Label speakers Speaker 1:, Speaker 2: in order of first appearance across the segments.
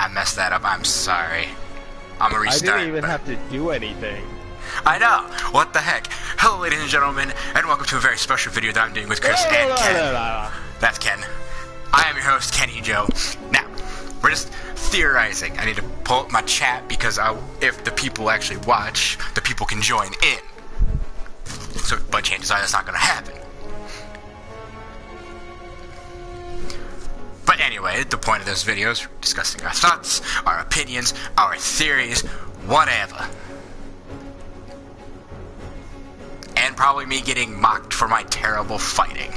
Speaker 1: I messed that up. I'm sorry. I'm gonna restart.
Speaker 2: I didn't even have to do anything.
Speaker 1: I know. What the heck? Hello, ladies and gentlemen, and welcome to a very special video that I'm doing with Chris and Ken. That's Ken. I am your host, Kenny Joe. Now, we're just theorizing. I need to pull up my chat because if the people actually watch, the people can join in. So, but chances are that's not going to happen. But anyway, the point of this video is discussing our thoughts, our opinions, our theories, whatever. And probably me getting mocked for my terrible fighting.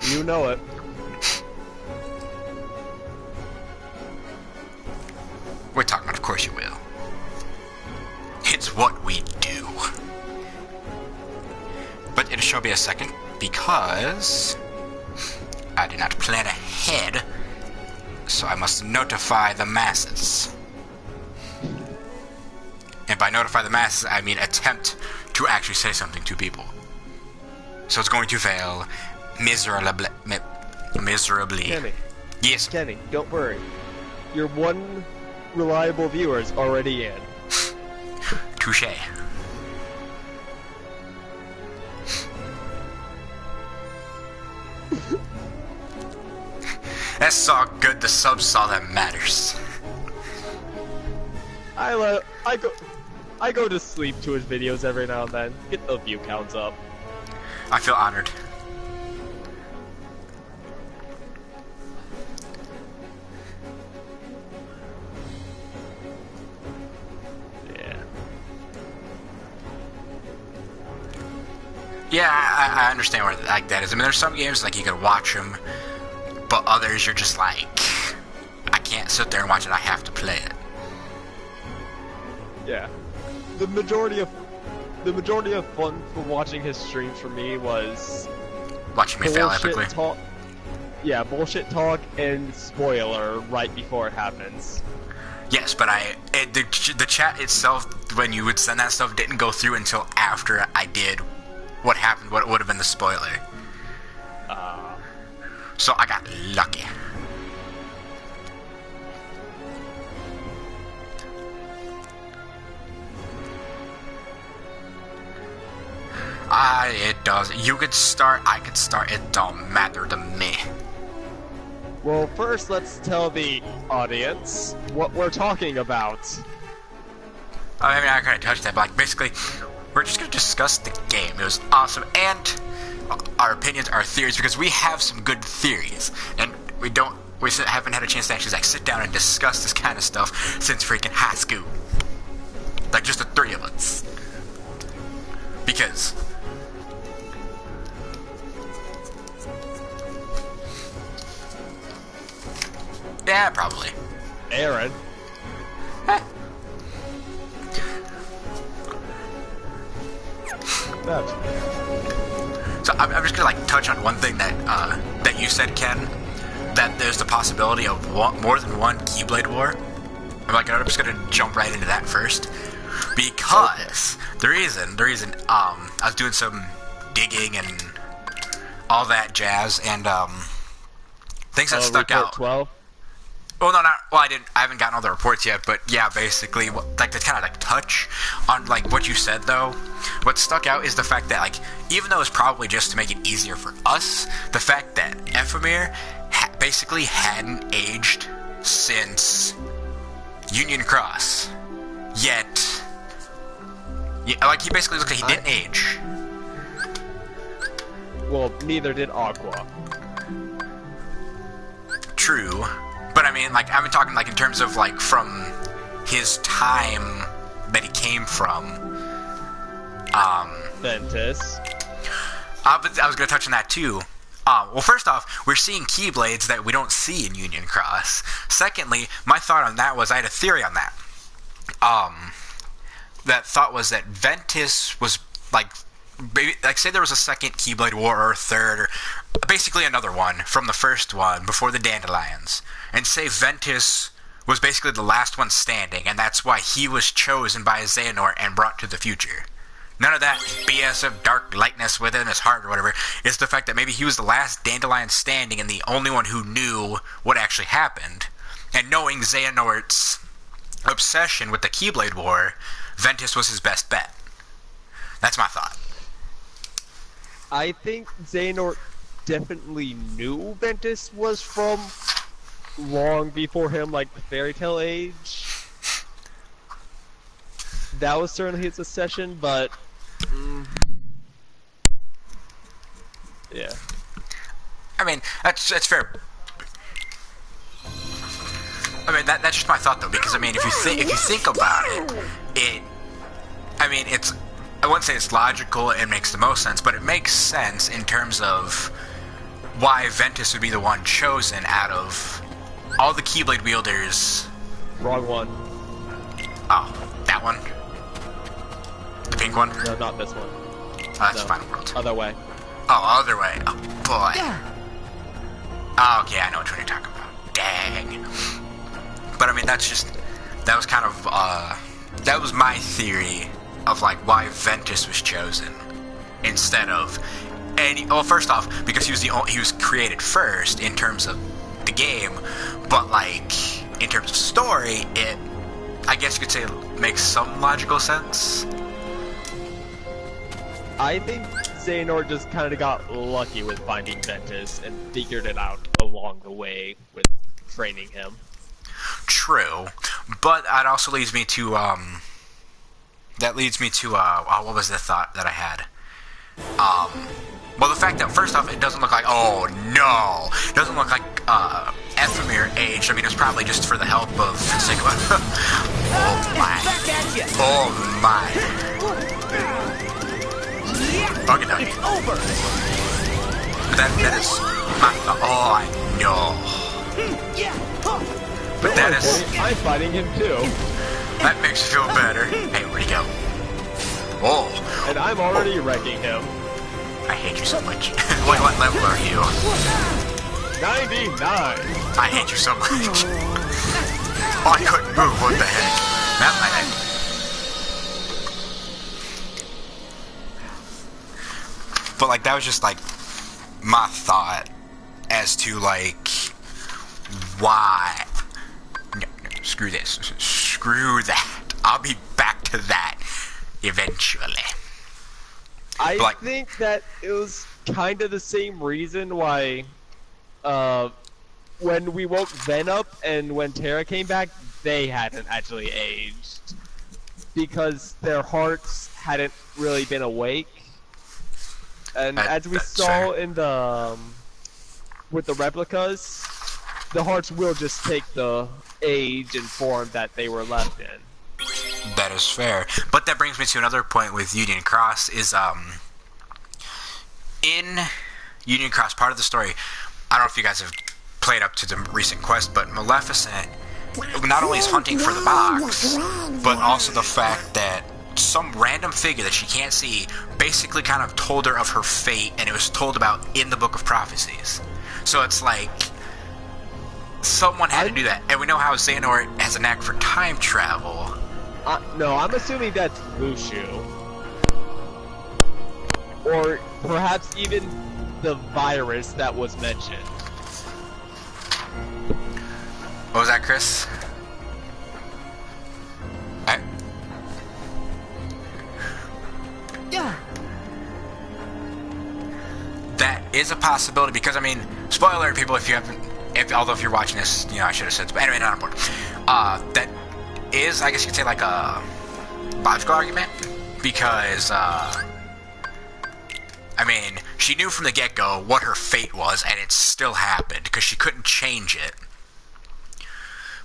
Speaker 2: You know it.
Speaker 1: We're talking about, of course you will. It's what we do. But it shall be a second, because I did not plan ahead, so I must notify the masses. And by notify the masses, I mean attempt to actually say something to people. So it's going to fail miserably.
Speaker 2: Kenny.
Speaker 1: Yes.
Speaker 2: Kenny, don't worry. Your one reliable viewer is already in.
Speaker 1: Touche. That's all good. The subs all that matters.
Speaker 2: I go to sleep to his videos every now and then. Get the view counts up.
Speaker 1: I feel honored. Yeah, I understand where like that is. I mean, there's some games like you could watch them, but others you're just like, I can't sit there and watch it. I have to play it.
Speaker 2: Yeah, the majority of fun for watching his streams for me was
Speaker 1: watching me fail epically.
Speaker 2: Yeah, bullshit talk and spoiler right before it happens.
Speaker 1: Yes, but the chat itself when you would send that stuff didn't go through until after I did what happened, what would have been the spoiler. So I got lucky. It does. You could start, I could start, it don't matter to me.
Speaker 2: Well, first let's tell the audience what we're talking about.
Speaker 1: I mean, I kind of touched that, but like, basically, we're just going to discuss the game. It was awesome, and our opinions, our theories, because we have some good theories, and we haven't had a chance to actually like sit down and discuss this kind of stuff since freaking high school. Like, just the three of us. Because yeah, probably.
Speaker 2: Aaron.
Speaker 1: So I'm just gonna like touch on one thing that that you said, Ken, that there's the possibility of more than one Keyblade War. I'm just gonna jump right into that first, because the reason I was doing some digging and all that jazz, and things that stuck out.
Speaker 2: 12?
Speaker 1: Well, no, I haven't gotten all the reports yet, but yeah, basically, like, to kind of, like, touch on, like, what you said, though, what stuck out is the fact that, like, even though it's probably just to make it easier for us, the fact that Ephemera basically hadn't aged since Union Cross, yet, yeah, like, he basically looked like he didn't age.
Speaker 2: Well, neither did Aqua.
Speaker 1: True. But I mean, like, I'm talking, like, in terms of, like, from his time that he came from,
Speaker 2: Ventus.
Speaker 1: But I was gonna touch on that, too. Well, first off, we're seeing Keyblades that we don't see in Union Cross. Secondly, my thought on that was, I had a theory on that. That thought was that Ventus was, like, say there was a second Keyblade War, or a third, or basically another one from the first one, before the Dandelions. And say Ventus was basically the last one standing, and that's why he was chosen by Xehanort and brought to the future. None of that BS of dark lightness within his heart or whatever. It's the fact that maybe he was the last Dandelion standing and the only one who knew what actually happened. And knowing Xehanort's obsession with the Keyblade War, Ventus was his best bet. That's my thought.
Speaker 2: I think Xehanort definitely knew Ventus was from long before him, like the fairy tale age. That was certainly his obsession, but yeah.
Speaker 1: I mean, that's fair. I mean, that's just my thought though, because I mean, if you think about it, I mean, I wouldn't say it's logical. It makes the most sense, but it makes sense in terms of why Ventus would be the one chosen out of all the Keyblade wielders.
Speaker 2: Wrong one.
Speaker 1: Oh, that one. The pink one?
Speaker 2: No, not this one.
Speaker 1: Oh, that's
Speaker 2: No.
Speaker 1: Final World.
Speaker 2: Other way.
Speaker 1: Oh, other way. Oh, boy. Oh, okay, I know which one you're talking about. Dang. But, I mean, that was kind of, that was my theory of, like, why Ventus was chosen instead of well, first off, because he was created first in terms of the game, but, like, in terms of story, I guess you could say it makes some logical sense.
Speaker 2: I think Xehanort just kind of got lucky with finding Ventus and figured it out along the way with training him.
Speaker 1: True, but that also leads me to what was the thought that I had? Well, the fact that first off, it doesn't look like, oh no, it doesn't look like Ephemer aged. I mean, it's probably just for the help of Sigma. Oh my! Oh my! Okay, no.
Speaker 3: It's over.
Speaker 1: That is my thought. Oh, I know. But that is...
Speaker 2: I'm fighting him too.
Speaker 1: That makes you feel better. Hey, where'd he go? Oh.
Speaker 2: And I'm already wrecking him.
Speaker 1: I hate you so much. Wait, what level are you?
Speaker 2: 99.
Speaker 1: I hate you so much. Oh, I couldn't move. What the heck? But, like, that was just, like, my thought as to, like, why... No, screw this. Screw that. I'll be back to that eventually.
Speaker 2: I think that it was kind of the same reason why, when we woke Ven up and when Terra came back, they hadn't actually aged. Because their hearts hadn't really been awake. And as we saw in the, with the replicas, the hearts will just take the age and form that they were left in.
Speaker 1: That is fair. But that brings me to another point with Union Cross is, in Union Cross, part of the story, I don't know if you guys have played up to the recent quest, but Maleficent not only is hunting for the box, but also the fact that some random figure that she can't see basically kind of told her of her fate, and it was told about in the Book of Prophecies. So it's like, someone had to do that. And we know how Xehanort has a knack for time travel.
Speaker 2: No, I'm assuming that's Mushu. Or perhaps even the virus that was mentioned.
Speaker 1: What was that, Chris?
Speaker 3: Yeah.
Speaker 1: That is a possibility because, I mean, spoiler alert, people, if you haven't, although if you're watching this, you know, I should have said, but anyway, not important. That is, I guess you could say, like a logical argument because, I mean, she knew from the get-go what her fate was, and it still happened because she couldn't change it.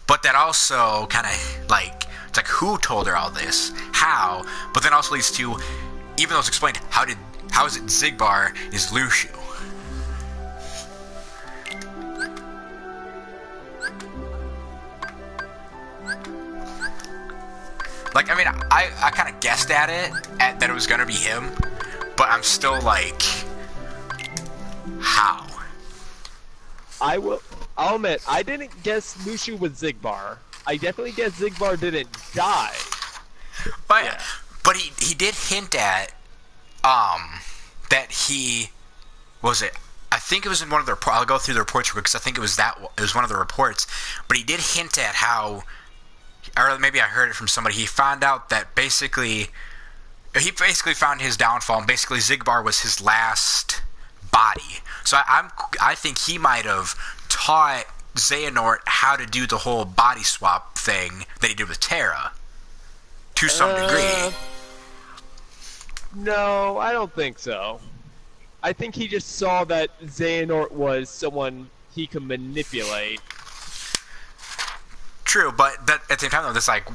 Speaker 1: But that also kind of, like, it's like, who told her all this? How? But then also leads to, even though it's explained, how is it Xigbar is Lushu? Like, I mean, I kind of guessed at it, that it was gonna be him, but I'm still like, how?
Speaker 2: I'll admit, I didn't guess Mushu was Xigbar. I definitely guessed Xigbar didn't die.
Speaker 1: But, yeah. But he did hint at, that he, what was it? I think it was in one of the reports. I'll go through the reports because I think it was one of the reports. But he did hint at how, or maybe I heard it from somebody. He found out that he basically found his downfall, and basically Xigbar was his last body. So I think he might have taught Xehanort how to do the whole body swap thing that he did with Terra to some degree.
Speaker 2: No, I don't think so. I think he just saw that Xehanort was someone he could manipulate.
Speaker 1: True, but at the same time, though, it's like...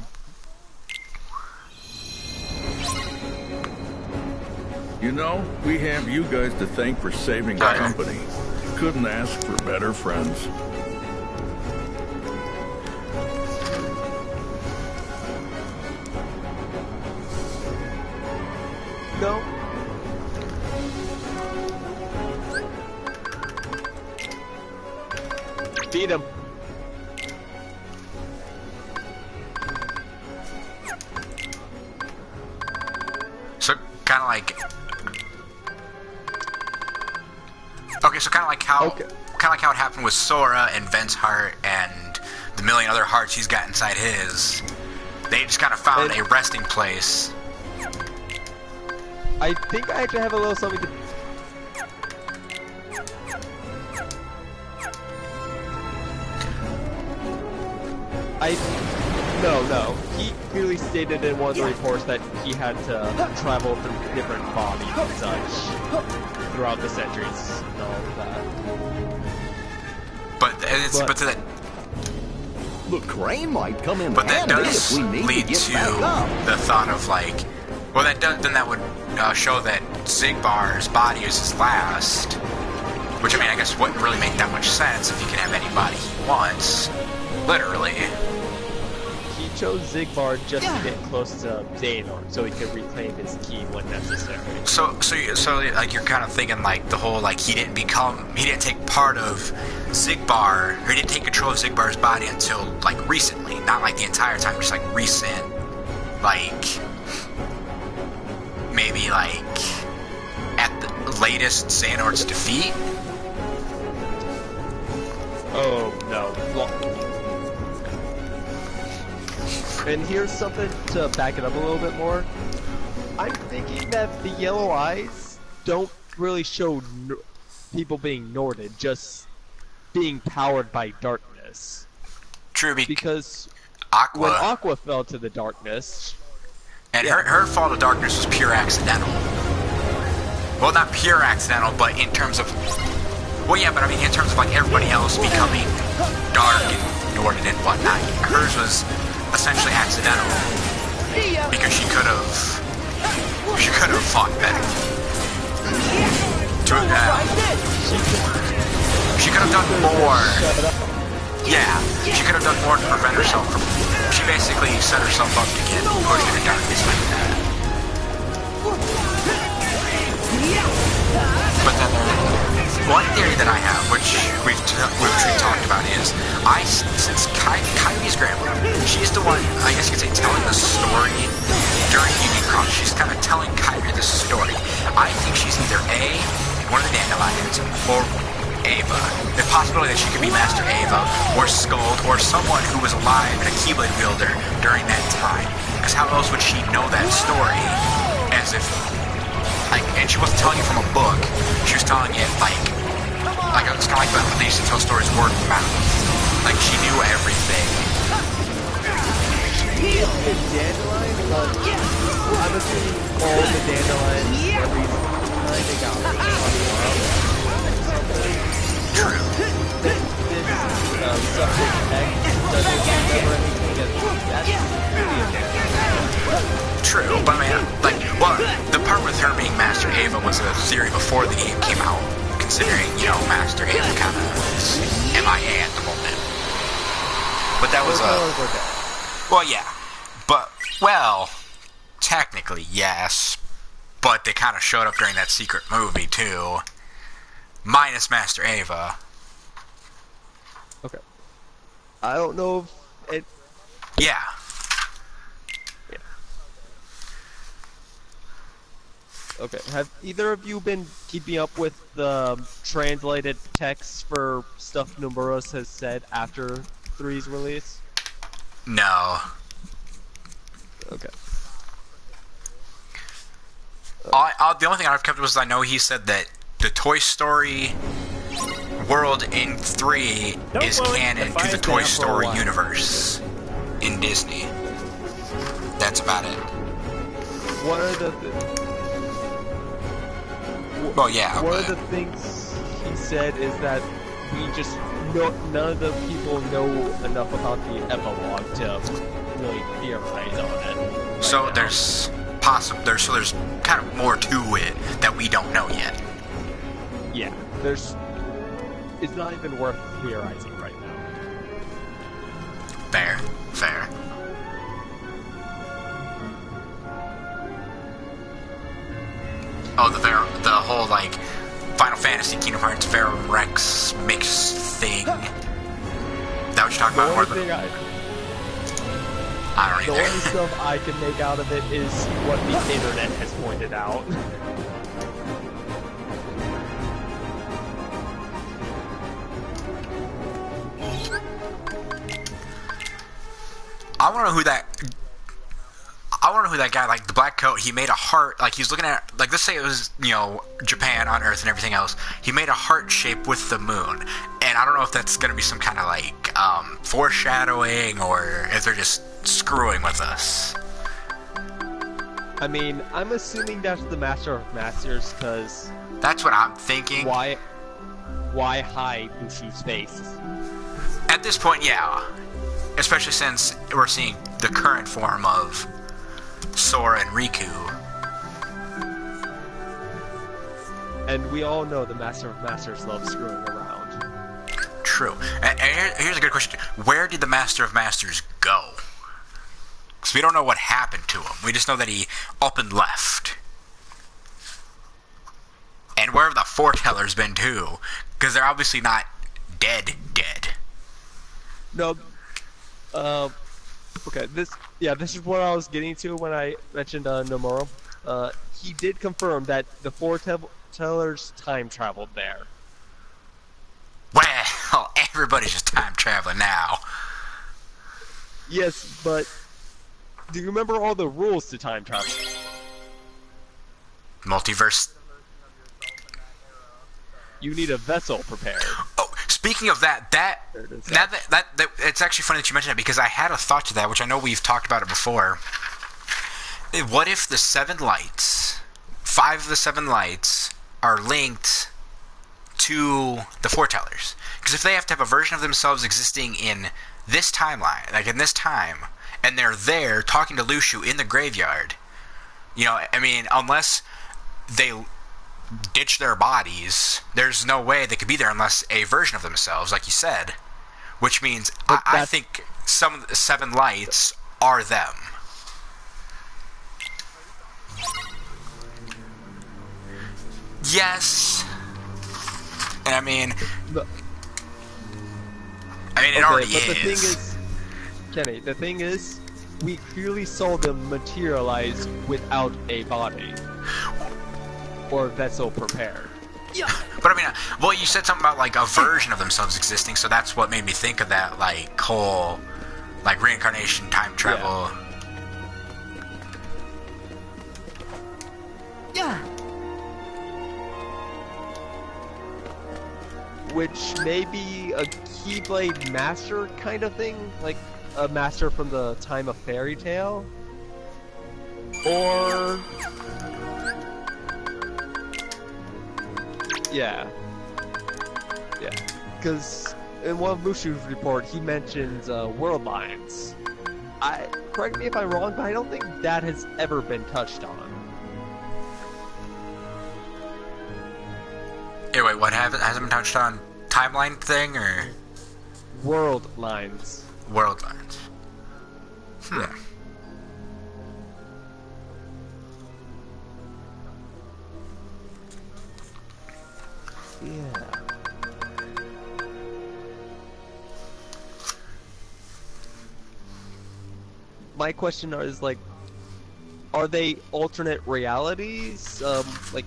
Speaker 3: You know, we have you guys to thank for saving the company. Couldn't ask for better friends.
Speaker 2: No. Beat him.
Speaker 1: So, kind of like... Okay, so kind of like how...
Speaker 2: Okay.
Speaker 1: Kind of like how it happened with Sora and Ven's heart and the million other hearts he's got inside his. They just kind of found a resting place.
Speaker 2: I think I actually have a little something to... No. He clearly stated in one of the reports that he had to travel through different bodies and such throughout the centuries and all of that.
Speaker 1: But that...
Speaker 4: The crane might come in
Speaker 1: But that
Speaker 4: handy
Speaker 1: does
Speaker 4: if we need
Speaker 1: lead
Speaker 4: to get
Speaker 1: to
Speaker 4: back up.
Speaker 1: the thought of like... Well, then that would show that Xigbar's body is his last. Which, I mean, I guess wouldn't really make that much sense if he can have any body he wants. Literally.
Speaker 2: He chose Xigbar just to get close to Xehanort so he could reclaim his key when necessary.
Speaker 1: So like you're kind of thinking like the whole like he didn't take part of Xigbar, or he didn't take control of Xigbar's body until like recently, not like the entire time, just like recent, like maybe like at the latest Xehanort's defeat.
Speaker 2: Oh no. And here's something to back it up a little bit more. I'm thinking that the yellow eyes don't really show people being Norded, just being powered by darkness.
Speaker 1: True,
Speaker 2: because
Speaker 1: Aqua,
Speaker 2: when Aqua fell to the darkness,
Speaker 1: and her fall to darkness was pure accidental. Well, not pure accidental, but in terms of, well, yeah, but I mean in terms of like everybody else becoming dark and Norded and whatnot, hers was essentially accidental because she could have fought better. She could have done more. Yeah, she could have done more to prevent herself from. She basically set herself up to get pushed into darkness like that. But then one theory that I have, which we've talked about, is since Kyrie's grandma, she's the one, I guess you could say, telling the story during Union Cross. She's kind of telling Kyrie the story. I think she's either A, one of the Dandelions, or Ava. The possibility that she could be Master Ava, or Skuld, or someone who was alive and a Keyblade wielder during that time. Because how else would she know that story? As if, like, and she wasn't telling it from a book. She was telling it like it's kind of like they used to tell stories word of mouth. Like she knew everything.
Speaker 2: He is the dandelion, but I'm assuming all the dandelions, every time they got
Speaker 1: True.
Speaker 2: This subject X doesn't remember anything, and that's really a
Speaker 1: True, but I mean, like, well, the part with her being Master Ava was a theory before the game came out, considering, you know, Master Ava kind of MIA at the moment. But that was well, yeah, but, well, technically, yes, but they kind of showed up during that secret movie, too, minus Master Ava.
Speaker 2: Okay. I don't know if it...
Speaker 1: Yeah.
Speaker 2: Okay, have either of you been keeping up with the translated texts for stuff Numeros has said after 3's release?
Speaker 1: No.
Speaker 2: Okay.
Speaker 1: The only thing I've kept was I know he said that the Toy Story world in 3 is canon to the Toy Story universe in Disney. That's about it.
Speaker 2: What are the...
Speaker 1: Well, yeah.
Speaker 2: One of the things he said is that we just none of the people know enough about the epilogue to really theorize on it.
Speaker 1: So
Speaker 2: now.
Speaker 1: there's kind of more to it that we don't know yet.
Speaker 2: Yeah, it's not even worth theorizing right now.
Speaker 1: Fair. Oh, the whole like Final Fantasy Kingdom Hearts Verum Rex mix thing. That what you're talking about?
Speaker 2: The only thing
Speaker 1: I don't
Speaker 2: the
Speaker 1: either.
Speaker 2: only stuff I can make out of it is what the internet has pointed out.
Speaker 1: I want to know who that guy, like the black coat, he made a heart, like he's looking at, like let's say it was, Japan on Earth and everything else. He made a heart shape with the moon. And I don't know if that's going to be some kind of like foreshadowing or if they're just screwing with us.
Speaker 2: I mean, I'm assuming that's the Master of Masters, because...
Speaker 1: That's what I'm thinking.
Speaker 2: Why hide Bushi's face?
Speaker 1: At this point, yeah. Especially since we're seeing the current form of Sora and Riku.
Speaker 2: And we all know the Master of Masters loves screwing around.
Speaker 1: True. And here's a good question. Where did the Master of Masters go? Because we don't know what happened to him. We just know that he up and left. And where have the foretellers been too? Because they're obviously not dead.
Speaker 2: No, okay, this is what I was getting to when I mentioned Nomura. He did confirm that the foretellers time traveled there.
Speaker 1: Well, everybody's just time traveling now.
Speaker 2: Yes, but do you remember all the rules to time travel?
Speaker 1: Multiverse.
Speaker 2: You need a vessel prepared.
Speaker 1: Oh, speaking of that it's actually funny that you mentioned it because I had a thought to that, which I know we've talked about it before. What if the 7 lights, 5 of the 7 lights, are linked to the foretellers? Because if they have to have a version of themselves existing in this timeline, like in this time, and they're there talking to Lushu in the graveyard, I mean, unless they ditch their bodies, there's no way they could be there unless a version of themselves, like you said, which means I think some of the 7 lights are them. Yes. And I mean, it already is.
Speaker 2: The thing is, Kenny, the thing is, we clearly saw them materialize without a body. Or vessel prepared.
Speaker 1: Yeah. But I mean, well, you said something about like a version of themselves existing, so that's what made me think of that, like whole, like reincarnation, time travel.
Speaker 2: Yeah. Which may be a Keyblade master kind of thing, like a master from the time of Fairy Tale, or. Yeah, because in one of Mushu's report, he mentions world lines. Correct me if I'm wrong, but I don't think that has ever been touched on.
Speaker 1: Hey, wait, what hasn't been touched on? Timeline thing or
Speaker 2: world lines?
Speaker 1: World lines.
Speaker 2: Yeah. Yeah. My question is like, are they alternate realities? Like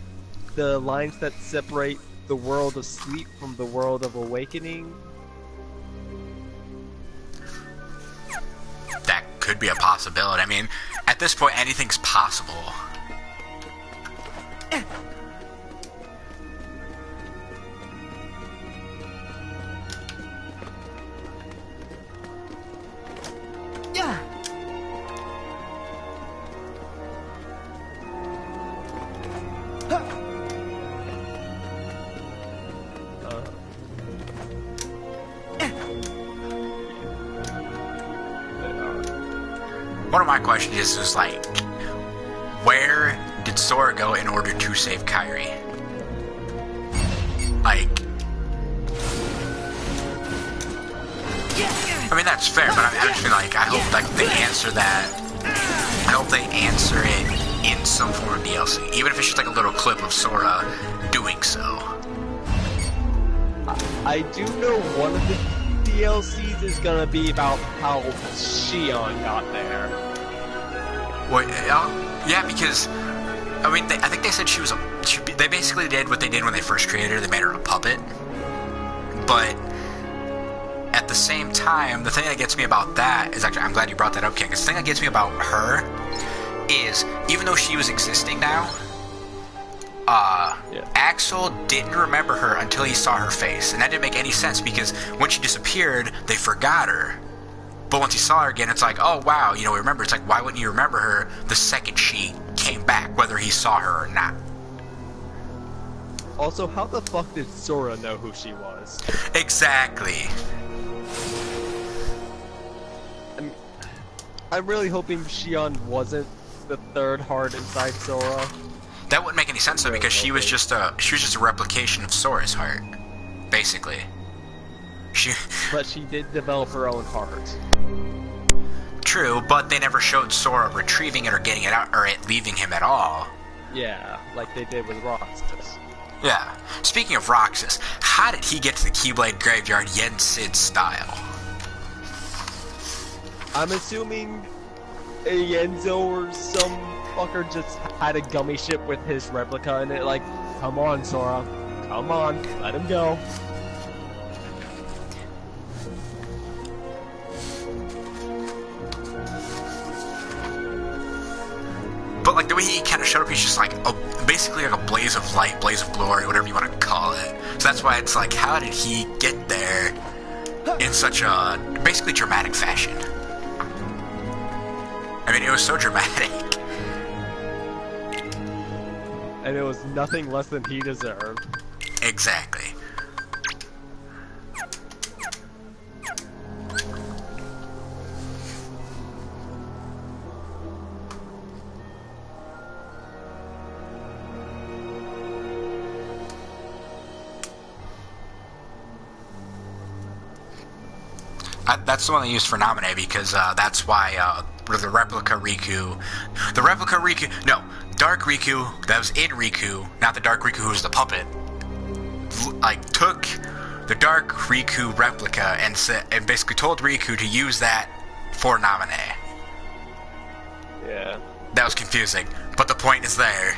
Speaker 2: the lines that separate the world of sleep from the world of awakening?
Speaker 1: That could be a possibility. I mean, at this point, anything's possible.
Speaker 4: Yeah.
Speaker 1: One of my questions is like, where did Sora go in order to save Kairi? Like, I mean that's fair, but I'm actually like, I hope like they answer that. I hope they answer it in some form of DLC, even if it's just like a little clip of Sora doing so.
Speaker 2: I do know one of the DLCs is gonna be about how Xion got there.
Speaker 1: What? Yeah, because I mean, I think they said she was they basically did what they did when they first created her. They made her a puppet, but at the same time, the thing that gets me about that is actually, I'm glad you brought that up, King. 'Cause the thing that gets me about her is, even though she was existing now, Axel didn't remember her until he saw her face, and that didn't make any sense because when she disappeared, they forgot her. But once he saw her again, it's like, oh wow, you know, remember. It's like, why wouldn't you remember her the second she came back, whether he saw her or not?
Speaker 2: Also, how the fuck did Sora know who she was?
Speaker 1: Exactly.
Speaker 2: I'm really hoping Xion wasn't the third heart inside Sora.
Speaker 1: That wouldn't make any sense though, because she was just a replication of Sora's heart, basically.
Speaker 2: But she did develop her own heart.
Speaker 1: True, but they never showed Sora retrieving it or getting it out or it leaving him at all.
Speaker 2: Yeah, like they did with Roxas.
Speaker 1: Yeah. Speaking of Roxas, how did he get to the Keyblade Graveyard Yen Sid style?
Speaker 2: I'm assuming Enzo or some fucker just had a gummy ship with his replica in it, like, come on, Sora. Come on, let him go.
Speaker 1: But like the way he kind of showed up, he's just like basically like a blaze of light, blaze of glory, whatever you want to call it. So that's why it's like, how did he get there in such a basically dramatic fashion? I mean, it was so dramatic.
Speaker 2: And it was nothing less than he deserved.
Speaker 1: Exactly. That's the one they used for Naminé because that's why the replica Riku, Dark Riku that was in Riku, not the Dark Riku who was the puppet, like took the Dark Riku replica and basically told Riku to use that for Naminé.
Speaker 2: Yeah.
Speaker 1: That was confusing, but the point is there.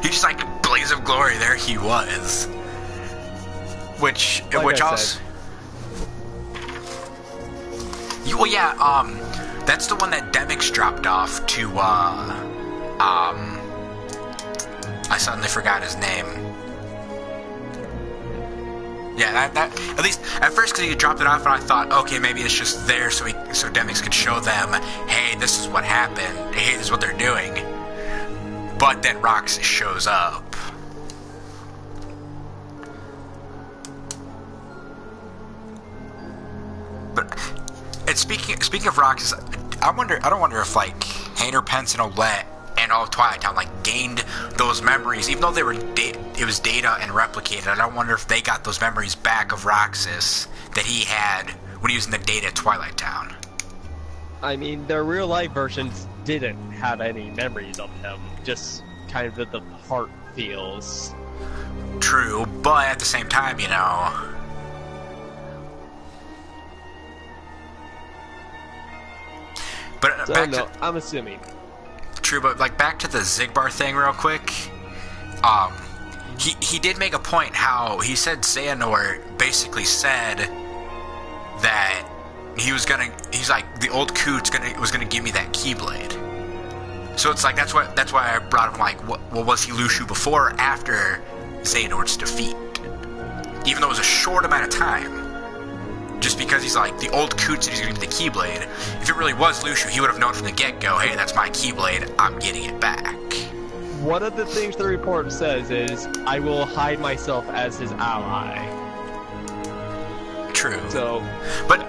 Speaker 1: He just like a blaze of glory. There he was, which also. Well, yeah. That's the one that Demix dropped off to. I suddenly forgot his name. Yeah, that at least at first because he dropped it off, and I thought, okay, maybe it's just there so Demix could show them, hey, this is what happened. Hey, this is what they're doing. But then Roxas shows up. But and speaking of Roxas, I don't wonder if like Hayner, Pence, and Olette and all of Twilight Town like gained those memories, even though they were it was data and replicated. I don't wonder if they got those memories back of Roxas that he had when he was in the data at Twilight Town.
Speaker 2: I mean, their real life versions didn't have any memories of him. Just kind of the heart feels.
Speaker 1: True, but at the same time, you know. But
Speaker 2: So
Speaker 1: back
Speaker 2: no,
Speaker 1: to,
Speaker 2: I'm assuming.
Speaker 1: true, but like back to the Zigbar thing real quick. He did make a point how he said Xehanort basically said that he's like the old Coot's was gonna give me that Keyblade. So it's like that's why I brought him like, well, was he Lushu before or after Xehanort's defeat? Even though it was a short amount of time. Just because he's like, the old Coot said he's gonna get the Keyblade. If it really was Lushu, he would have known from the get-go, hey, that's my Keyblade, I'm getting it back.
Speaker 2: One of the things the report says is, I will hide myself as his ally.
Speaker 1: True.
Speaker 2: So,
Speaker 1: But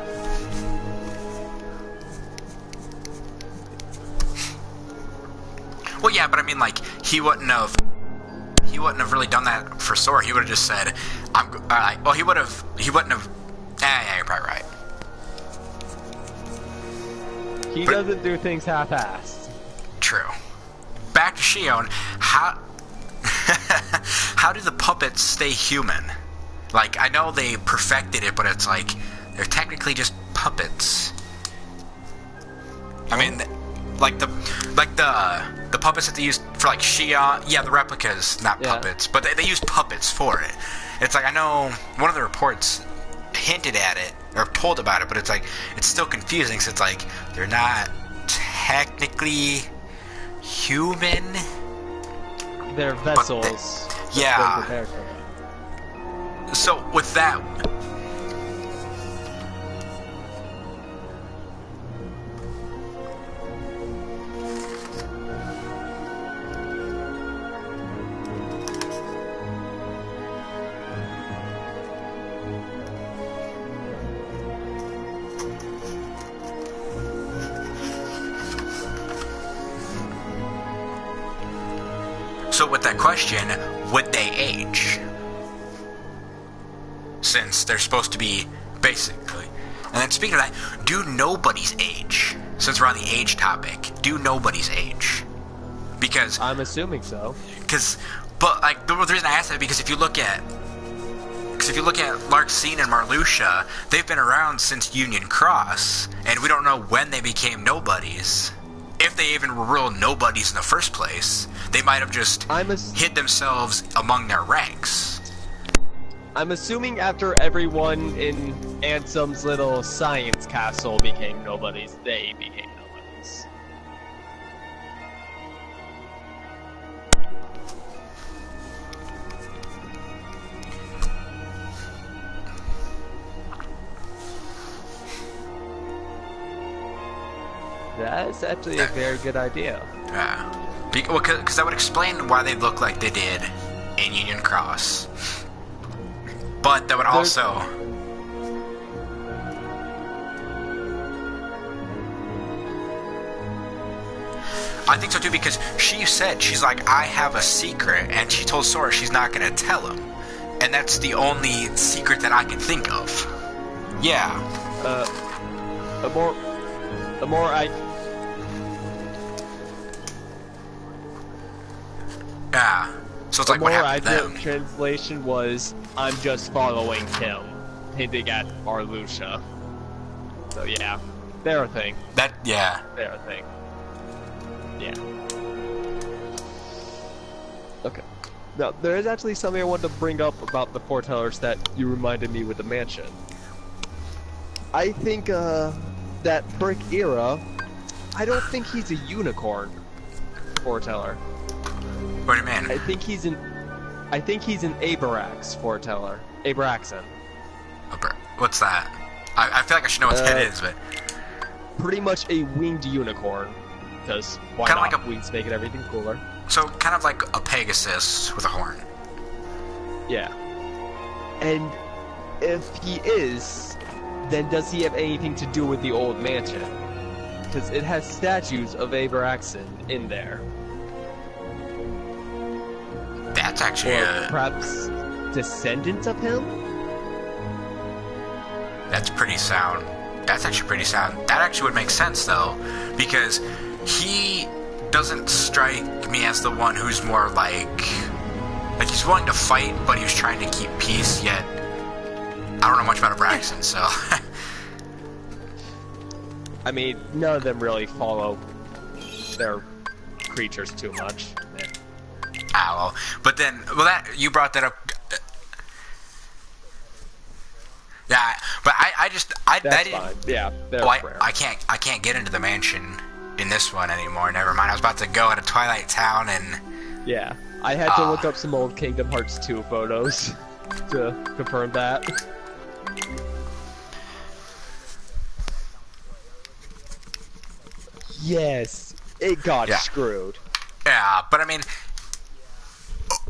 Speaker 1: well, yeah, but I mean, like, he wouldn't have really done that for Sora. He would have just said, well, he wouldn't have, yeah, you're probably right.
Speaker 2: he
Speaker 1: But-
Speaker 2: doesn't do things half-assed.
Speaker 1: True. Back to Shion, how do the puppets stay human? Like, I know they perfected it, but it's like, they're technically just puppets. I mean, like the puppets that they used for like Shion, yeah, the replicas, not
Speaker 2: Yeah.
Speaker 1: puppets, but they used puppets for it. It's like, I know one of the reports hinted at it or told about it, but it's like, it's still confusing. So it's like, they're not technically human.
Speaker 2: They're vessels.
Speaker 1: yeah.
Speaker 2: Been prepared for them.
Speaker 1: So with that, question, would they age? Since they're supposed to be, basically. And then speaking of that, do nobodies age? Since we're on the age topic, do nobodies age? Because...
Speaker 2: I'm assuming so.
Speaker 1: But, like, the reason I ask that is because if you look at Larxene and Marluxia, they've been around since Union Cross, and we don't know when they became nobodies. If they even were real nobodies in the first place, they might have just hid themselves among their ranks.
Speaker 2: I'm assuming after everyone in Ansem's little science castle became nobodies, they became nobodies. That's actually a very good idea.
Speaker 1: Yeah. Because that would explain why they look like they did in Union Cross. But that would also... I think so too, because she said, she's like, I have a secret, and she told Sora she's not going to tell him. And that's the only secret that I can think of. Yeah.
Speaker 2: The more I...
Speaker 1: Yeah. So it's like, what happened to them?
Speaker 2: The translation was, I'm just following him, hinting at Marluxia. So yeah, they're a thing.
Speaker 1: Yeah.
Speaker 2: They're a thing. Yeah. Okay. Now, there is actually something I wanted to bring up about the foretellers that you reminded me with the mansion. I think, that Brick Era, I don't think he's a unicorn foreteller.
Speaker 1: What do you mean?
Speaker 2: I think he's an Abarax foreteller. Abaraxan.
Speaker 1: What's that? I feel like I should know what that is, but...
Speaker 2: Pretty much a winged unicorn. Because why
Speaker 1: kinda
Speaker 2: not?
Speaker 1: like
Speaker 2: Wings make it everything cooler.
Speaker 1: So, kind of like a Pegasus with a horn.
Speaker 2: Yeah. And if he is, then does he have anything to do with the old mansion? Because it has statues of Abaraxan in there.
Speaker 1: That's actually
Speaker 2: Or perhaps descendants of him?
Speaker 1: That's pretty sound. That's actually pretty sound. That actually would make sense, though, because he doesn't strike me as the one who's more like he's willing to fight, but he was trying to keep peace. Yet I don't know much about Abraxan, so.
Speaker 2: I mean, none of them really follow their creatures too much. Yeah.
Speaker 1: Well, but then, that you brought that up. Yeah, but
Speaker 2: That's
Speaker 1: that
Speaker 2: fine. Yeah.
Speaker 1: I can't get into the mansion in this one anymore. Never mind. I was about to go to Twilight Town and.
Speaker 2: Yeah, I had to look up some old Kingdom Hearts 2 photos to confirm that. Yes, it got screwed.
Speaker 1: Yeah, but I mean,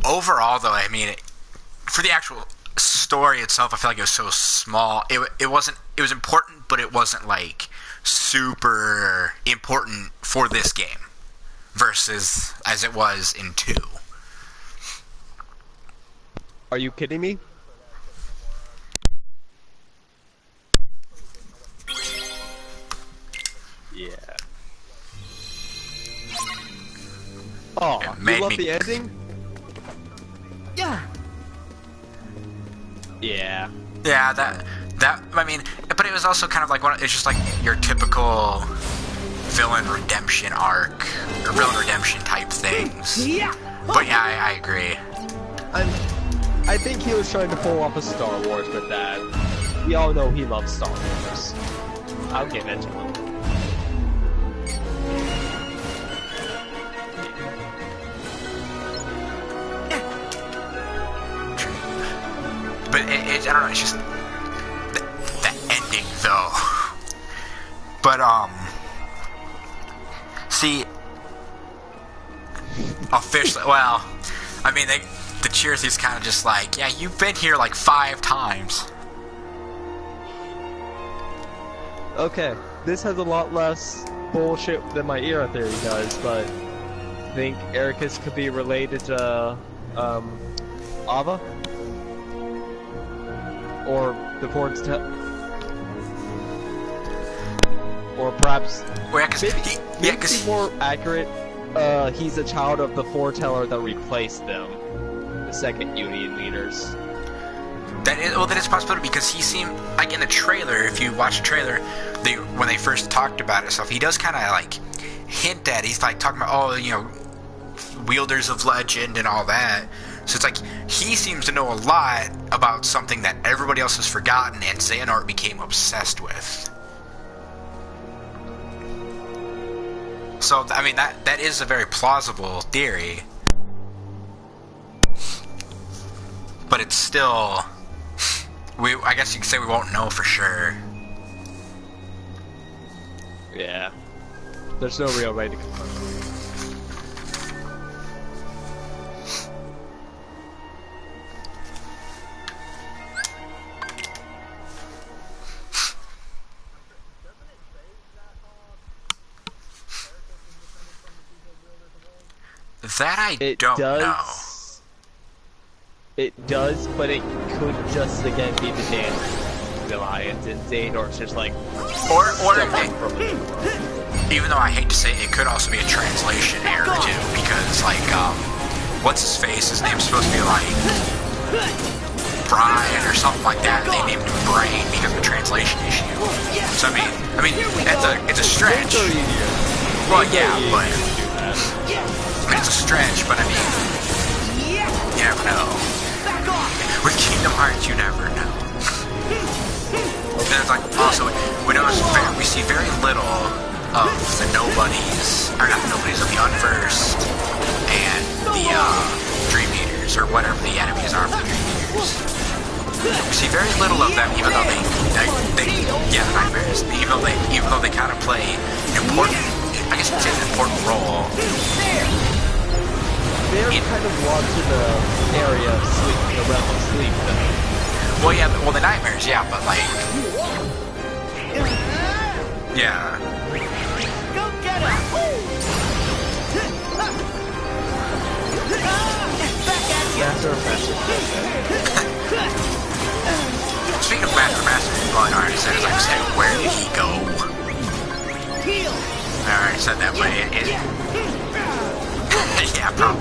Speaker 1: overall though, I mean, for the actual story itself, I feel like it was so small. It wasn't. It was important, but it wasn't like super important for this game, versus as it was in 2.
Speaker 2: Are you kidding me? Yeah. Oh, you love the ending?
Speaker 4: Yeah.
Speaker 2: Yeah.
Speaker 1: Yeah, that I mean, but it was also kind of like it's just like your typical villain redemption arc or villain redemption type things.
Speaker 4: Yeah.
Speaker 1: But yeah, I agree.
Speaker 2: I think he was trying to pull off a Star Wars with that. We all know he loves Star Wars. I'll give it to him.
Speaker 1: But I don't know, it's just the ending though. But see, officially, well, I mean, the Cheersy's kind of just like, yeah, you've been here like 5 times.
Speaker 2: Okay, this has a lot less bullshit than my era theory does, but I think Ericus could be related to Ava, or the Ford's or perhaps
Speaker 1: Well, yeah,
Speaker 2: maybe more accurate. He's a child of the foreteller that replaced them, the second Union leaders.
Speaker 1: that is a possibility because he seemed like in the trailer. If you watch the trailer, when they first talked about it, stuff, he does kind of like hint at. He's like talking about wielders of legend and all that. So it's like he seems to know a lot about something that everybody else has forgotten, and Xehanort became obsessed with. So I mean that is a very plausible theory, but it's still I guess you could say we won't know for sure.
Speaker 2: Yeah, there's no real way to confirm.
Speaker 1: That I don't know. It
Speaker 2: does, but it could just again be the Dan Alliance and Xehanort's just like
Speaker 1: or
Speaker 2: from
Speaker 1: even though I hate to say it could also be a translation error too, because like what's his face? His name's supposed to be like Brian or something like that. They named him Brain because of a translation issue. So I mean it's a stretch. Well, yeah, but it's a stretch, but I mean, you never know. With Kingdom Hearts, you never know. Then it's like, also, we see very little of the nobodies, or not the nobodies, of the Unversed and the Dream Eaters, or whatever the enemies are for the Dream Eaters. We see very little of them, even though they the Nightmares, even though they kind of play an important, I guess you could say an important role.
Speaker 2: They're kind of lost to the area of sleep, the realm of sleep, though.
Speaker 1: Well, yeah, the Nightmares, yeah, but like... Yeah.
Speaker 4: Go get him! Back at you!
Speaker 2: Master of Master.
Speaker 1: Speaking of Master, well, I already said it, like I said, where did he go?
Speaker 4: Heal!
Speaker 1: I already said that, but Yeah, bro.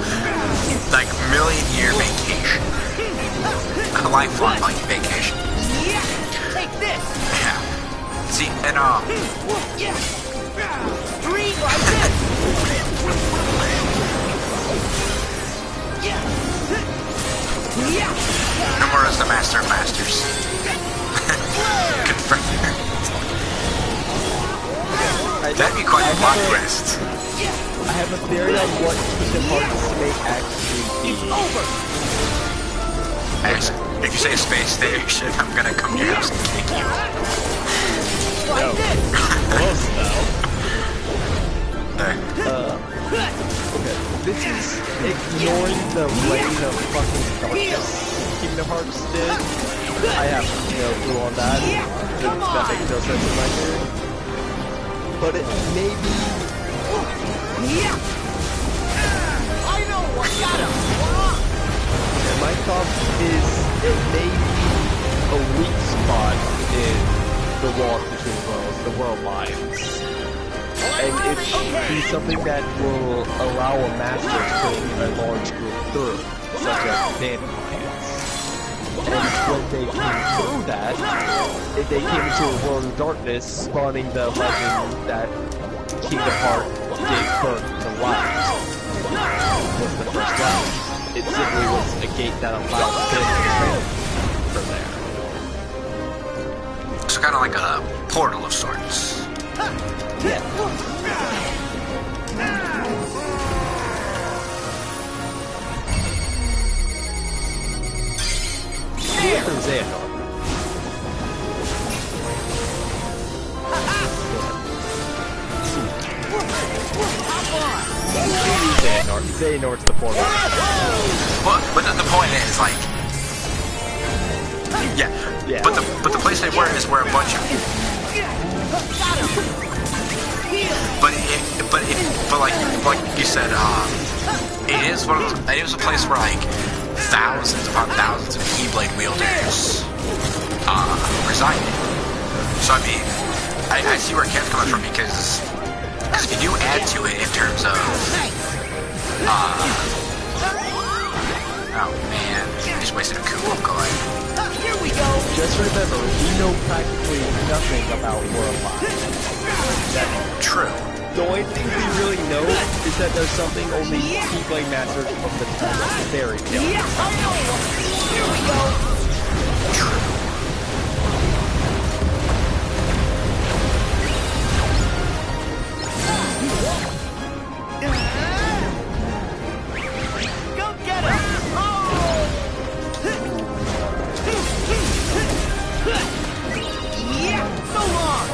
Speaker 1: Like, million-year vacation. A lifelong, like, vacation.
Speaker 4: Yeah. Take this.
Speaker 1: Yeah. See, and,
Speaker 4: Yeah. Three like this. Yeah. Yeah.
Speaker 1: Nomura's the master of masters. Confirmed. That'd be quite a plot twist.
Speaker 2: I have a theory on what Kingdom Hearts may actually be.
Speaker 1: Actually, if you say space station, I'm gonna come to your house and kick you.
Speaker 2: No. Close though.
Speaker 1: There.
Speaker 2: Okay. This is ignoring the reign of fucking darkness Kingdom Hearts did. I have no clue on that. That makes no sense in my theory. But it may be...
Speaker 4: I know what got him.
Speaker 2: And my thought is it may be a weak spot in the walls between worlds, the world lines. And it should be something that will allow a master to bring a large group through, such as dandelions. And when they came through that, they came into a world of darkness, spawning the legend that Kingdom Hearts gave birth to light. Was the first light. It simply was a gate that allowed them to transfer from there.
Speaker 1: So kind of like a portal of sorts.
Speaker 2: Yeah. From Xehanort. Xehanort's the portal.
Speaker 1: Well, but the point is, like, yeah. But the place they were is where a bunch of, but like you said, it is one of the, it is a place where like thousands upon thousands of Keyblade wielders reside. So I mean, I see where Ken's coming from because if you do add to it in terms of oh man, I just wasted a coup. I'm going.
Speaker 4: Here we go.
Speaker 2: Just remember, we know practically nothing about world lines.
Speaker 1: True.
Speaker 2: The only thing we really know is that there's something only Keyblade Masters from the time of Fairy Tale.
Speaker 4: Yeah, I know. Here we go. Go get him. Oh. Yeah, so long.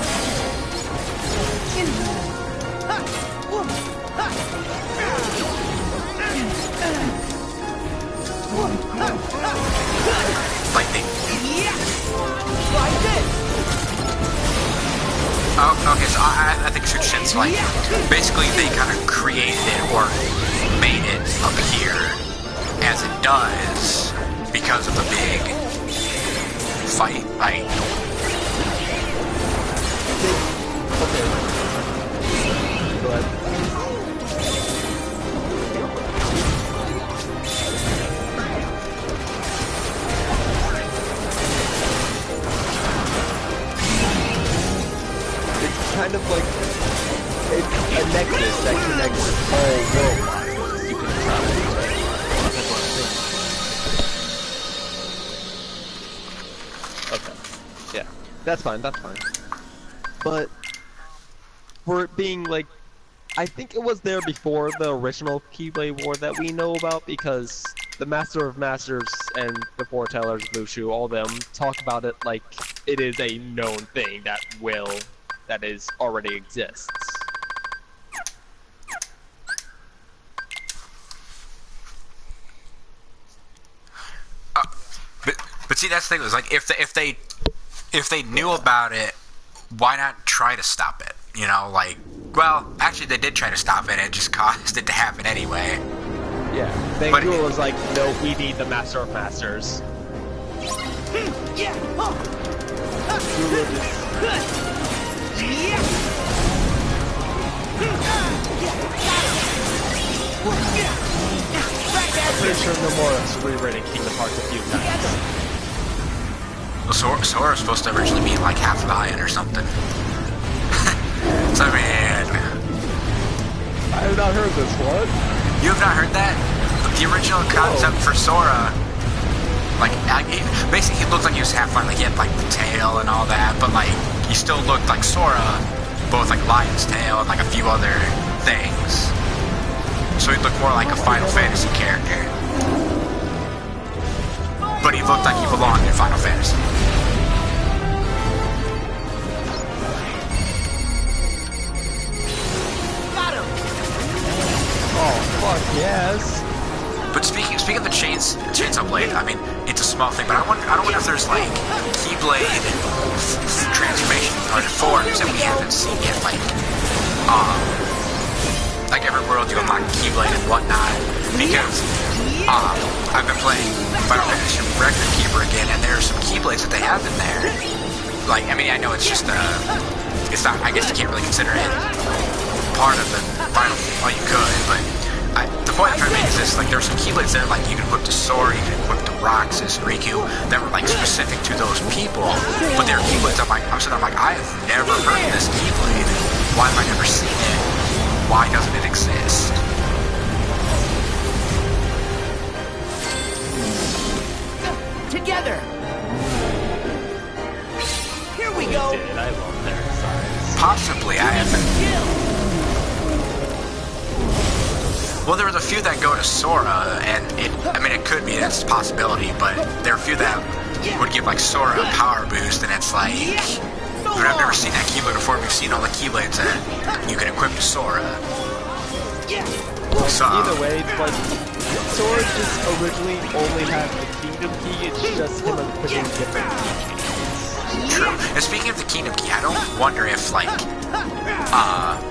Speaker 1: Lightning.
Speaker 4: Yeah, like this.
Speaker 1: Oh, okay, so I think it's sense. Like, basically they kind of created it or made it appear as it does because of the big fight. Like,
Speaker 2: Okay. Go ahead. It's kind of like a nexus that connects all world lines. You can try to okay. Yeah. That's fine, that's fine. But for it being like, I think it was there before the original Keyblade War that we know about, because the Master of Masters and the Foretellers, Mushu, all them talk about it like it is a known thing that is already exists.
Speaker 1: but see, that's the thing. It was like if they knew about it, why not try to stop it? You know, like, well, actually they did try to stop it, and it just caused it to happen anyway.
Speaker 2: Yeah, Bangula was like, no, we need the Master of Masters.
Speaker 4: Yeah.
Speaker 2: I'm pretty sure Nomura's rewritten Kingdom Hearts a few times.
Speaker 1: Well, Sora's supposed to originally be like half lion or something. So I mean,
Speaker 2: I have not heard this one.
Speaker 1: you have not heard that? The original concept for Sora, like, basically he looked like he was half lion, like he had like the tail and all that, but like he still looked like Sora, both like lion's tail and like a few other things. So he looked more like a Final Fantasy character. But he looked like he belonged in Final Fantasy.
Speaker 4: Got him.
Speaker 2: Oh, fuck yes.
Speaker 1: But speaking of the chainsaw blade, I mean, it's a small thing, but I don't wonder if there's like Keyblade transformation or forms that we haven't seen yet, like every world you unlock Keyblade and whatnot, because I've been playing Final Fantasy Record Keeper again, and there's some Keyblades that they have in there. Like, I mean, I know it's just it's not, I guess you can't really consider it part of the final, well, you could, but the point I'm trying to make is this, like, there's some Keyblades there, like, you can equip to Sora, you can equip to Roxas, Riku, that were, like, specific to those people, but they're Keyblades, I'm sitting there, I'm like, I've never heard of this Keyblade, why have I never seen it, why doesn't it exist?
Speaker 4: Together. Here we go.
Speaker 2: Did I love their designs?
Speaker 1: Possibly, I haven't. Well, there was a few that go to Sora, and it could be, that's a possibility, but there are a few that would give, like, Sora a power boost, and it's like, but I've never seen that Keyblade before. We've seen all the Keyblades that you can equip to Sora. So,
Speaker 2: either way, but Sora just originally only had the Kingdom Key, it's just him equipping different key.
Speaker 1: True. And speaking of the Kingdom Key, I don't wonder if, like,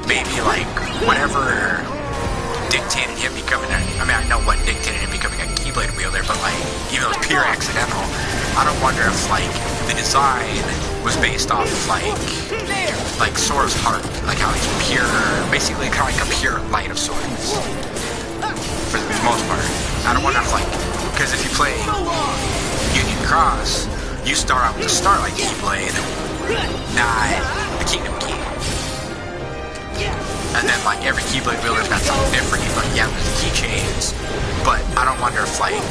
Speaker 1: maybe, like, whatever dictated him becoming I know what dictated him becoming a Keyblade wielder, but, like, even though it's pure accidental, I don't wonder if, like, the design was based off of, like Sora's heart, like how he's pure, basically kind of like a pure light of sorts, for the most part. I don't wonder if, like, because if you play Union Cross, you start out with the Starlight Keyblade, not the Kingdom Key. And then, like, every Keyblade wielder's got something different. But yeah, with the keychains. But I don't wonder if, like,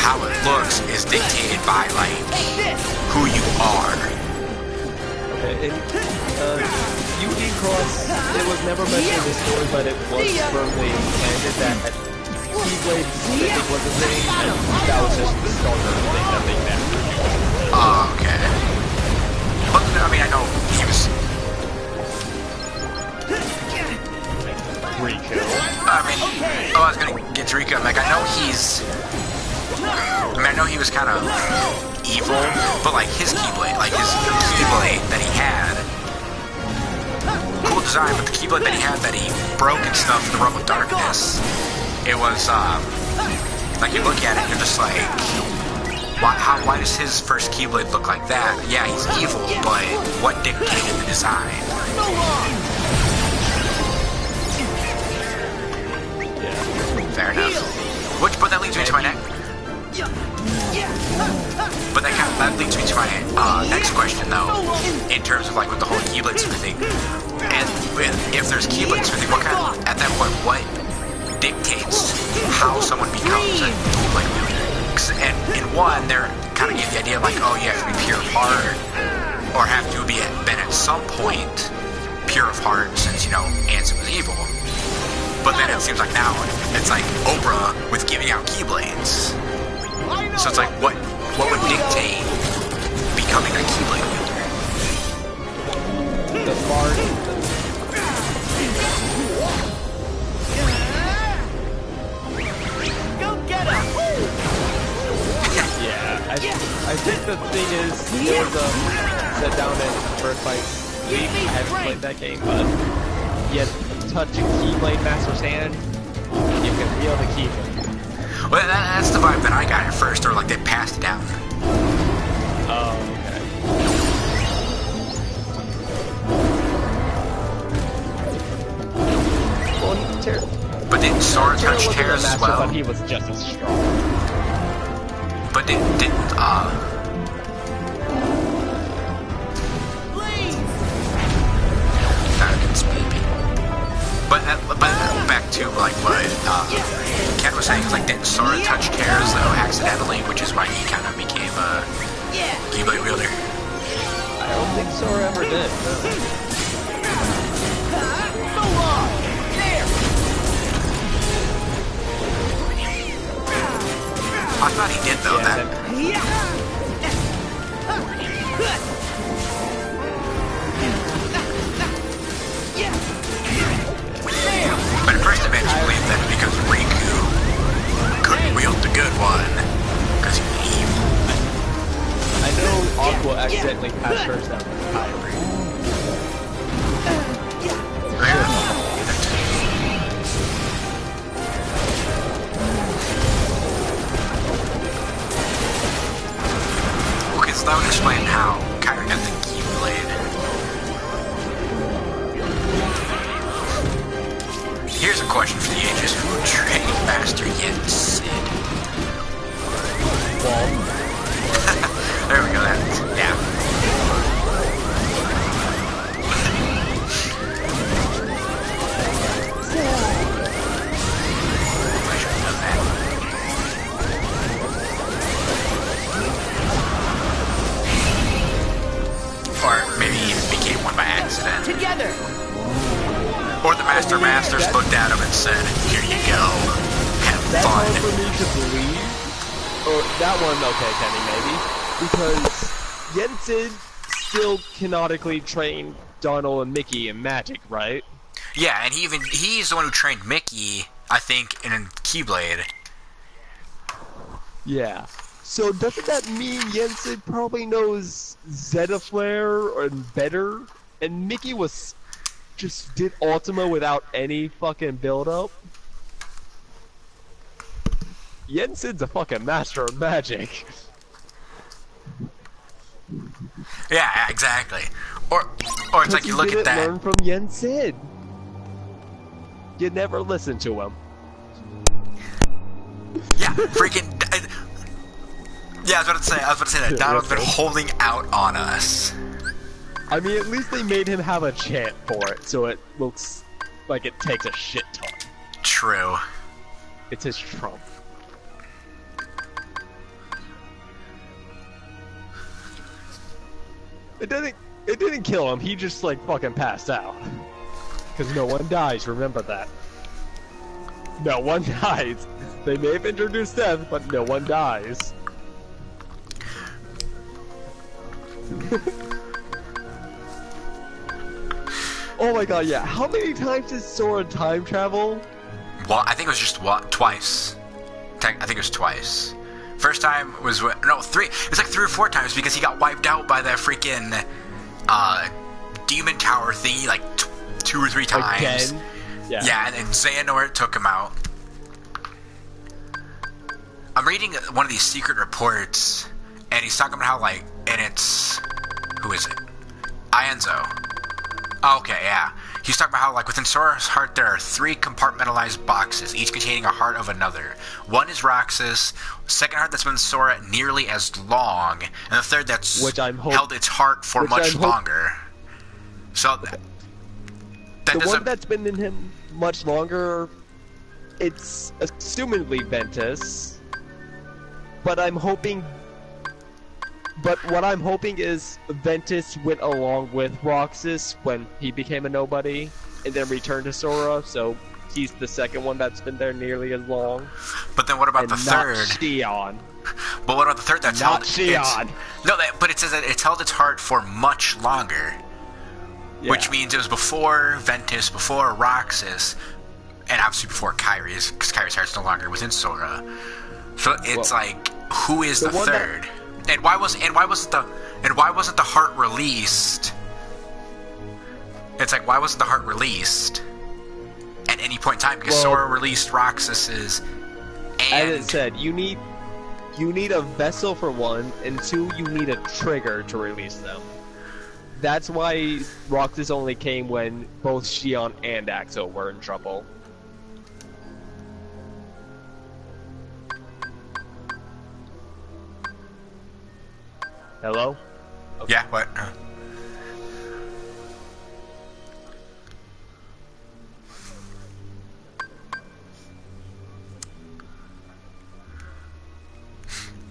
Speaker 1: how it looks is dictated by, like, who you are.
Speaker 2: Okay, in Union Cross, it was never mentioned in the story, but it was firmly planted that Keyblade specific was a thing, and that was just the starter thing that they mastered.
Speaker 1: Oh, okay. But, I mean, I know he was...
Speaker 2: Riku.
Speaker 1: I mean, I was gonna get to Riku. Like, I know he's... I know he was kind of evil, but, like, his Keyblade, that he had, cool design, but the Keyblade that he had that he broke and stuff in the Realm of Darkness, it was, like, you look at it, you're just like, why does his first Keyblade look like that? Yeah, he's evil, but what dictated the design? Fair enough. But that leads me to my next... But that leads me to my next question, though, in terms of, like, with the whole Keyblade smithing. And if there's Keyblade smithing, at that point, what dictates how someone becomes a Keyblade wielder? And in one, they're kind of give the idea, like, oh, you have to be pure of heart, or have to be been at some point pure of heart, since, you know, Ansem was evil. But then it seems like now, it's like Oprah with giving out Keyblades. So it's like, what would dictate becoming a Keyblade wielder?
Speaker 2: The Bard.
Speaker 4: Go get him!
Speaker 2: Yeah, I think the thing is, there was a set down in Birthright League. I haven't played that game, but yet touching Keyblade Master's hand, you can feel the Keyblade.
Speaker 1: Well, that's the vibe that I got at first, or like they passed it down.
Speaker 2: Oh, okay. Well,
Speaker 1: But didn't Sora
Speaker 2: Terra
Speaker 1: touch
Speaker 2: wasn't a
Speaker 1: Terra's as
Speaker 2: master,
Speaker 1: well?
Speaker 2: but he was just as strong.
Speaker 1: But didn't
Speaker 4: Please.
Speaker 1: that gets maybe. But back to like what Ken was saying is like didn't Sora touch Terra's though accidentally, which is why he kind of became a Keyblade wielder.
Speaker 2: I don't think Sora ever did.
Speaker 4: So long. There.
Speaker 1: I thought he did though.
Speaker 2: Yeah,
Speaker 1: But at first I managed to believe that because Riku couldn't wield the good one because he was evil.
Speaker 2: I know Aqua accidentally passed first down to Kyrie.
Speaker 1: Okay, so that would explain how Kyrie got the Keyblade. Here's a question for the ages. Who trained Master Yin Sid? There we go, yeah. I should have done that. Or maybe he even became one by accident.
Speaker 4: Together.
Speaker 1: Or the Masters looked at him and said, here you go, have
Speaker 2: That's
Speaker 1: fun.
Speaker 2: hard for me to believe. Or that one, okay, Kenny, maybe. Because Yensid still canonically trained Donald and Mickey in magic, right?
Speaker 1: Yeah, and he's the one who trained Mickey, I think, in Keyblade.
Speaker 2: Yeah. So doesn't that mean Yensid probably knows Zeta Flare or better? And Mickey was just did Ultima without any fucking build-up? Yensid's a fucking master of magic.
Speaker 1: Yeah, exactly. Or it's like you look at that.
Speaker 2: Learn from Yensid. You never listen to him.
Speaker 1: Yeah, freaking. Yeah, I was about to say that. Donald's been holding out on us.
Speaker 2: I mean, at least they made him have a chant for it, so it looks like it takes a shit ton.
Speaker 1: True.
Speaker 2: It's his trump. It didn't kill him, he just like fucking passed out. Cause no one dies, remember that. No one dies. They may have introduced death, but no one dies. Oh my god, yeah. How many times did Sora time travel?
Speaker 1: Well, I think it was just twice. I think it was twice. First time was three. It was like 3 or 4 times because he got wiped out by that freaking demon tower thingy like 2 or 3 times.
Speaker 2: Again? Yeah.
Speaker 1: Yeah, and then Xehanort took him out. I'm reading one of these secret reports, and he's talking about how and it's who is it? Ienzo. Oh, okay, yeah. He's talking about how, within Sora's heart, there are 3 compartmentalized boxes, each containing a heart of another. One is Roxas, second heart that's been Sora nearly as long, and the third that's held its heart for much longer. So,
Speaker 2: the one that's been in him much longer, it's assumedly Ventus, but what I'm hoping is Ventus went along with Roxas when he became a nobody, and then returned to Sora, so he's the second one that's been there nearly as long.
Speaker 1: But then what about the third?
Speaker 2: Not Xion.
Speaker 1: But what about the third that's
Speaker 2: not
Speaker 1: held...
Speaker 2: Xion.
Speaker 1: No, but it says that it's held its heart for much longer. Yeah. Which means it was before Ventus, before Roxas, and obviously before Kyrie's, because Kyrie's heart's no longer within Sora. So it's who is the third? And why wasn't the heart released? It's like, why wasn't the heart released at any point in time? Because Sora released Roxas's, and
Speaker 2: as it said, you need a vessel for one, and 2, you need a trigger to release them. That's why Roxas only came when both Xion and Axel were in trouble. Hello? Okay.
Speaker 1: Yeah, what?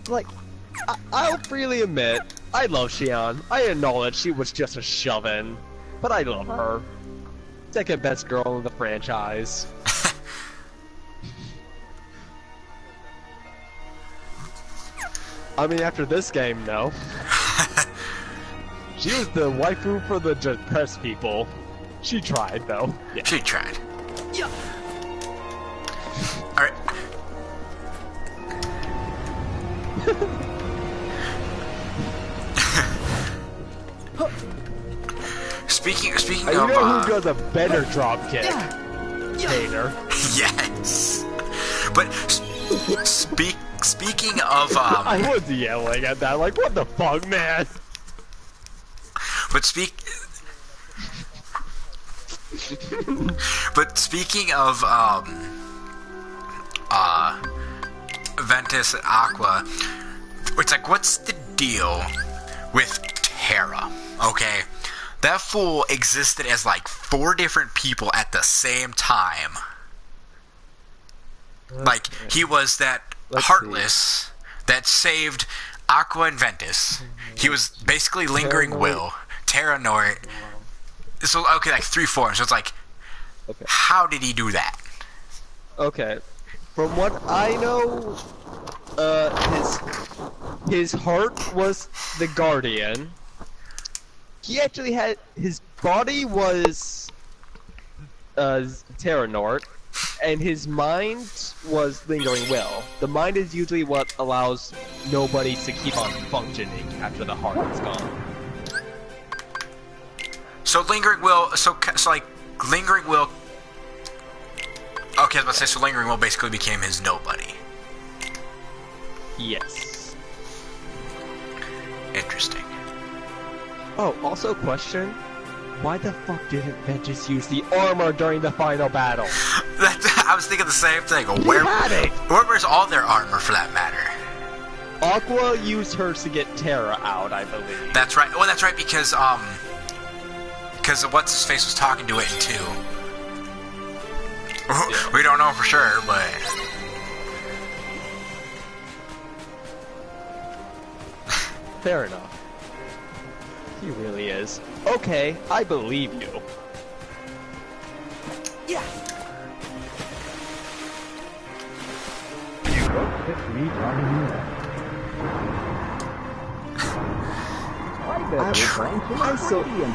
Speaker 2: Like, I'll freely admit, I love Xian. I acknowledge she was just a shove-in, but I love her. Second best girl in the franchise. I mean, after this game, no. She was the waifu for the depressed people. She tried, though. Yeah.
Speaker 1: She tried. Yeah. Alright. Speaking of
Speaker 2: you know who does a better drop kick? Tater.
Speaker 1: Yes. But speaking of
Speaker 2: I was yelling at that, like, what the fuck, man?
Speaker 1: But speaking of Ventus and Aqua, it's like, what's the deal with Terra? Okay, that fool existed as like 4 different people at the same time. Like, he was that Heartless that saved Aqua and Ventus. He was basically Lingering Will, Terra Nort. So, okay, like 3 forms. So it's like, how did he do that?
Speaker 2: Okay, from what I know, his heart was the Guardian. He actually had, his body was Terra Nort, and his mind was Lingering Will. The mind is usually what allows nobody to keep on functioning after the heart is gone.
Speaker 1: So Lingering Will, so like, Lingering Will, okay, I was about to say, so Lingering Will basically became his nobody.
Speaker 2: Yes.
Speaker 1: Interesting.
Speaker 2: Oh, also question, why the fuck didn't Ventus use the armor during the final battle?
Speaker 1: I was thinking the same thing. Where's all their armor, for that matter?
Speaker 2: Aqua used hers to get Terra out, I believe.
Speaker 1: That's right. Well, that's right, because what's his face was talking to it in 2. Yeah. We don't know for sure, but
Speaker 2: fair enough. He really is. Okay, I believe you. Yeah.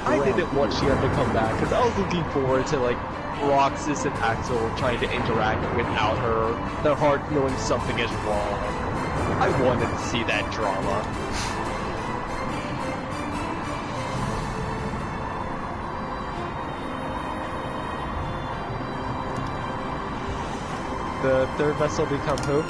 Speaker 2: I didn't want Xian to come back because I was looking forward to like Roxas and Axel trying to interact without her, their heart knowing something is wrong. I wanted to see that drama. The third vessel become who?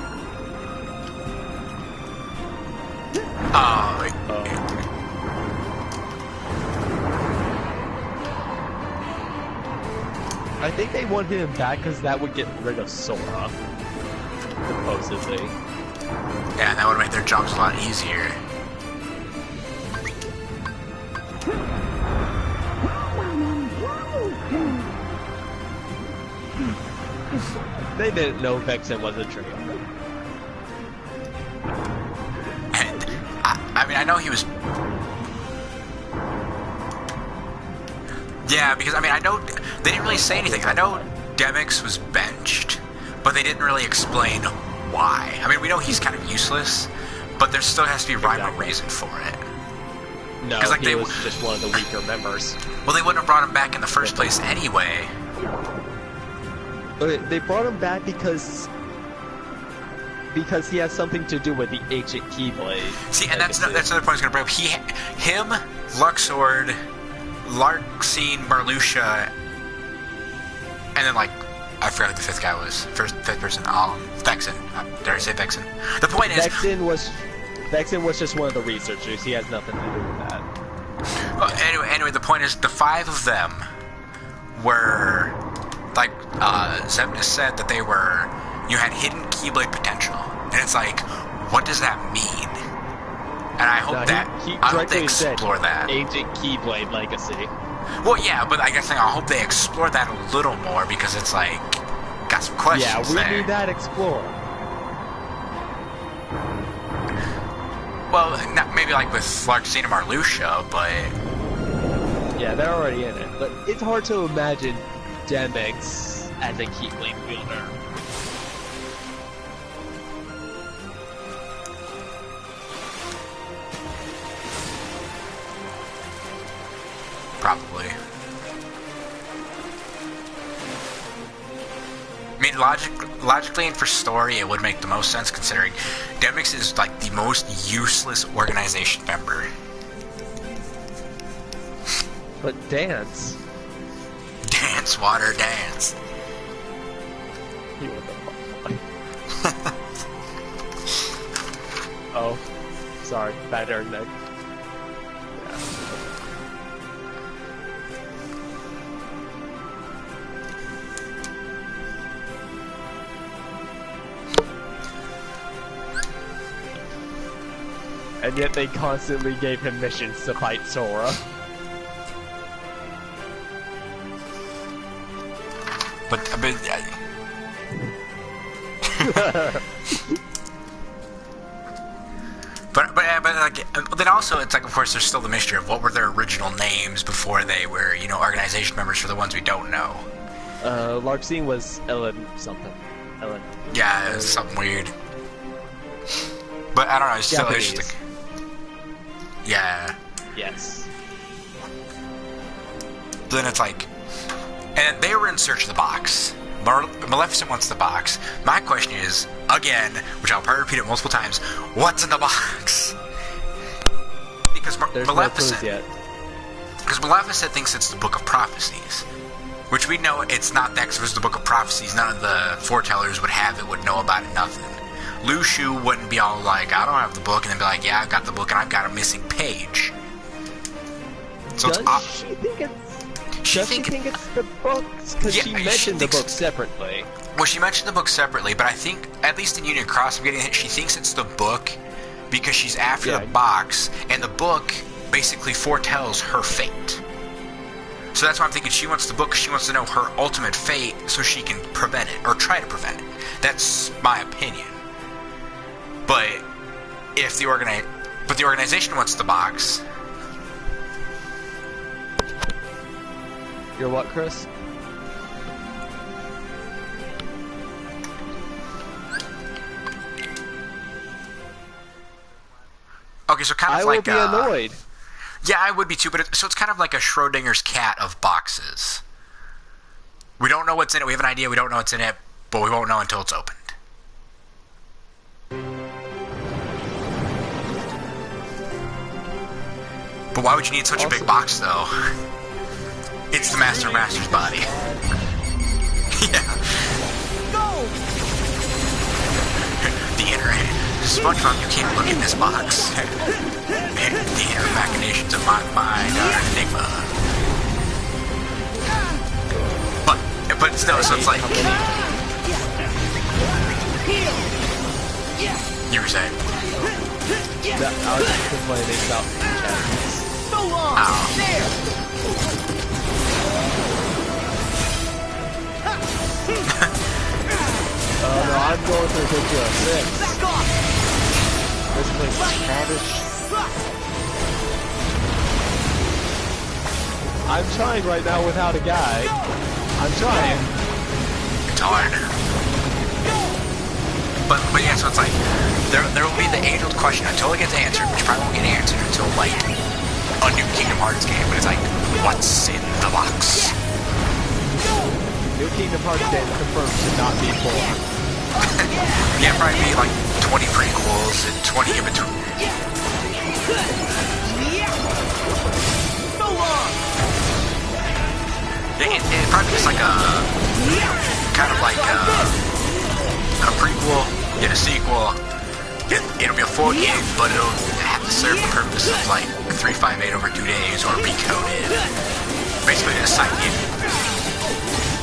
Speaker 2: I think they want him back because that would get rid of Sora, supposedly.
Speaker 1: Yeah, that would make their jobs a lot easier.
Speaker 2: They didn't know Vexen was a trio.
Speaker 1: And I mean, I know he was. Yeah, because I mean, I know they didn't really say anything. I know Demix was benched, but they didn't really explain why. I mean, we know he's kind of useless, but there still has to be a rhyme or reason for it.
Speaker 2: No, like, he was just one of the weaker members.
Speaker 1: Well, they wouldn't have brought him back in the first place anyway.
Speaker 2: They brought him back because he has something to do with the ancient Keyblade.
Speaker 1: See, and that's another point I was going to bring up. Him, Luxord, Larxene, Marluxia, and then, like, I forgot who the fifth guy was. Fifth person. Vexen. Did I say Vexen? The point is,
Speaker 2: Vexen was just one of the researchers. He has nothing to do with that.
Speaker 1: Well, anyway, the point is, the 5 of them were, like, Zebna said that they were, you had hidden Keyblade potential. And it's like, what does that mean? And I hope
Speaker 2: he
Speaker 1: I hope they
Speaker 2: directly said
Speaker 1: explore that.
Speaker 2: Ancient Keyblade Legacy.
Speaker 1: Well, yeah, but I guess I hope they explore that a little more because it's like got some questions
Speaker 2: Yeah, we
Speaker 1: there.
Speaker 2: need that explored.
Speaker 1: Well, not maybe like with Larxene and Marluxia, but
Speaker 2: Yeah, they're already in it, but it's hard to imagine Demyx as a Keyblade wielder.
Speaker 1: probably. I mean, logically and for story, it would make the most sense considering Demyx is like the most useless organization member.
Speaker 2: But dance.
Speaker 1: Dance, water, dance.
Speaker 2: You want the Oh, sorry, bad air neck. And yet they constantly gave him missions to fight Sora.
Speaker 1: But but like then also it's like of course there's still the mystery of what were their original names before they were organization members for the ones we don't know.
Speaker 2: Larxene was Ellen something. Ellen.
Speaker 1: Yeah, it was something weird. But I don't know. It's still
Speaker 2: Japanese.
Speaker 1: interesting. Yeah.
Speaker 2: Yes.
Speaker 1: Then it's like, and they were in search of the box. Maleficent wants the box. My question is, again, which I'll probably repeat it multiple times, what's in the box? Because
Speaker 2: There's
Speaker 1: Maleficent,
Speaker 2: no clues yet.
Speaker 1: because Maleficent thinks it's the Book of Prophecies, which we know it's not that. Because if it was the Book of Prophecies, none of the foretellers would have it, would know about it, nothing. Lushu wouldn't be all like, I don't have the book, and then be like, yeah, I've got the book, and I've got a missing page. So
Speaker 2: Does
Speaker 1: it's
Speaker 2: she think it's?
Speaker 1: she
Speaker 2: Does she think it's the books? Because
Speaker 1: Yeah,
Speaker 2: she
Speaker 1: she
Speaker 2: mentioned the
Speaker 1: thinks-
Speaker 2: book separately.
Speaker 1: Well, she mentioned the book separately, but I think, at least in Union Cross, I'm getting it, she thinks it's the book because she's after
Speaker 2: Yeah.
Speaker 1: the box, and the book basically foretells her fate. So that's why I'm thinking she wants the book because she wants to know her ultimate fate so she can prevent it, or try to prevent it. That's my opinion. But if the organization wants the box,
Speaker 2: You're what, Chris?
Speaker 1: okay, so kind of
Speaker 2: I
Speaker 1: like
Speaker 2: will be annoyed.
Speaker 1: Yeah, I would be too, but so it's kind of like a Schrodinger's cat of boxes. We don't know what's in it. We have an idea. We don't know what's in it, but we won't know until it's opened. But why would you need such a big box, though? It's the Master's body. Yeah.
Speaker 4: Go!
Speaker 1: The inner... SpongeBob, you can't look in this box. The inner machinations of my mind are an enigma. But still, so it's like... You were saying?
Speaker 2: I was just complaining about the chat.
Speaker 4: So long!
Speaker 1: Ow.
Speaker 4: There!
Speaker 2: Oh no, I'm going through picture of 6.
Speaker 4: Back off!
Speaker 2: This place is childish. I'm trying right now without a guy. I'm trying.
Speaker 1: It's hard. But yeah, so it's like, there will be the age-old question until it gets answered, which probably won't get answered until, like, a new Kingdom Hearts game, but it's like, what's in the box?
Speaker 2: New Kingdom Hearts game confirmed to not be 4.
Speaker 1: Yeah, probably be, like, 20 prequels and 20 in between.
Speaker 4: So long!
Speaker 1: It probably just like a, kind of like a prequel, get a sequel. It'll be a full game, but it'll have to serve the purpose of like 358 over 2 days or recoded. Basically, a side game.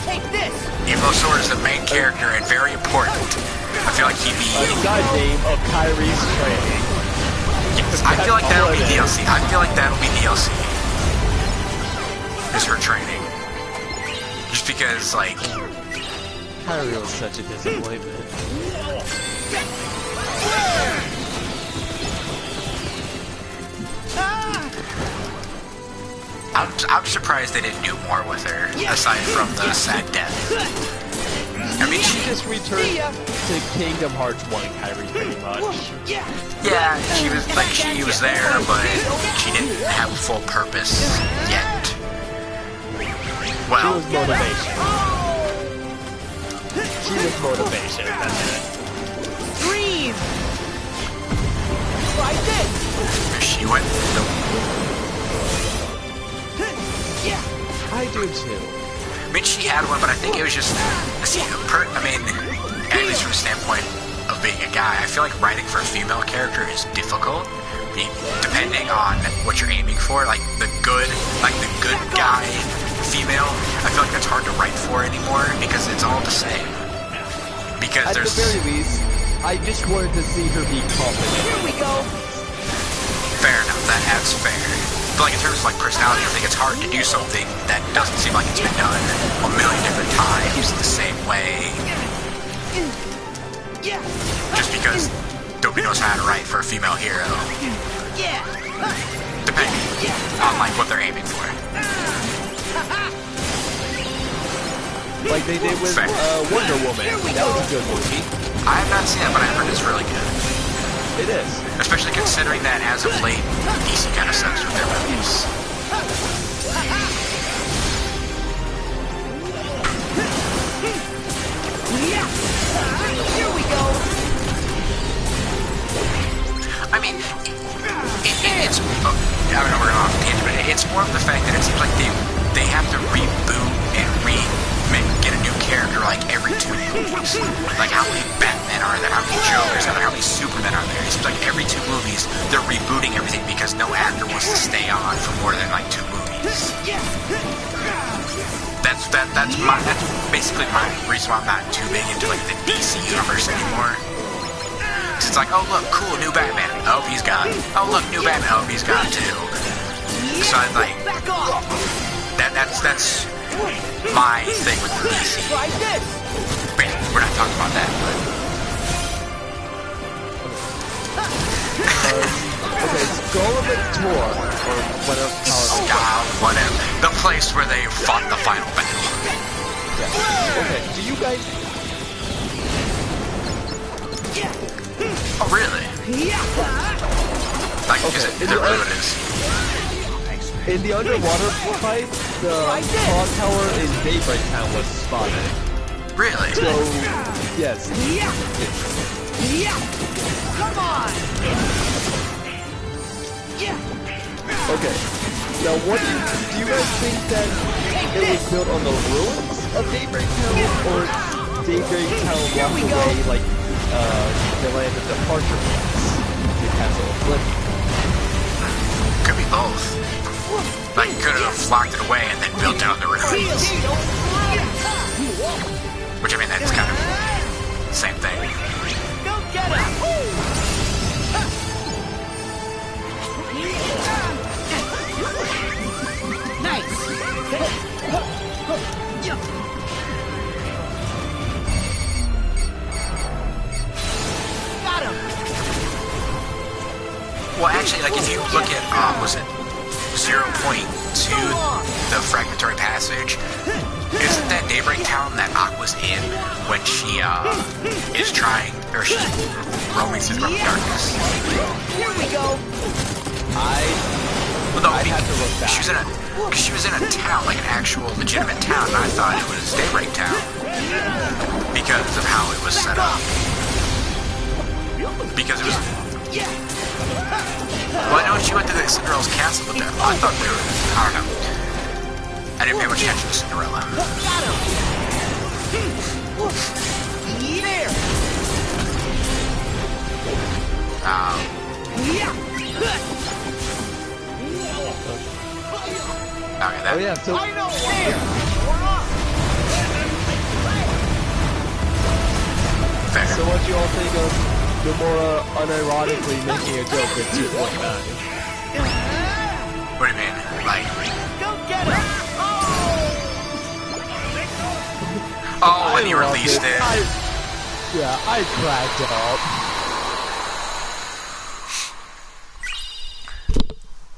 Speaker 4: Take this!
Speaker 1: Even though Sora's the main character and very important, I feel like he'd be.
Speaker 2: A side game of Kyrie's training.
Speaker 1: Yes. I feel like that'll be DLC. I feel like that'll be DLC. Is her training. Just because, like...
Speaker 2: Kyrie was such a disappointment.
Speaker 1: I'm surprised they didn't do more with her, aside from the sad death. I mean,
Speaker 2: She just returned to Kingdom Hearts 1 Kyrie pretty much.
Speaker 1: yeah, she was like she was there, but she didn't have a full purpose yet.
Speaker 2: She
Speaker 1: Well,
Speaker 2: was motivation. She was motivation, that's it.
Speaker 4: Dream. Try this.
Speaker 1: she went.
Speaker 2: I do too.
Speaker 1: I mean, she had one, but I think it was just. I mean, at least from the standpoint of being a guy, I feel like writing for a female character is difficult, depending on what you're aiming for. Like the good guy female, I feel like that's hard to write for anymore because it's all the same. Because
Speaker 2: At
Speaker 1: there's
Speaker 2: the very least, I just wanted to see her be confident.
Speaker 4: Here we go.
Speaker 1: fair enough. That's fair. But like in terms of like personality, I think it's hard to do something that doesn't seem like it's been done a million different times the same way. Just because nobody knows how to write for a female hero. Depending on like what they're aiming for.
Speaker 2: Like they did with Wonder Woman. That was a good movie.
Speaker 1: I have not seen it, but I heard it's really good.
Speaker 2: It is.
Speaker 1: Especially considering that as of late, DC kind of sucks with their movies.
Speaker 4: Here we go.
Speaker 1: I mean, it's. I don't know we're going off the tangent, but it's more of the fact that it seems like they have to reboot and get a new character like every 2 movies. Like how many Batmen are there? How many Jokers are there? How many Supermen are there? It seems like every 2 movies they're rebooting everything because no actor wants to stay on for more than like 2 movies. That's basically my reason why I'm not too big into like the DC universe anymore. Cause it's like, oh look, cool, new Batman. Oh, he's gone. Oh look, new Batman. Oh, he's gone too. So I'm like, that's my thing with DC.
Speaker 4: Try this.
Speaker 1: But we're not talking about that.
Speaker 2: Okay, Golem Tour, or whatever.
Speaker 1: Whatever. The place where they fought the final battle.
Speaker 2: Yeah. Okay, do you guys...
Speaker 1: Oh, really? Like,
Speaker 2: Okay,
Speaker 1: is it really what it is?
Speaker 2: In the underwater fight, the clock tower in Daybreak Town was spotted.
Speaker 1: Really?
Speaker 2: So, yes.
Speaker 4: Come on.
Speaker 2: Okay. Now, what do you guys think that it was built on the ruins of Daybreak Town, or Daybreak Town walked away like the land of departure points, the Castle of Oblivion?
Speaker 1: Could be both. Like, could have locked it away and then built it on the ruins. Which, I mean, that's kind of the same thing.
Speaker 4: Go get him. Nice. Got him.
Speaker 1: Well, actually, like, if you look at, was it 0.2, the Fragmentary Passage, isn't that Daybreak Town that Aqua's in when she, is trying, or she's roaming through the darkness?
Speaker 4: Here we go.
Speaker 1: Well, no,
Speaker 2: I'd have to look back.
Speaker 1: she was in a town, like an actual legitimate town, and I thought it was Daybreak Town because of how it was set up. Because it was. Well, I know she went to this girl's castle, but I thought they were. I don't know. I didn't pay much attention to Cinderella.
Speaker 4: Got him. There.
Speaker 1: Okay, that.
Speaker 2: Oh yeah, so
Speaker 4: I know where. We're off.
Speaker 1: Fair.
Speaker 2: so what do you all think of Nomura unironically making a joke at 2.9.
Speaker 1: What do you mean? Like,
Speaker 4: Go get him!
Speaker 1: oh, when he
Speaker 2: loved
Speaker 1: released it.
Speaker 2: I cracked up.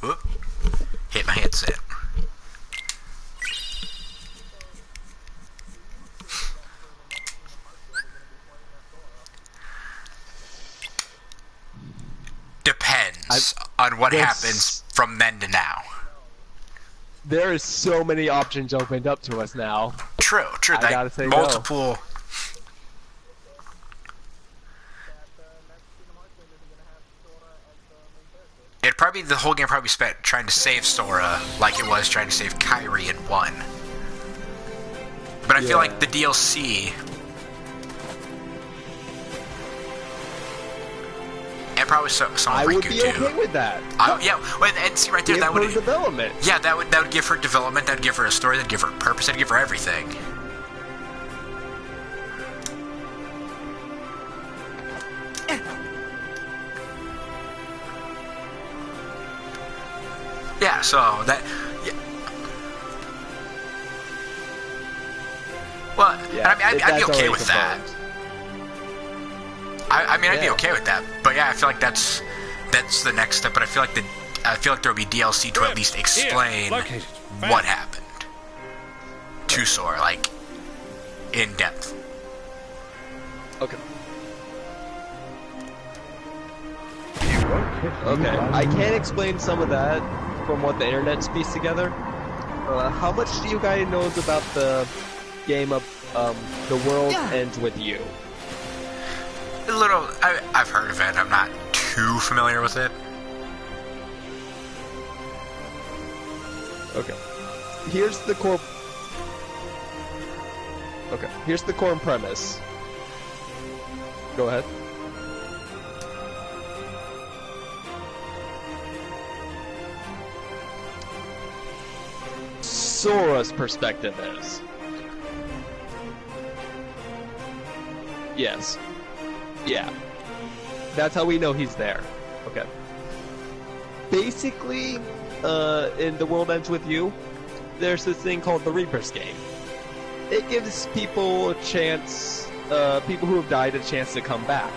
Speaker 1: Whoop. Hit my headset. Depends on what happens from then to now.
Speaker 2: There is so many options opened up to us now.
Speaker 1: True.
Speaker 2: I gotta say
Speaker 1: multiple. It'd probably the whole game probably spent trying to save Sora like it was trying to save Kairi in 1. But I feel like the DLC and probably some
Speaker 2: I
Speaker 1: of
Speaker 2: would
Speaker 1: Riku
Speaker 2: be
Speaker 1: too.
Speaker 2: okay with that.
Speaker 1: Yeah, well, and see right there,
Speaker 2: Give
Speaker 1: that would
Speaker 2: her development.
Speaker 1: yeah, that would give her development, that'd give her a story, that'd give her purpose, that'd give her everything. Yeah, so that. Yeah. Well,
Speaker 2: Yeah,
Speaker 1: I mean, I'd be
Speaker 2: that's
Speaker 1: okay
Speaker 2: already
Speaker 1: with that.
Speaker 2: confirmed.
Speaker 1: I mean, I'd be
Speaker 2: Yeah.
Speaker 1: okay with that. But yeah, I feel like that's the next step. But I feel like there'll be DLC to at least explain what happened to Sora, like in depth.
Speaker 2: Okay. Okay, I can explain some of that from what the internet pieced together. How much do you guys know about the game of The World Ends With You?
Speaker 1: A little. I've heard of it. I'm not too familiar with it.
Speaker 2: Okay. Here's the core. Okay. Here's the core premise. Go ahead. Sora's perspective is. Yes. Yeah. That's how we know he's there. Okay. Basically, in The World Ends With You, there's this thing called the Reaper's Game. It gives people a chance, people who have died a chance to come back.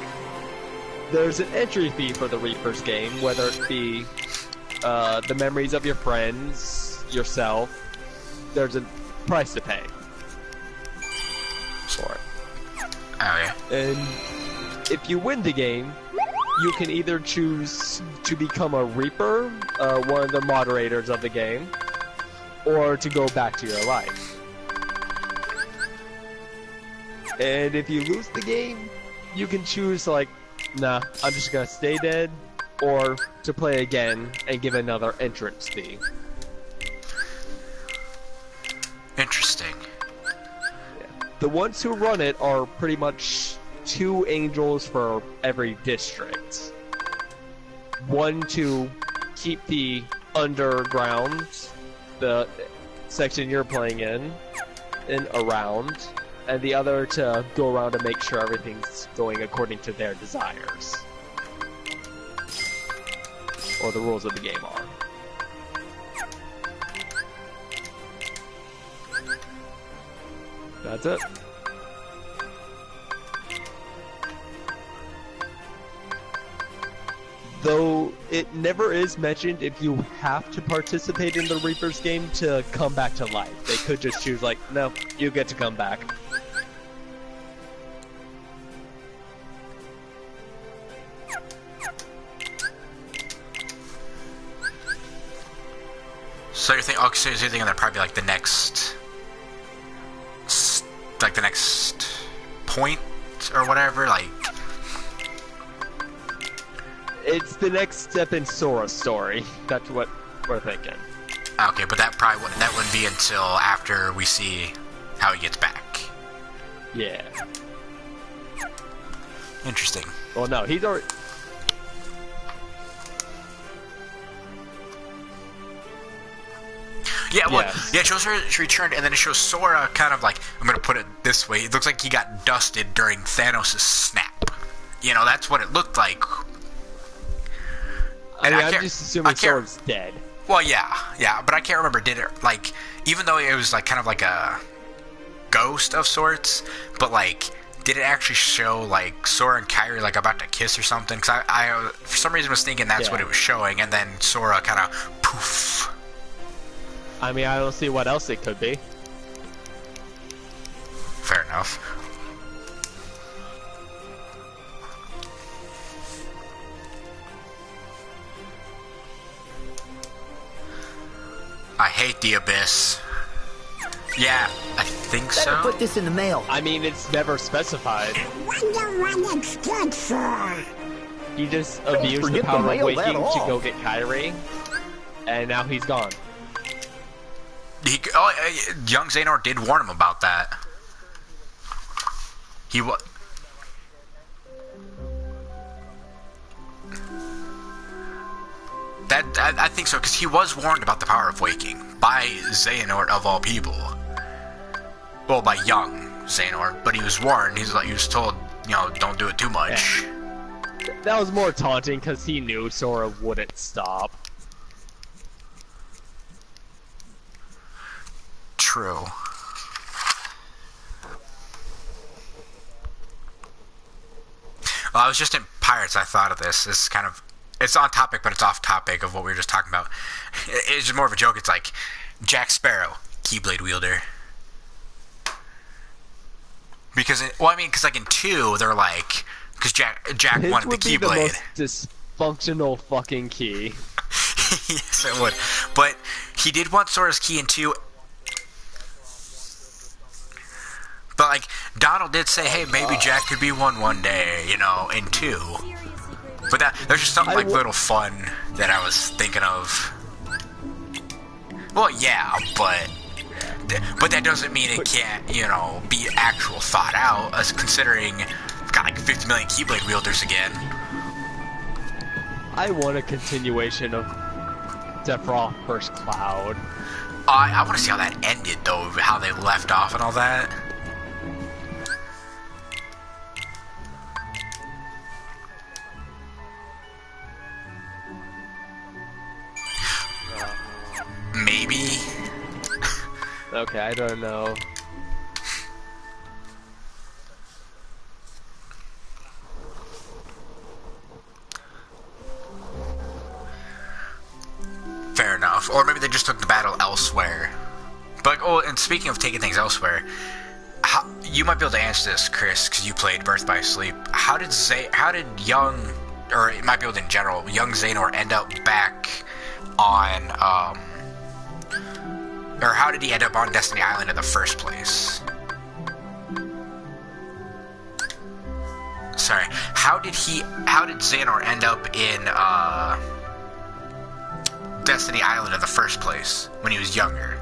Speaker 2: There's an entry fee for the Reaper's Game, whether it be the memories of your friends, yourself. There's a price to pay for it.
Speaker 1: Oh yeah.
Speaker 2: And if you win the game, you can either choose to become a Reaper, one of the moderators of the game, or to go back to your life. And if you lose the game, you can choose like, nah, I'm just gonna stay dead, or to play again and give another entrance fee.
Speaker 1: Interesting.
Speaker 2: The ones who run it are pretty much 2 angels for every district. One to keep the underground, the section you're playing in, and around, and the other to go around and make sure everything's going according to their desires. Or the rules of the game are. That's it. Though it never is mentioned if you have to participate in the Reaper's game to come back to life. They could just choose like, no, you get to come back.
Speaker 1: So you're thinking? Okay, so you're thinking that probably like the next point or whatever, like.
Speaker 2: It's the next step in Sora's story. That's what we're thinking.
Speaker 1: Okay, but that wouldn't be until after we see how he gets back.
Speaker 2: Yeah.
Speaker 1: Interesting.
Speaker 2: Well, no, he's already.
Speaker 1: Yeah, well,
Speaker 2: Yes.
Speaker 1: yeah, it shows her returned, and then it shows Sora kind of like, I'm gonna put it this way, it looks like he got dusted during Thanos' snap. You know, that's what it looked like.
Speaker 2: I
Speaker 1: And
Speaker 2: mean,
Speaker 1: I
Speaker 2: I'm
Speaker 1: can't-
Speaker 2: just assuming
Speaker 1: I can't-
Speaker 2: Sora's dead.
Speaker 1: Well, yeah, but I can't remember. Did it like, even though it was like kind of like a ghost of sorts, but like, did it actually show like Sora and Kairi like about to kiss or something? Because I for some reason was thinking that's what it was showing, and then Sora kind of poof.
Speaker 2: I mean, I don't see what else it could be.
Speaker 1: Fair enough. I hate the Abyss. Yeah, I think
Speaker 4: Better
Speaker 1: so.
Speaker 4: put this in the mail.
Speaker 2: I mean, it's never specified.
Speaker 5: Wonder what it's good for.
Speaker 2: He just abused the
Speaker 4: forget to
Speaker 2: power of
Speaker 4: mail that
Speaker 2: waking to
Speaker 4: off.
Speaker 2: go get Kairi, and now he's gone.
Speaker 1: Young Xehanort did warn him about that. He was. I think so, because he was warned about the power of waking by Xehanort of all people. Well, by young Xehanort, but he was warned. He was told, you know, don't do it too much.
Speaker 2: That was more taunting because he knew Sora wouldn't stop.
Speaker 1: True. Well, I was just in Pirates. I thought of this. This is kind of. It's on topic, but it's off topic of what we were just talking about. It's just more of a joke. It's like Jack Sparrow, Keyblade wielder. Because, because like in 2, they're like, because Jack
Speaker 2: His
Speaker 1: wanted the
Speaker 2: would be the
Speaker 1: Keyblade.
Speaker 2: most dysfunctional fucking key.
Speaker 1: Yes, it would. But he did want Sora's key in 2. But like Donald did say, hey, maybe Jack could be one day, you know, in 2. But there's just something like little fun that I was thinking of. Well, yeah, but that doesn't mean it can't, you know, be actual thought out. As considering we've got like 50 million Keyblade wielders again.
Speaker 2: I want a continuation of Sephiroth vs. Cloud.
Speaker 1: I want to see how that ended, though, how they left off and all that. Maybe.
Speaker 2: Okay, I don't know.
Speaker 1: Fair enough. Or maybe they just took the battle elsewhere. But, and speaking of taking things elsewhere, you might be able to answer this, Chris, because you played Birth by Sleep. How did young, or it might be able to in general, young Xehanort end up back on, or how did he end up on Destiny Island in the first place? Sorry. How did Xehanort end up in, Destiny Island in the first place when he was younger?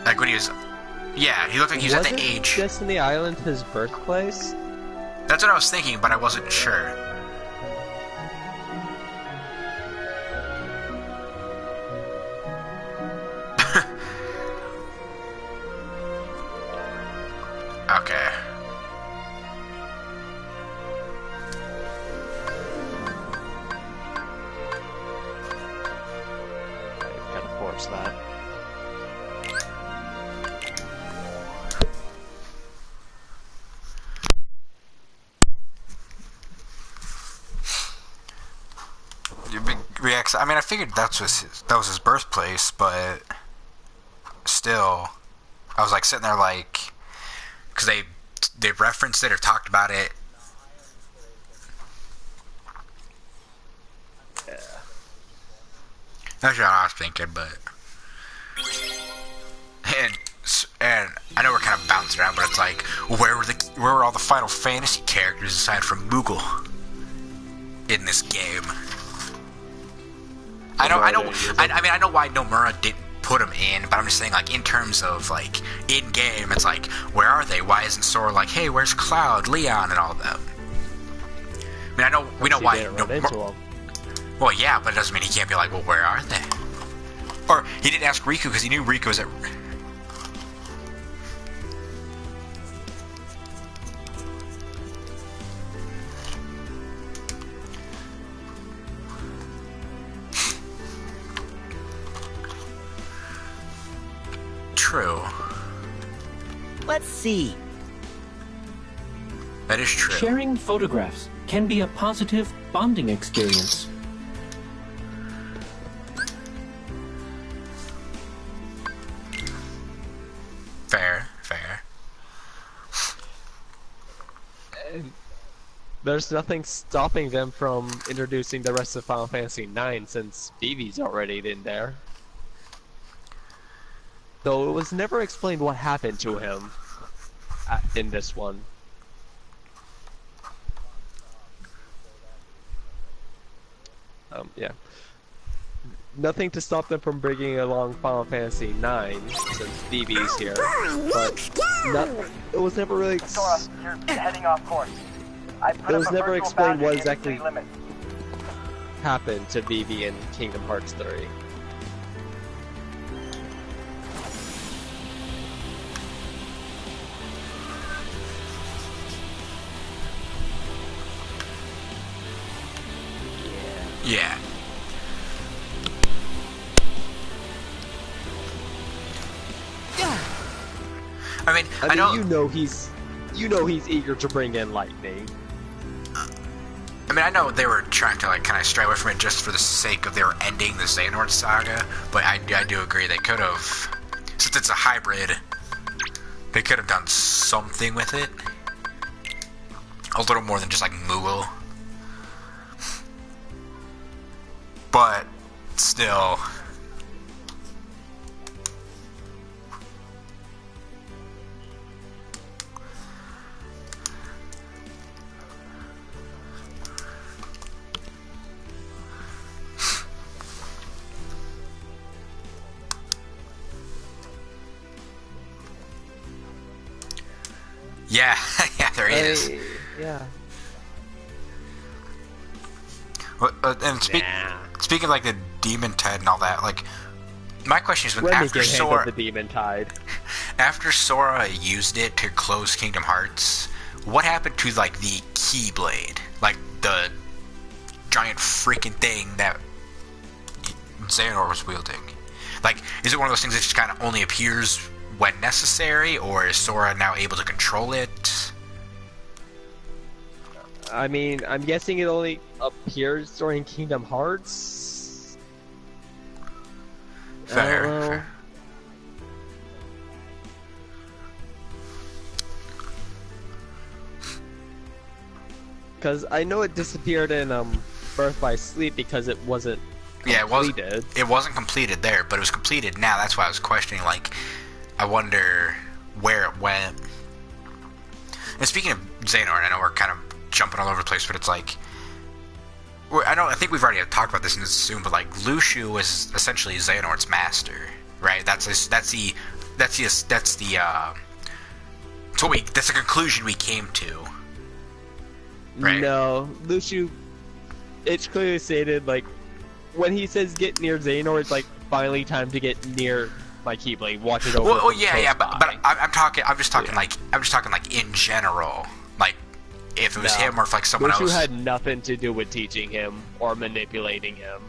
Speaker 1: Like when he was, yeah, he looked like he was at the age.
Speaker 2: Destiny Island his birthplace?
Speaker 1: That's what I was thinking, but I wasn't sure. Okay.
Speaker 2: I kind of forced that.
Speaker 1: I mean, I figured that was his birthplace, but still, I was like sitting there like, because they referenced it or talked about it.
Speaker 2: Yeah.
Speaker 1: That's what I was thinking, but and I know we're kind of bouncing around, but it's like, where were all the Final Fantasy characters aside from Moogle in this game? I know. I mean, I know why Nomura didn't put them in, but I'm just saying, like, in terms of like in game, it's like, where are they? Why isn't Sora like, hey, where's Cloud, Leon, and all of them? I mean, we know why. Well, yeah, but it doesn't mean he can't be like, well, where are they? Or he didn't ask Riku because he knew Riku was at. true.
Speaker 4: Let's see.
Speaker 1: That is true.
Speaker 6: Sharing photographs can be a positive bonding experience.
Speaker 1: Fair, fair.
Speaker 2: And there's nothing stopping them from introducing the rest of Final Fantasy IX since Vivi's already in there. Though it was never explained what happened to him in this one. Yeah. Nothing to stop them from bringing along Final Fantasy IX since Vivi's here, but it was never really.
Speaker 7: Sora, you're heading off course. I put
Speaker 2: It was
Speaker 7: up a
Speaker 2: never
Speaker 7: virtual
Speaker 2: explained what
Speaker 7: boundary in the
Speaker 2: exactly
Speaker 7: city limit.
Speaker 2: happened to Vivi in Kingdom Hearts 3.
Speaker 1: Yeah. I mean, I know.
Speaker 2: You know he's eager to bring in Lightning.
Speaker 1: I mean, I know they were trying to like kind of stray away from it just for the sake of they were ending the Xehanort saga, but I do agree they could have, since it's a hybrid, they could have done something with it, a little more than just like Moogle. But still. Yeah, yeah, there is.
Speaker 2: Yeah.
Speaker 1: And speaking of like the demon tide and all that, like my question is, when after
Speaker 2: Sora the demon tide,
Speaker 1: after Sora used it to close Kingdom Hearts, what happened to like the Keyblade, like the giant freaking thing that Xehanort was wielding? Like, is it one of those things that just kind of only appears when necessary, or is Sora now able to control it?
Speaker 2: I mean, I'm guessing it only appears during Kingdom Hearts.
Speaker 1: Fair.
Speaker 2: Because I know it disappeared in Birth by Sleep because it wasn't completed.
Speaker 1: Yeah, it wasn't completed there, but it was completed now. That's why I was questioning, like, I wonder where it went. And speaking of Xehanort, I know we're kind of jumping all over the place, but it's like, I think we've already talked about this in this Zoom, but like Lucio is essentially Xehanort's master, right? That's the conclusion we came to. Right?
Speaker 2: No, Lucio, it's clearly stated, like, when he says get near Xehanort, it's like finally time to get near my Keyblade, watch it over.
Speaker 1: Well, yeah, but I'm just talking like in general, like if it was him or if like someone
Speaker 2: Lucio
Speaker 1: else.
Speaker 2: had nothing to do with teaching him or manipulating him.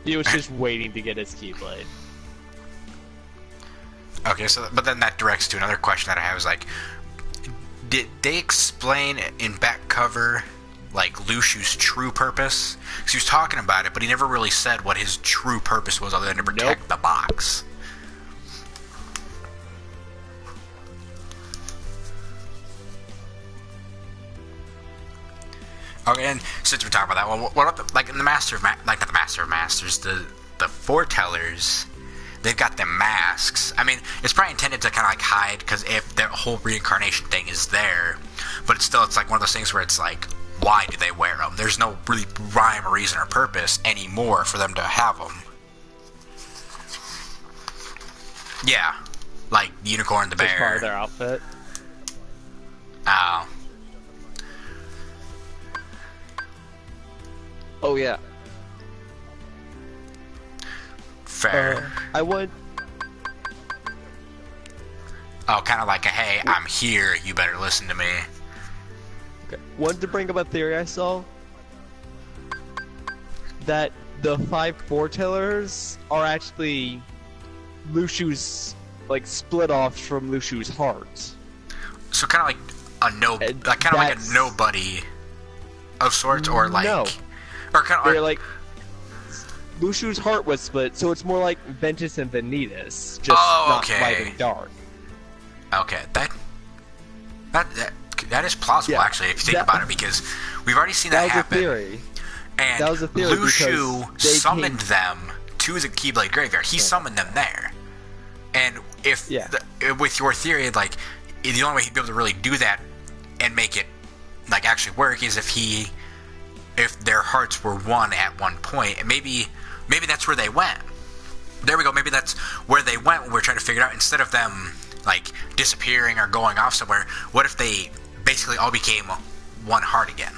Speaker 2: He was just waiting to get his Keyblade.
Speaker 1: Okay, but then that directs to another question that I have is like, did they explain in back cover like Lucio's true purpose? Because he was talking about it, but he never really said what his true purpose was other than to protect the box. Okay, and since we're talking about that, well, what about like in the not the Master of Masters, the Foretellers, they've got them masks. I mean, it's probably intended to kind of like hide, because if the whole reincarnation thing is there, but it's like one of those things where it's like, why do they wear them? There's no really rhyme or reason or purpose anymore for them to have them. Yeah, like Unicorn the Bear.
Speaker 2: Just part of their outfit.
Speaker 1: Oh.
Speaker 2: Oh yeah.
Speaker 1: Fair.
Speaker 2: I would.
Speaker 1: Oh, kind of like a, hey, I'm here, you better listen to me.
Speaker 2: Okay. Wanted to bring up a theory I saw. That the 5 foretellers are actually Lucio's like split off from Lushu's heart.
Speaker 1: So kind of like like a nobody of sorts, or like
Speaker 2: no,
Speaker 1: or kind of
Speaker 2: they're like Lushu's heart was split, so it's more like Ventus and Vanitas, just not light and dark.
Speaker 1: Okay, that is plausible actually if you think about it, because we've already seen that happen.
Speaker 2: Was a theory.
Speaker 1: And
Speaker 2: that was a theory
Speaker 1: Lushu summoned them to the Keyblade graveyard. He summoned them there. And if with your theory, like the only way he'd be able to really do that and make it like actually work is if their hearts were one at one point, and maybe that's where they went. There we go. Maybe that's where they went when we're trying to figure it out. Instead of them like disappearing or going off somewhere, what if they basically all became one heart again?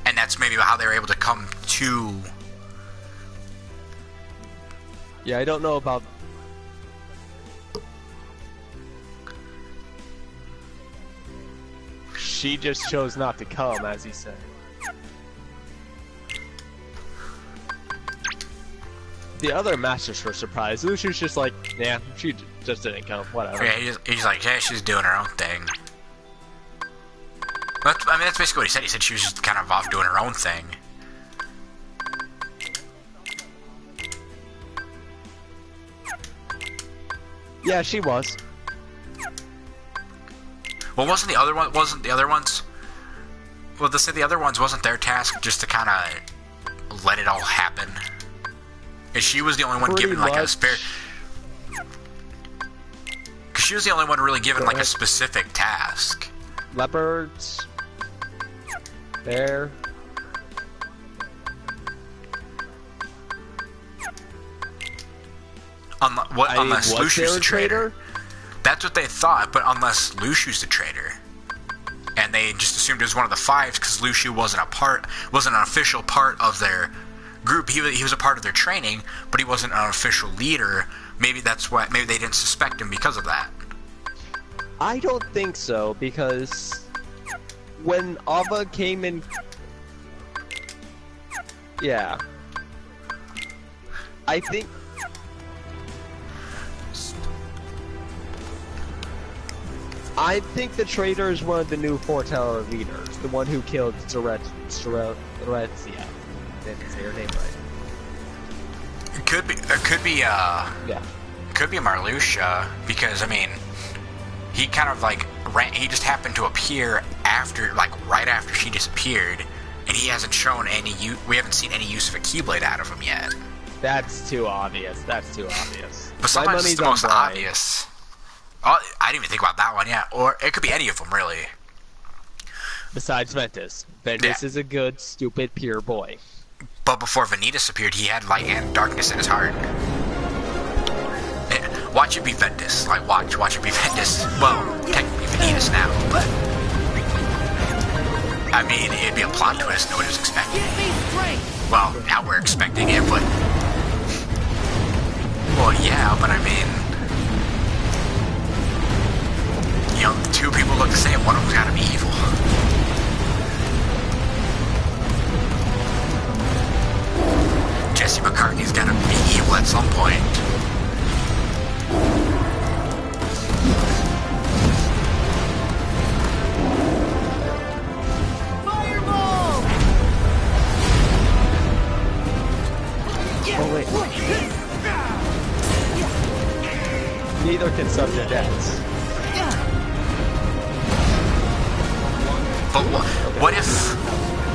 Speaker 1: And that's maybe how they were able to come to.
Speaker 2: Yeah, I don't know about. She just chose not to come, as he said. The other masters were surprised. Lushu's just like, yeah, she just didn't come. Whatever.
Speaker 1: Yeah, he's like, yeah, she's doing her own thing. That's basically what he said. He said she was just kind of off doing her own thing.
Speaker 2: Yeah, she was.
Speaker 1: Well, wasn't the other ones? Well, they said the other ones wasn't their task just to kind of let it all happen. And she was the only one given like a spare. Because she was the only one really given like a specific task.
Speaker 2: Leopards. Bear.
Speaker 1: Unless Lushu's the traitor. That's what they thought, but unless Lushu's the traitor. And they just assumed it was one of the fives because Lushu wasn't an official part of their group. He was a part of their training, but he wasn't an official leader. Maybe that's why. Maybe they didn't suspect him because of that.
Speaker 2: I don't think so, because when Ava came in, yeah, I think the traitor is one of the new Four-Tower leaders, the one who killed Sorezia. Didn't say her name right.
Speaker 1: It could be Marluxia, because I mean, he kind of like he just happened to appear after, like right after she disappeared, and he hasn't shown any we haven't seen any use of a Keyblade out of him yet.
Speaker 2: That's too obvious. But
Speaker 1: sometimes it's the most obvious. Oh, I didn't even think about that one yet. Or it could be any of them, really.
Speaker 2: Besides Ventus. Ventus is a good, stupid, pure boy.
Speaker 1: But before Vanitas appeared, he had light and darkness in his heart. Yeah, watch it be Ventus. Like, watch it be Ventus. Well, technically Vanitas now, but I mean, it'd be a plot twist nobody was expecting. Well, now we're expecting it, but well, yeah, but I mean, you know, two people look the same. One of them's gotta be evil. Jesse McCartney's gotta be evil at some point.
Speaker 5: Fireball!
Speaker 2: Oh wait. Neither can Subject X.
Speaker 1: But what if,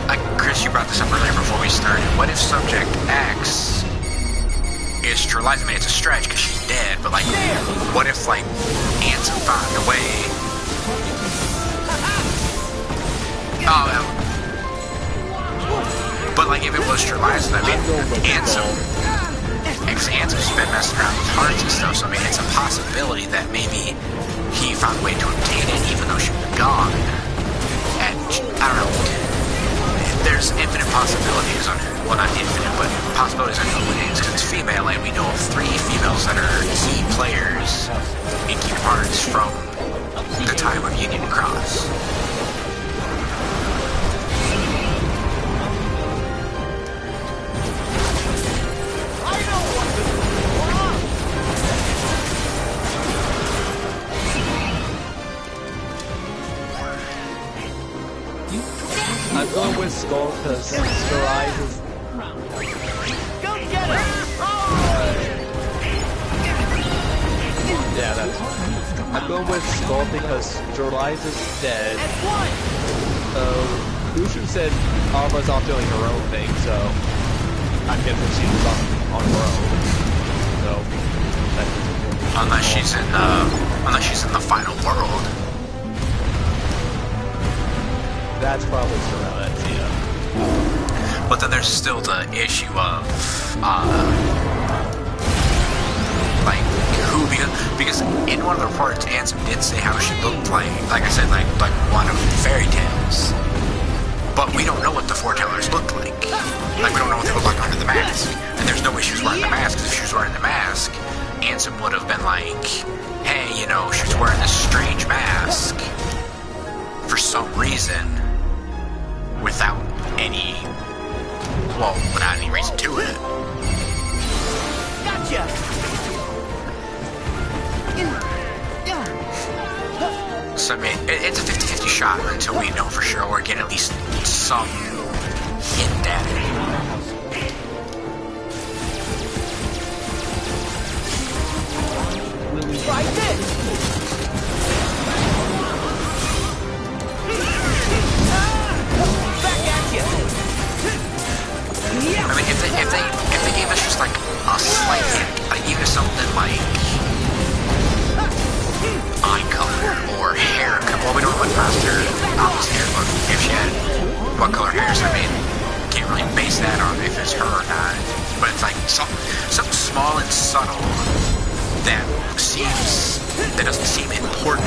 Speaker 1: like Chris, you brought this up earlier before we started, what if Subject X is Streliza? I mean, it's a stretch because she's dead, but like, what if like Ansem found a way? But like if it was Streliza, I mean, Ansem's been messing around with hearts and stuff, so I mean, it's a possibility that maybe he found a way to obtain it even though she was gone. And I don't know, there's infinite possibilities on, well, not infinite, but possibilities on who it is, because it's female, and we know of 3 females that are key players in Kingdom Hearts from the time of Union Cross.
Speaker 2: I'm going with Skull because Sir Eyes is.
Speaker 4: Go get him!
Speaker 2: Yeah, that's fine. I'm going with Skull because Sir Eyes is dead. Lucian said Alva's off doing her own thing, so I'm guessing she's on her own. So
Speaker 1: unless she's in the final world.
Speaker 2: That's probably true. That's yeah.
Speaker 1: But then there's still the issue of like who, because in one of the reports Ansem did say how she looked like I said, like one of fairy tales. But we don't know what the foretellers looked like. Like, we don't know what they look like under the mask. And there's no way she was wearing the mask, because if she was wearing the mask, Ansem would have been like, hey, you know, she's wearing this strange mask for some reason without any reason to it.
Speaker 4: Gotcha!
Speaker 1: So, I mean, it's a 50-50 shot until we know for sure, or get at least some hint at it.
Speaker 4: Try this! Back at you!
Speaker 1: I mean, if they gave us just like a slight hint, like even something like eye color or hair color. Well, we don't know what Master Alpha's hair look, if she had what color hair, so I mean, can't really base that on if it's her or not. But it's like something small and subtle that doesn't seem important,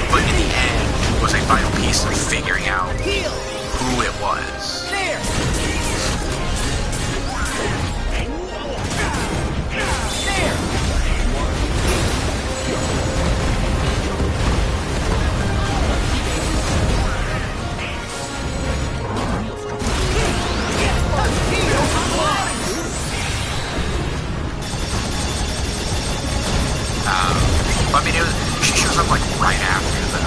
Speaker 1: but in the end was a vital piece of figuring out who it was.
Speaker 4: There!
Speaker 1: I mean, she shows up like right after the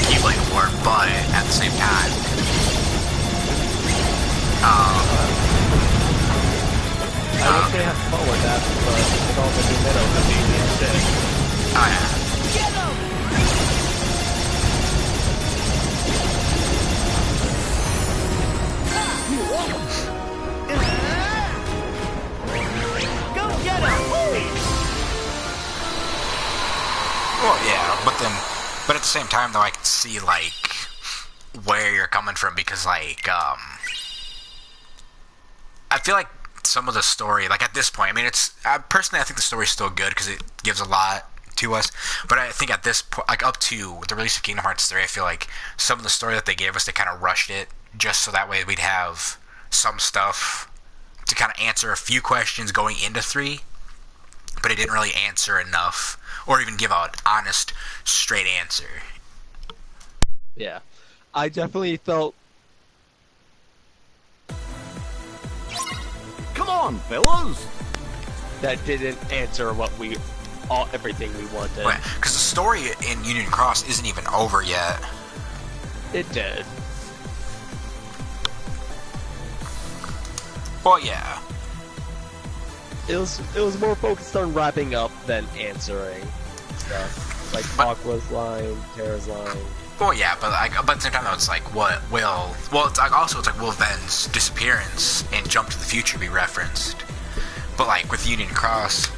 Speaker 1: Keyblade War, but at the same time,
Speaker 2: I wish they had fun with that, but with all the new Meadow being interesting.
Speaker 1: oh yeah.
Speaker 4: Get him! Go get him!
Speaker 1: Well, yeah, but at the same time, though, I can see like where you're coming from, because like I feel like some of the story, like at this point, I mean, personally, I think the story's still good because it gives a lot to us. But I think at this point, like up to the release of Kingdom Hearts 3, I feel like some of the story that they gave us, they kind of rushed it just so that way we'd have some stuff to kind of answer a few questions going into 3. But it didn't really answer enough, or even give an honest, straight answer.
Speaker 2: Yeah, I definitely felt.
Speaker 8: Come on, fellas!
Speaker 2: That didn't answer everything we wanted.
Speaker 1: Because the story in Union Cross isn't even over yet.
Speaker 2: It did.
Speaker 1: Well, yeah.
Speaker 2: It was more focused on wrapping up than answering stuff. Like Aqua's line, Terra's line.
Speaker 1: Well, yeah, but at the same time, though, it's like, will Ven's disappearance and Jump to the Future be referenced? But like with Union Cross,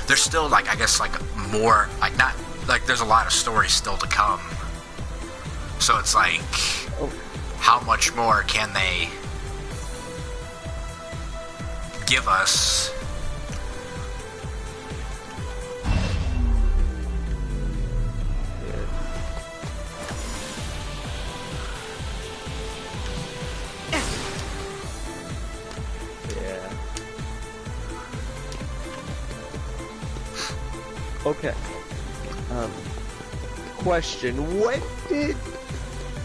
Speaker 1: there's still like, I guess, like more, like not, like there's a lot of stories still to come. So it's like, how much more can they give us?
Speaker 2: Yeah. Okay. Question: when did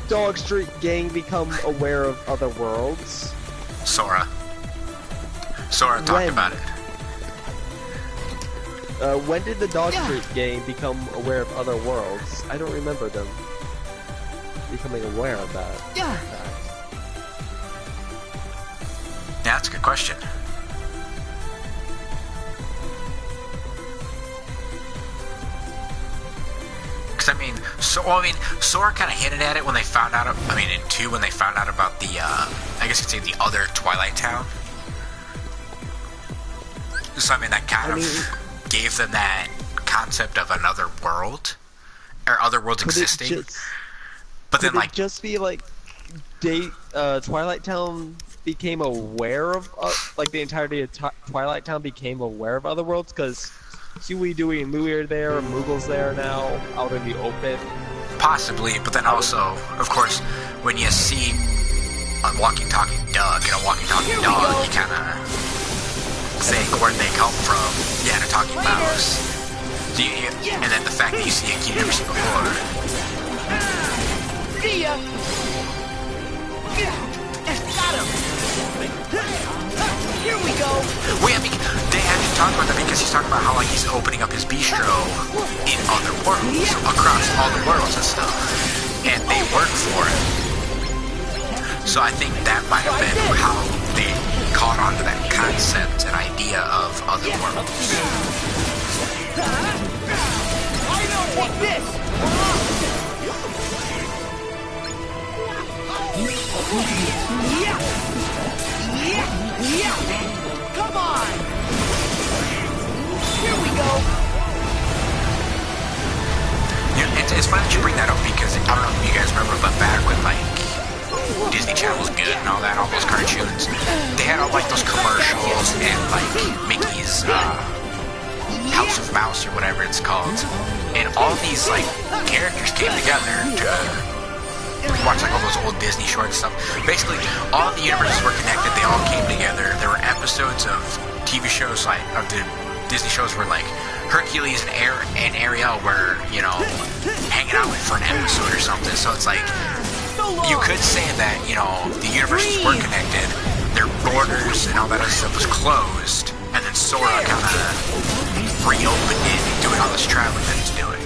Speaker 2: Dog Street Gang become aware of other worlds?
Speaker 1: Sora talked about it.
Speaker 2: When did the Dog Street Gang become aware of other worlds? I don't remember them. becoming aware of that.
Speaker 4: Yeah.
Speaker 1: Yeah, that's a good question. Because Sora kind of hinted at it when they found out. In 2 when they found out about the, I guess you could say the other Twilight Town. So that kind of gave them that concept of another world, or other worlds existing. But then, like,
Speaker 2: just be like, Twilight Town became aware of, like, the entirety of Twilight Town became aware of other worlds, because Huey, Dewey, and Louie are there, Moogle's there now, out in the open.
Speaker 1: Possibly, but then also, of course, when you see a walking, talking duck and a walking, talking dog, you kind of think where they come from. Yeah, and a talking mouse. And then the fact that you see a kid you've never seen before.
Speaker 4: See ya. Got him. Here we go.
Speaker 1: Wait, they haven't talked about that because he's talking about how like he's opening up his bistro in other worlds, across all the worlds and stuff, and they work for it. So I think that might have been how they caught on to that concept and idea of other worlds.
Speaker 4: I don't want this. Yeah. Come on. Here we go.
Speaker 1: It's funny that you bring that up because I don't know if you guys remember, but back when like Disney Channel was good and all that, all those cartoons, they had all like those commercials and like Mickey's House of Mouse or whatever it's called, and all these like characters came together to watch like all those old Disney shorts and stuff. Basically, all the universes were connected. They all came together. There were episodes of TV shows like of the Disney shows where like Hercules and Ariel were, hanging out for an episode or something. So it's like you could say that the universes were connected. Their borders and all that other stuff was closed, and then Sora kind of reopened it, doing all this traveling that he's doing.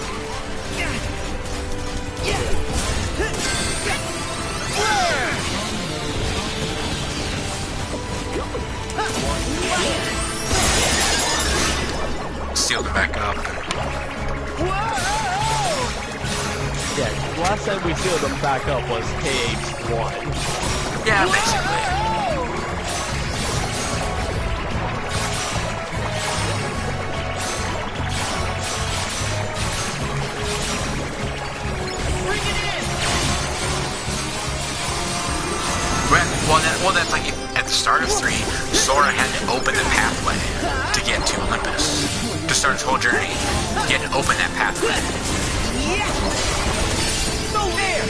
Speaker 1: Sealed it back up.
Speaker 2: Yeah, last time we sealed them back up was KH1.
Speaker 1: Yeah, basically. Well, that's like at the start of 3, Sora had to open the pathway to get to Olympus. To start his whole journey, he had to open that pathway.
Speaker 4: Go there.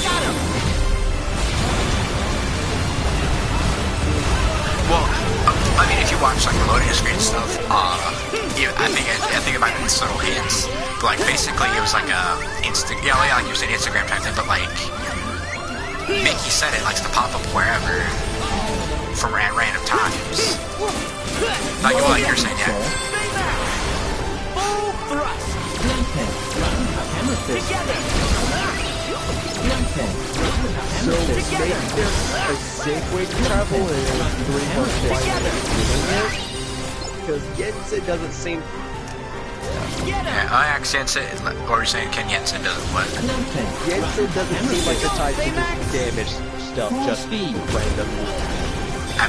Speaker 4: Got him.
Speaker 1: Well, if you watch like the loading screen stuff, I think it might be subtle hints. But like basically, it was like a like you said, Instagram type thing. But like Mickey said, it likes to pop up wherever from at random times. Like you're saying, yeah.
Speaker 4: Full thrust. Together.
Speaker 2: So maybe there's a safe way to travel and 3 more flights because Jensen doesn't seem.
Speaker 1: Yeah, I asked Jensen, or you're saying Ken Jensen doesn't what?
Speaker 2: Jensen doesn't seem like the type to just damage stuff just random.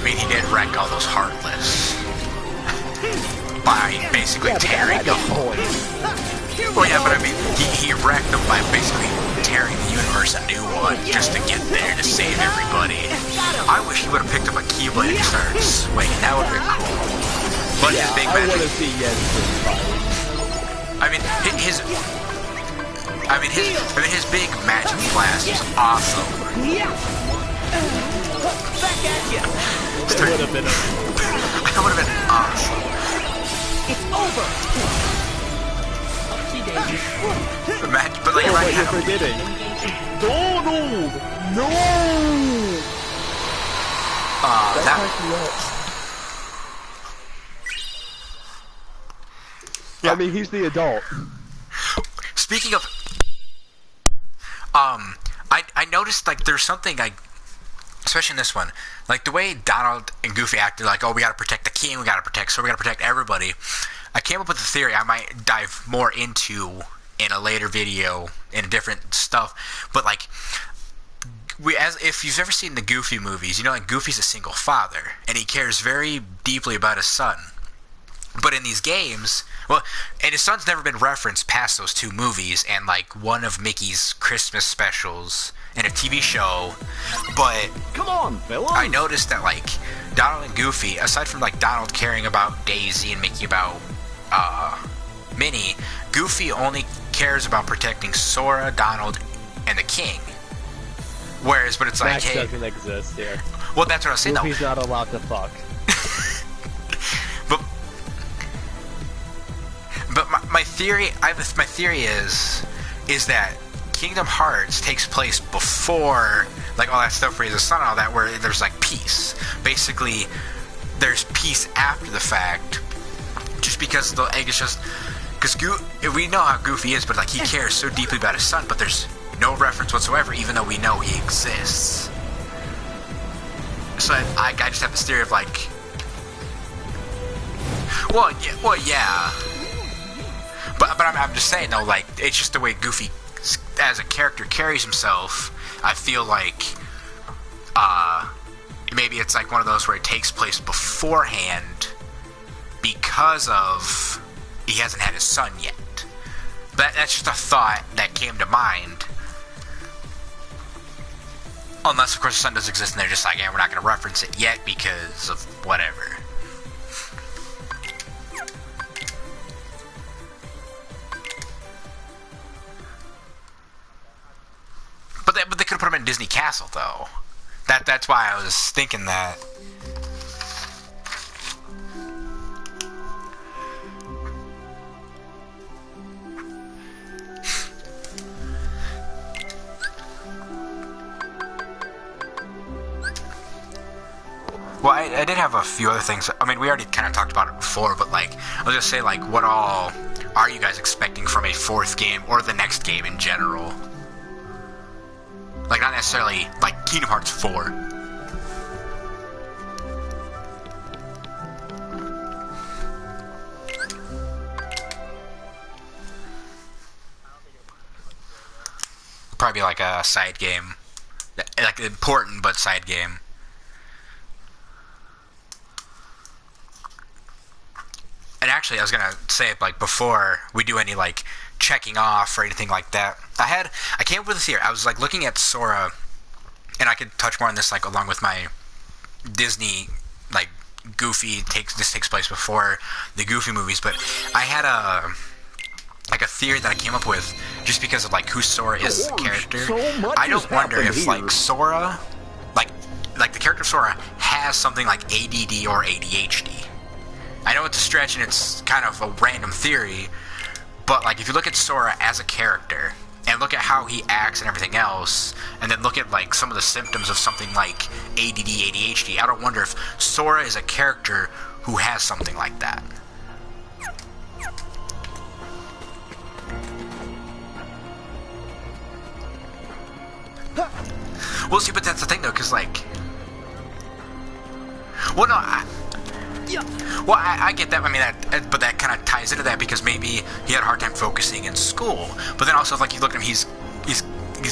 Speaker 1: He did wreck all those Heartless by basically tearing them. Well, yeah, but he wrecked them by basically tearing the universe a new one just to get there to save everybody. I wish he would have picked up a Keyblade and started swinging. That would have been cool. But his big magic.
Speaker 2: I want to see Jensen fight.
Speaker 1: His big magic blast is awesome.
Speaker 4: Back at ya.
Speaker 2: It would have been.
Speaker 1: That would have been awesome.
Speaker 4: It's over.
Speaker 1: But like right
Speaker 2: you're
Speaker 1: now,
Speaker 2: forgetting. No. I mean, he's the adult.
Speaker 1: Speaking of, I noticed like there's something like, especially in this one, like the way Donald and Goofy acted, like, oh, we gotta protect the king, we gotta protect everybody. I came up with a theory I might dive more into in a later video in different stuff, but like, if you've ever seen the Goofy movies, you know, like Goofy's a single father and he cares very deeply about his son. But in these games, well, and his son's never been referenced past those two movies and like one of Mickey's Christmas specials and a TV show. But
Speaker 4: Come on, Phil.
Speaker 1: I noticed that like Donald and Goofy, aside from like Donald caring about Daisy and Mickey about Minnie, Goofy only cares about protecting Sora, Donald, and the king. Whereas, but it's like,
Speaker 2: Max
Speaker 1: hey,
Speaker 2: doesn't exist here.
Speaker 1: well, that's what I was saying.
Speaker 2: Goofy's
Speaker 1: Though.
Speaker 2: not allowed to fuck.
Speaker 1: But my theory, my theory is that Kingdom Hearts takes place before like all that stuff where he's a son and all that, where there's like peace. Basically, there's peace after the fact, just because the egg is just because we know how Goofy is, but like he cares so deeply about his son, but there's no reference whatsoever, even though we know he exists. So I just have this theory of like, well, yeah. But I'm just saying though, like it's just the way Goofy as a character carries himself. I feel like maybe it's like one of those where it takes place beforehand because of he hasn't had his son yet. That's just a thought that came to mind. Unless of course the son does exist and they're just like, yeah, we're not going to reference it yet because of whatever. But they could have put him in Disney Castle, though. That's why I was thinking that. Well, I did have a few other things. I mean, we already kind of talked about it before, but like, I'll just say, like, what all are you guys expecting from a fourth game or the next game in general? Like, not necessarily, like, Kingdom Hearts 4. Probably like a side game. Like, important, but side game. And actually, I was gonna say, like, before we do any, like, checking off or anything like that, I came up with a theory. I was like looking at Sora, and I could touch more on this like along with my Disney like Goofy this takes place before the Goofy movies, but I had a theory that I came up with just because of like who Sora is as a character. I don't wonder if like Sora, like the character Sora has something like ADD or ADHD. I know it's a stretch and it's kind of a random theory, but like if you look at Sora as a character and look at how he acts and everything else, and then look at like some of the symptoms of something like ADD, ADHD, I don't wonder if Sora is a character who has something like that. We'll see, but that's the thing though, because like, well, no, I get that. I mean, but that kind of ties into that because maybe he had a hard time focusing in school. But then also, like, you look at him, he's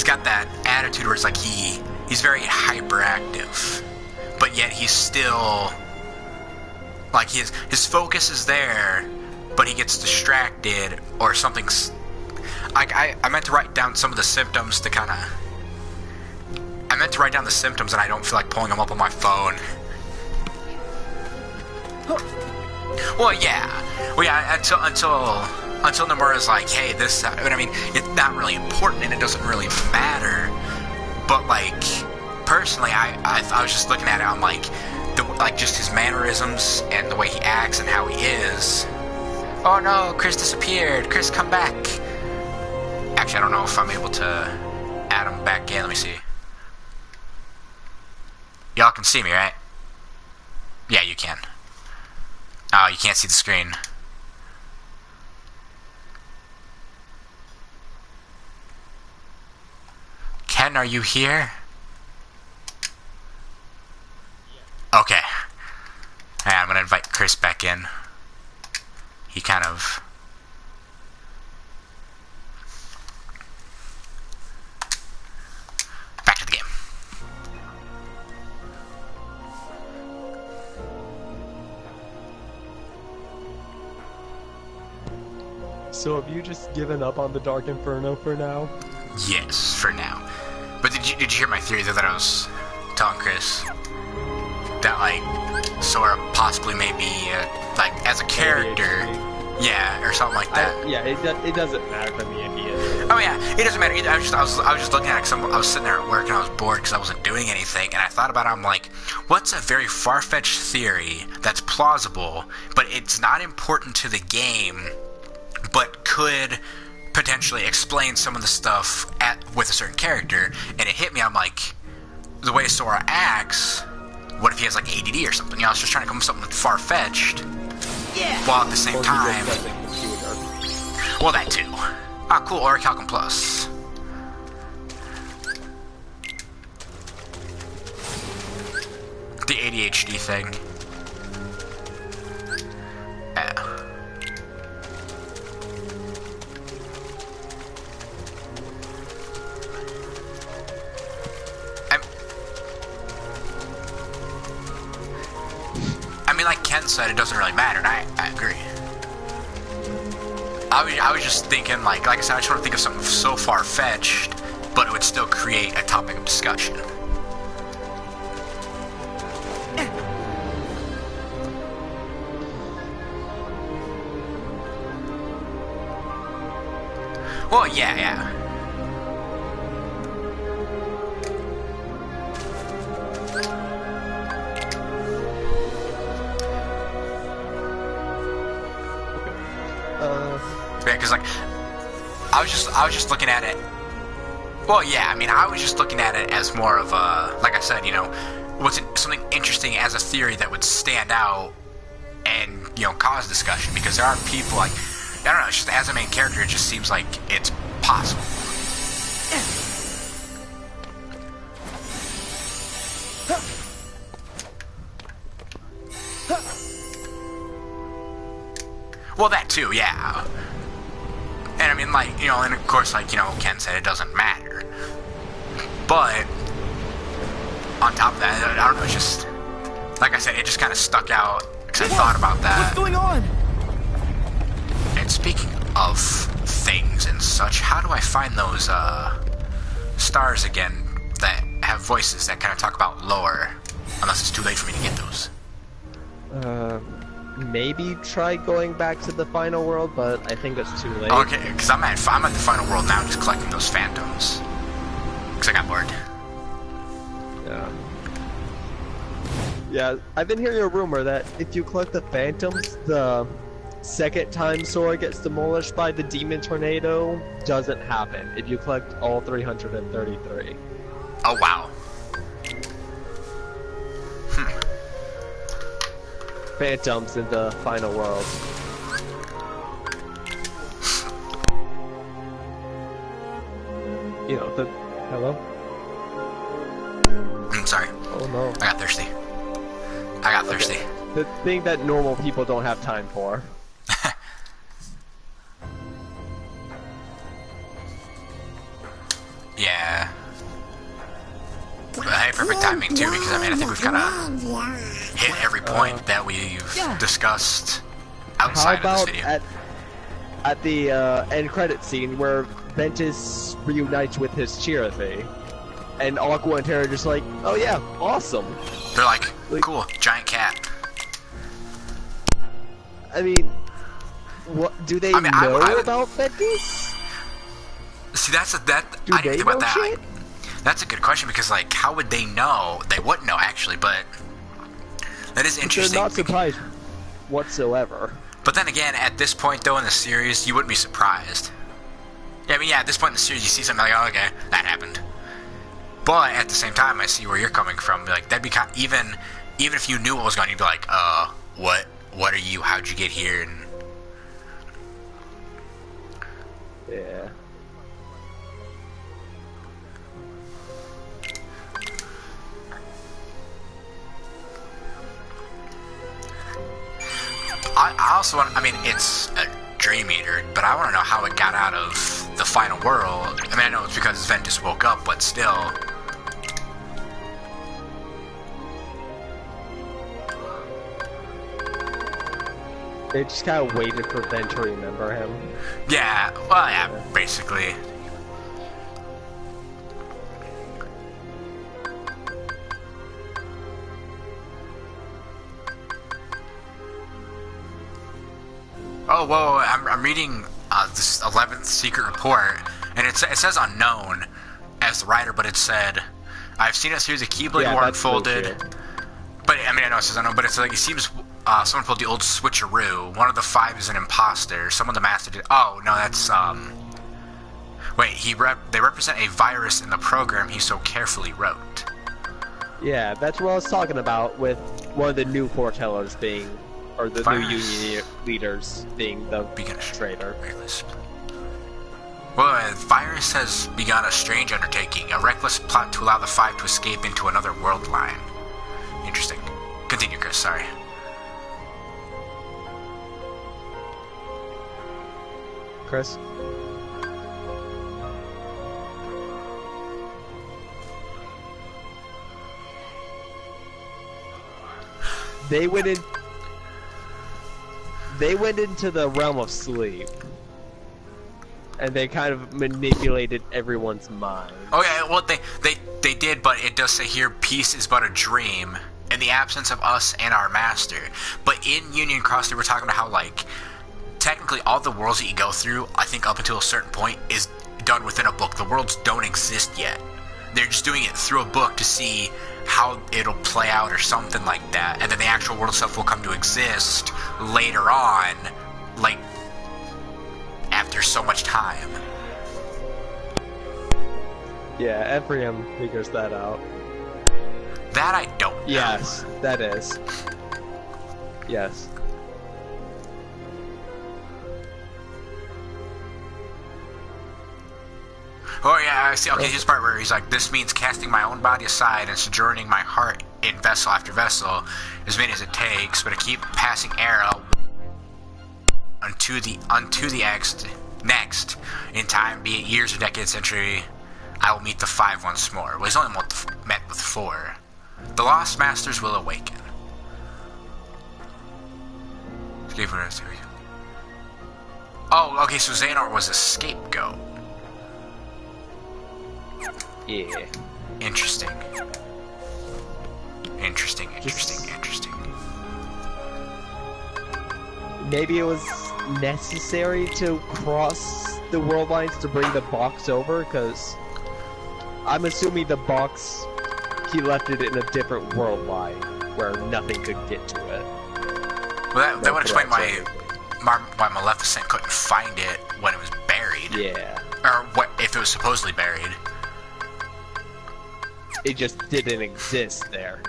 Speaker 1: got that attitude where it's like he's very hyperactive, but yet he's still like his focus is there, but he gets distracted or something's. I meant to write down some of the symptoms to kind of. I meant to write down the symptoms, and I don't feel like pulling them up on my phone. Well, yeah, until Nomura's like, hey, this. I mean, it's not really important, and it doesn't really matter. But like, personally, I was just looking at it. I'm like, just his mannerisms and the way he acts and how he is. Oh no, Chris disappeared. Chris, come back. Actually, I don't know if I'm able to add him back in. Let me see. Y'all can see me, right? Yeah, you can. Oh, you can't see the screen. Ken, are you here? Okay. Alright, I'm gonna invite Chris back in. He kind of... Back to the game.
Speaker 2: So have you just given up on the Dark Inferno for now?
Speaker 1: Yes, for now. But did you hear my theory though that I was telling Chris? That like Sora possibly may be like as a character, yeah, or something like that.
Speaker 2: It doesn't matter to me if he is.
Speaker 1: Oh yeah, it doesn't matter. I was just looking at it 'cause I was sitting there at work and I was bored because I wasn't doing anything, and I thought about it. I'm like, what's a very far-fetched theory that's plausible, but it's not important to the game, but could potentially explain some of the stuff with a certain character? And it hit me. I'm like, the way Sora acts. What if he has like ADD or something? You know, I was just trying to come up with something far-fetched.
Speaker 4: Yeah.
Speaker 1: While at the same time... Well, that too. Ah, cool, Orichalcum Plus. The ADHD thing. Yeah. I mean, like Ken said, it doesn't really matter, and I agree. I was just thinking, like I said, I just want to think of something so far-fetched, but it would still create a topic of discussion. Well, yeah. Yeah, because like I was just looking at it. Well, yeah, I mean, I was just looking at it as more of a, like I said, you know, what's something interesting as a theory that would stand out and, you know, cause discussion, because there are people like, I don't know, it's just as a main character, it just seems like it's possible. Well, that too, yeah. And I mean, like, you know, and of course, like, you know, Ken said, it doesn't matter. But, on top of that, I don't know, it's just, like I said, it just kind of stuck out, because I thought about that.
Speaker 4: What's going on?
Speaker 1: And speaking of things and such, how do I find those, stars again that have voices that kind of talk about lore? Unless it's too late for me to get those.
Speaker 2: Maybe try going back to the final world, but I think that's too late.
Speaker 1: Okay, because I'm at the final world now, just collecting those phantoms. Because I got bored.
Speaker 2: Yeah, I've been hearing a rumor that if you collect the phantoms, the second time Sora gets demolished by the demon tornado doesn't happen if you collect all 333.
Speaker 1: Oh, wow.
Speaker 2: Phantoms in the final world. You know, the... Hello?
Speaker 1: I'm sorry.
Speaker 2: Oh no.
Speaker 1: I got thirsty.
Speaker 2: The thing that normal people don't have time for.
Speaker 1: Yeah. But hey, perfect timing too, because I mean, I think we've kind of hit every point that we've discussed outside of this video.
Speaker 2: At the end credit scene where Ventus reunites with his Chirithy, and Aqua and Terra are just like, oh yeah, awesome.
Speaker 1: They're like, cool, giant cat.
Speaker 2: I mean, what do they know about Ventus?
Speaker 1: See, I didn't think about that. Like, that's a good question, because like, how would they know? They wouldn't know actually, but that is interesting.
Speaker 2: They're not surprised whatsoever.
Speaker 1: But then again, at this point though in the series, you wouldn't be surprised. Yeah, I mean, yeah, at this point in the series, you see something like, oh, okay, that happened. But at the same time, I see where you're coming from. Like, that'd be even if you knew what was going on, you'd be like, what are you? How'd you get here? And
Speaker 2: yeah.
Speaker 1: also want. I mean, it's a Dream Eater, but I want to know how it got out of the final world. I mean, I know it's because Ventus woke up, but still.
Speaker 2: They just kind of waited for Ben to remember him.
Speaker 1: Yeah, well, yeah, basically. Oh, whoa, I'm reading this 11th secret report, and it says unknown as the writer, but it said, I've seen a series of Keyblade War unfolded. But, I mean, I know it says unknown, but it's like, it seems someone pulled the old switcheroo. One of the 5 is an imposter. Someone the master did. Oh, no, that's, wait, they represent a virus in the program he so carefully wrote.
Speaker 2: Yeah, that's what I was talking about with one of the new foretellers being, or the new union leaders being the traitor.
Speaker 1: Well, the virus has begun a strange undertaking, a reckless plot to allow the 5 to escape into another world line. Interesting. Continue, Chris, sorry.
Speaker 2: Chris? They went into the realm of sleep. And they kind of manipulated everyone's mind.
Speaker 1: Oh yeah, well they did, but it does say here, peace is but a dream, in the absence of us and our master. But in Union Cross, they were talking about how, like, technically all the worlds that you go through, I think up until a certain point, is done within a book. The worlds don't exist yet. They're just doing it through a book to see how it'll play out or something like that. And then the actual world stuff will come to exist later on, like, after so much time.
Speaker 2: Yeah, Ephraim figures that out.
Speaker 1: That I don't know.
Speaker 2: Yes, that is. Yes.
Speaker 1: Oh yeah, I see. Okay, here's the part where he's like, this means casting my own body aside and sojourning my heart in vessel after vessel, as many as it takes, but I keep passing arrow unto the next. In time, be it years or decades, century, I will meet the 5 once more. Well, he's only met with 4. The lost masters will awaken. Oh, okay, so Xehanort was a scapegoat.
Speaker 2: Yeah.
Speaker 1: Interesting.
Speaker 2: Maybe it was necessary to cross the world lines to bring the box over, because I'm assuming the box, he left it in a different world line where nothing could get to it.
Speaker 1: Well, that would explain why Maleficent couldn't find it when it was buried.
Speaker 2: Yeah.
Speaker 1: Or what if it was supposedly buried.
Speaker 2: It just didn't exist there.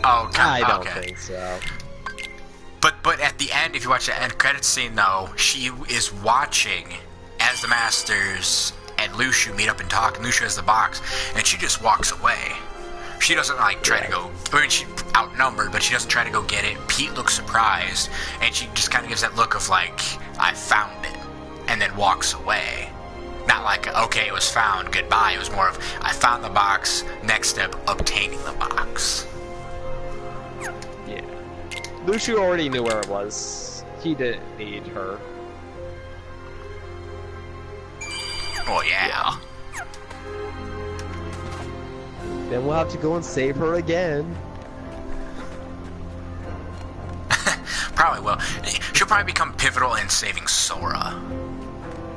Speaker 1: Oh, God.
Speaker 2: I don't think so.
Speaker 1: But at the end, if you watch the end credits scene, though, she is watching as the Masters and Lucio meet up and talk. And Lucio has the box, and she just walks away. She doesn't, like, try to go... I mean, she's outnumbered, but she doesn't try to go get it. Pete looks surprised, and she just kind of gives that look of, like, I found it, and then walks away. Not like, okay, it was found, goodbye. It was more of, I found the box, next step, obtaining the box.
Speaker 2: Yeah. Lucio already knew where it was. He didn't need her.
Speaker 1: Oh, yeah.
Speaker 2: Then we'll have to go and save her again.
Speaker 1: Probably will. She'll probably become pivotal in saving Sora.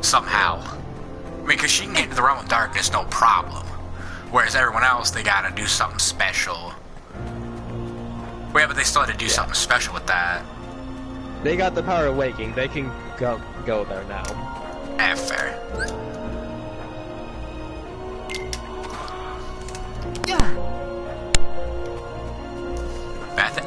Speaker 1: Somehow. I mean, because she can get into the realm of darkness, no problem. Whereas everyone else, they gotta do something special. Well, yeah, but they still had to do something special with that.
Speaker 2: They got the power of waking. They can go there now.
Speaker 1: Fair. Beth?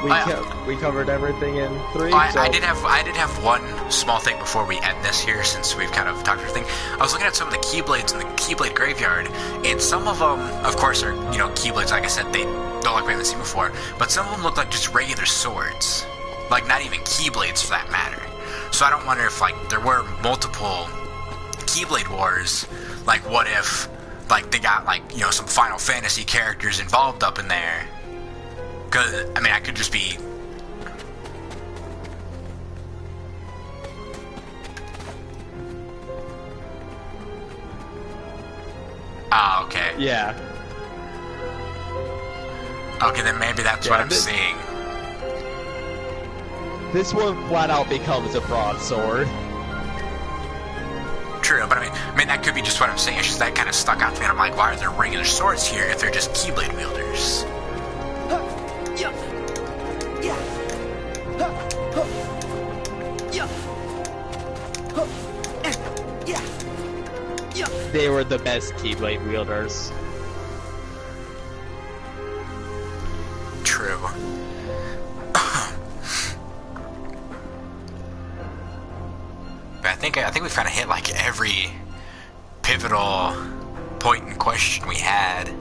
Speaker 2: We covered everything in 3.
Speaker 1: I did have one small thing before we end this here, since we've kind of talked everything. I was looking at some of the Keyblades in the Keyblade graveyard, and some of them, of course, are Keyblades. Like I said, they don't look like we haven't seen before, but some of them look like just regular swords, like not even Keyblades for that matter. So I don't wonder if like there were multiple Keyblade wars. Like what if like they got like some Final Fantasy characters involved up in there? Because, I mean, I could just be... Ah, okay.
Speaker 2: Yeah.
Speaker 1: Okay, then maybe that's what I'm seeing.
Speaker 2: This one flat out becomes a broadsword.
Speaker 1: True, but I mean, that could be just what I'm saying. It's just that kind of stuck out to me, and I'm like, why are there regular swords here if they're just Keyblade wielders?
Speaker 2: They were the best Keyblade wielders.
Speaker 1: True. But I think we've kind of hit like every pivotal point in question we had.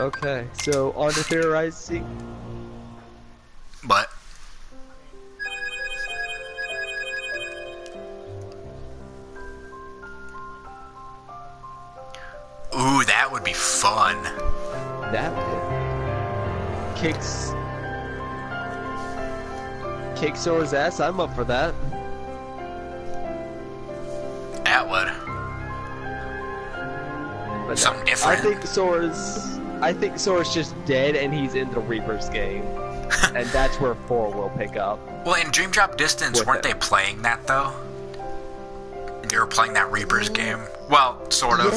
Speaker 2: Okay, so on to theorizing.
Speaker 1: But ooh, that would be fun.
Speaker 2: That kick Sora's ass. I'm up for that.
Speaker 1: That would.
Speaker 2: But
Speaker 1: something different.
Speaker 2: I think Sora's just dead and he's in the Reaper's game. And that's where 4 will pick up.
Speaker 1: Well, in Dream Drop Distance, weren't they playing that though? They were playing that Reaper's game. Well, sort of.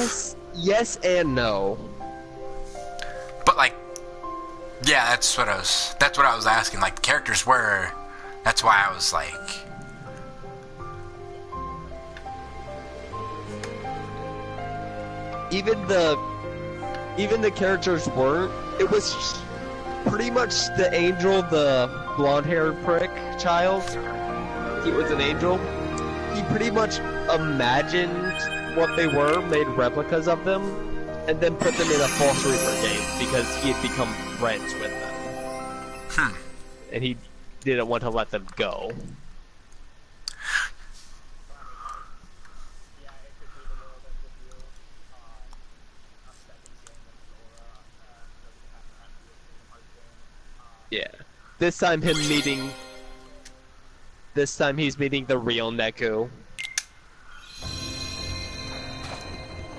Speaker 2: Yes and no.
Speaker 1: But like, yeah, that's what I was asking. Like, the characters were. That's why I was like.
Speaker 2: Even the characters weren't. It was pretty much the angel, the blonde-haired prick child. He was an angel. He pretty much imagined what they were, made replicas of them, and then put them in a false Reaper game because he had become friends with them. And he didn't want to let them go. Yeah. This time he's meeting the real Neku.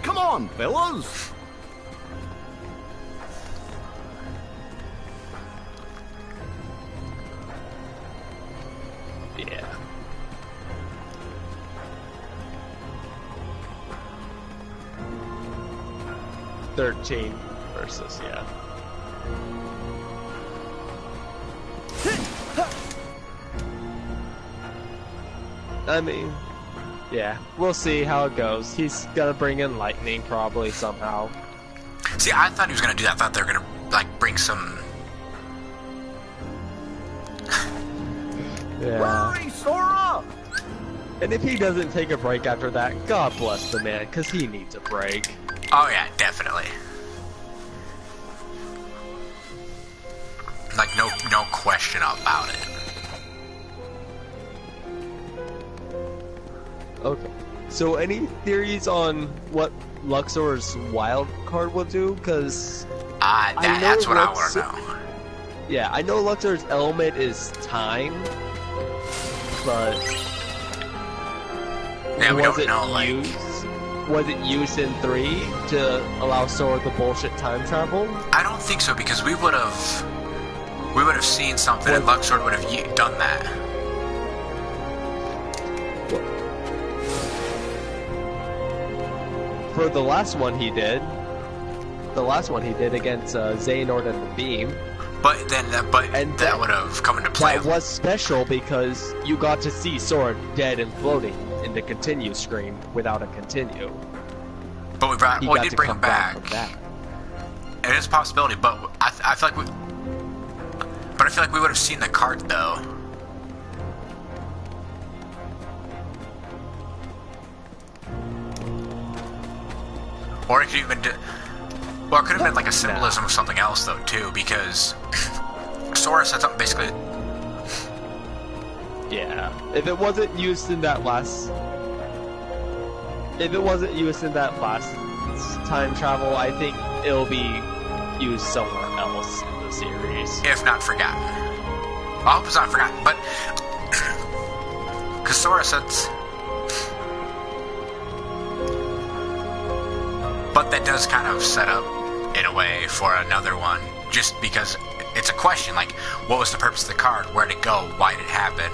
Speaker 4: Come on, fellas!
Speaker 2: Yeah. $13 versus, yeah. I mean, yeah, we'll see how it goes. He's gonna bring in lightning probably somehow.
Speaker 1: See, I thought he was gonna do that. I thought they were gonna like bring some.
Speaker 2: Yeah.
Speaker 4: Hurry, Sora!
Speaker 2: And if he doesn't take a break after that, God bless the man, because he needs a break.
Speaker 1: Oh yeah, definitely. Like no question about it.
Speaker 2: Okay. So any theories on what Luxor's wild card will do? Because
Speaker 1: that's what I want to know.
Speaker 2: Yeah, I know Luxor's element is time, but
Speaker 1: yeah, we don't know.
Speaker 2: Was it used in 3 to allow Sora the bullshit time travel?
Speaker 1: I don't think so, because we would have seen something, and Luxor would have done that.
Speaker 2: For the last one he did against Xehanort and the Beam.
Speaker 1: But that would have come into play.
Speaker 2: That was special because you got to see Sora dead and floating in the continue screen without a continue.
Speaker 1: But we did bring him back. it is a possibility, but I feel like we would have seen the cart though. Or it could even well, it could have been like a symbolism of something else though too, because Sora said something basically.
Speaker 2: Yeah, if it wasn't used in that last time travel, I think it'll be used somewhere else in the series.
Speaker 1: If not forgotten. I hope it's not forgotten, but because Sora said. But that does kind of set up, in a way, for another one, just because it's a question, like, what was the purpose of the card? Where'd it go? Why did it happen?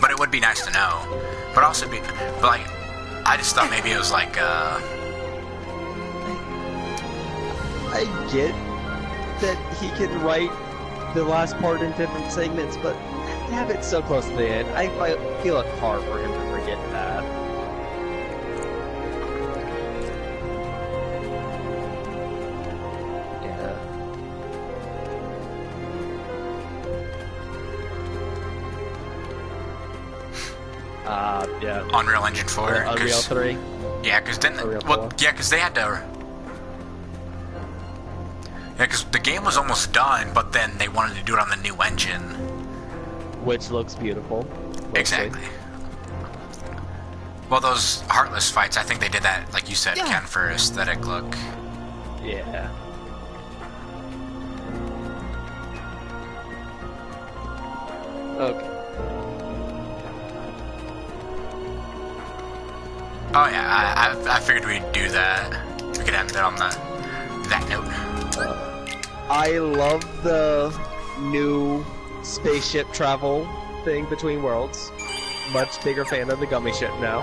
Speaker 1: But it would be nice to know. But also but like, I just thought maybe it was like,
Speaker 2: I get that he can write the last part in different segments, but to have it so close to the end, I feel it hard for him to forget that. Yeah.
Speaker 1: Unreal Engine 4.
Speaker 2: Yeah, Unreal 3.
Speaker 1: Yeah, because then, because they had to. Yeah, because the game was almost done, but then they wanted to do it on the new engine,
Speaker 2: which looks beautiful. Mostly.
Speaker 1: Exactly. Well, those Heartless fights, I think they did that, like you said, Ken, for aesthetic look.
Speaker 2: Yeah. Okay.
Speaker 1: Oh yeah, I figured we'd do that. We could end it on that note.
Speaker 2: I love the new spaceship travel thing between worlds. Much bigger fan of the gummy ship now.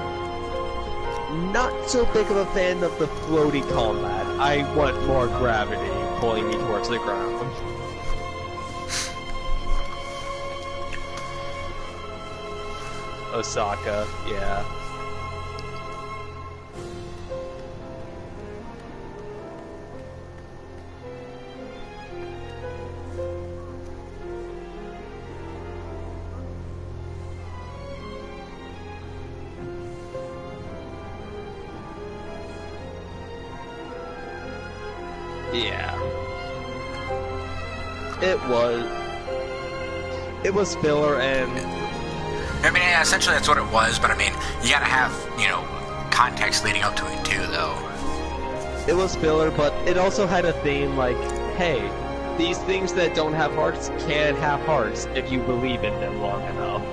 Speaker 2: Not so big of a fan of the floaty combat. I want more gravity pulling me towards the ground. Osaka, yeah. Yeah. It was filler, and
Speaker 1: I mean, yeah, essentially that's what it was, but I mean, you gotta have, context leading up to it too, though.
Speaker 2: It was filler, but it also had a theme like, hey, these things that don't have hearts can have hearts if you believe in them long enough.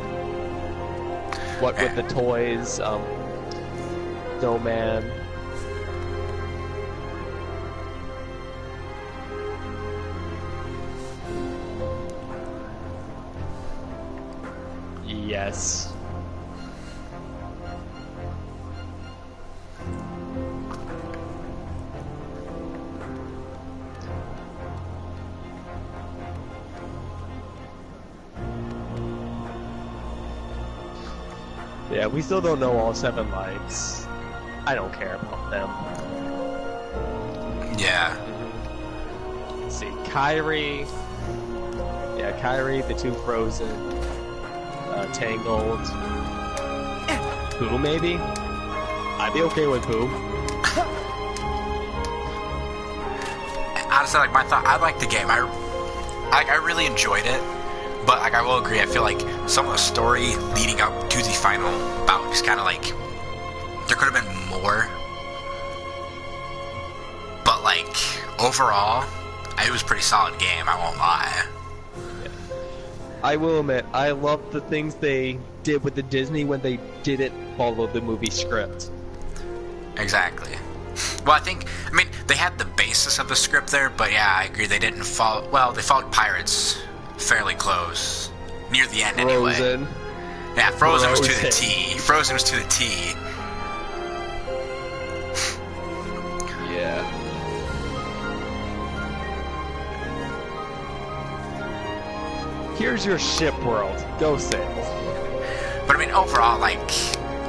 Speaker 2: What with the toys, Snowman. Yes. Yeah, we still don't know all 7 lights. I don't care about them.
Speaker 1: Yeah.
Speaker 2: Let's see, Kyrie. Yeah, Kyrie, the 2 Frozen. Tangled. Pooh, maybe? I'd be okay with Pooh.
Speaker 1: Honestly, my thought, I liked the game. I really enjoyed it, but I will agree. I feel like some of the story leading up to the final bout is kind of there could have been more. But overall, it was a pretty solid game. I won't lie.
Speaker 2: I will admit, I love the things they did with the Disney when they didn't follow the movie script.
Speaker 1: Exactly. Well, I mean, they had the basis of the script there, but yeah, I agree, they didn't follow, well, they followed Pirates fairly close. Near the end, anyway.
Speaker 2: Frozen.
Speaker 1: Yeah, Frozen was to the T. Frozen was to the T.
Speaker 2: Here's your ship world. Go sail.
Speaker 1: But I mean, overall, like,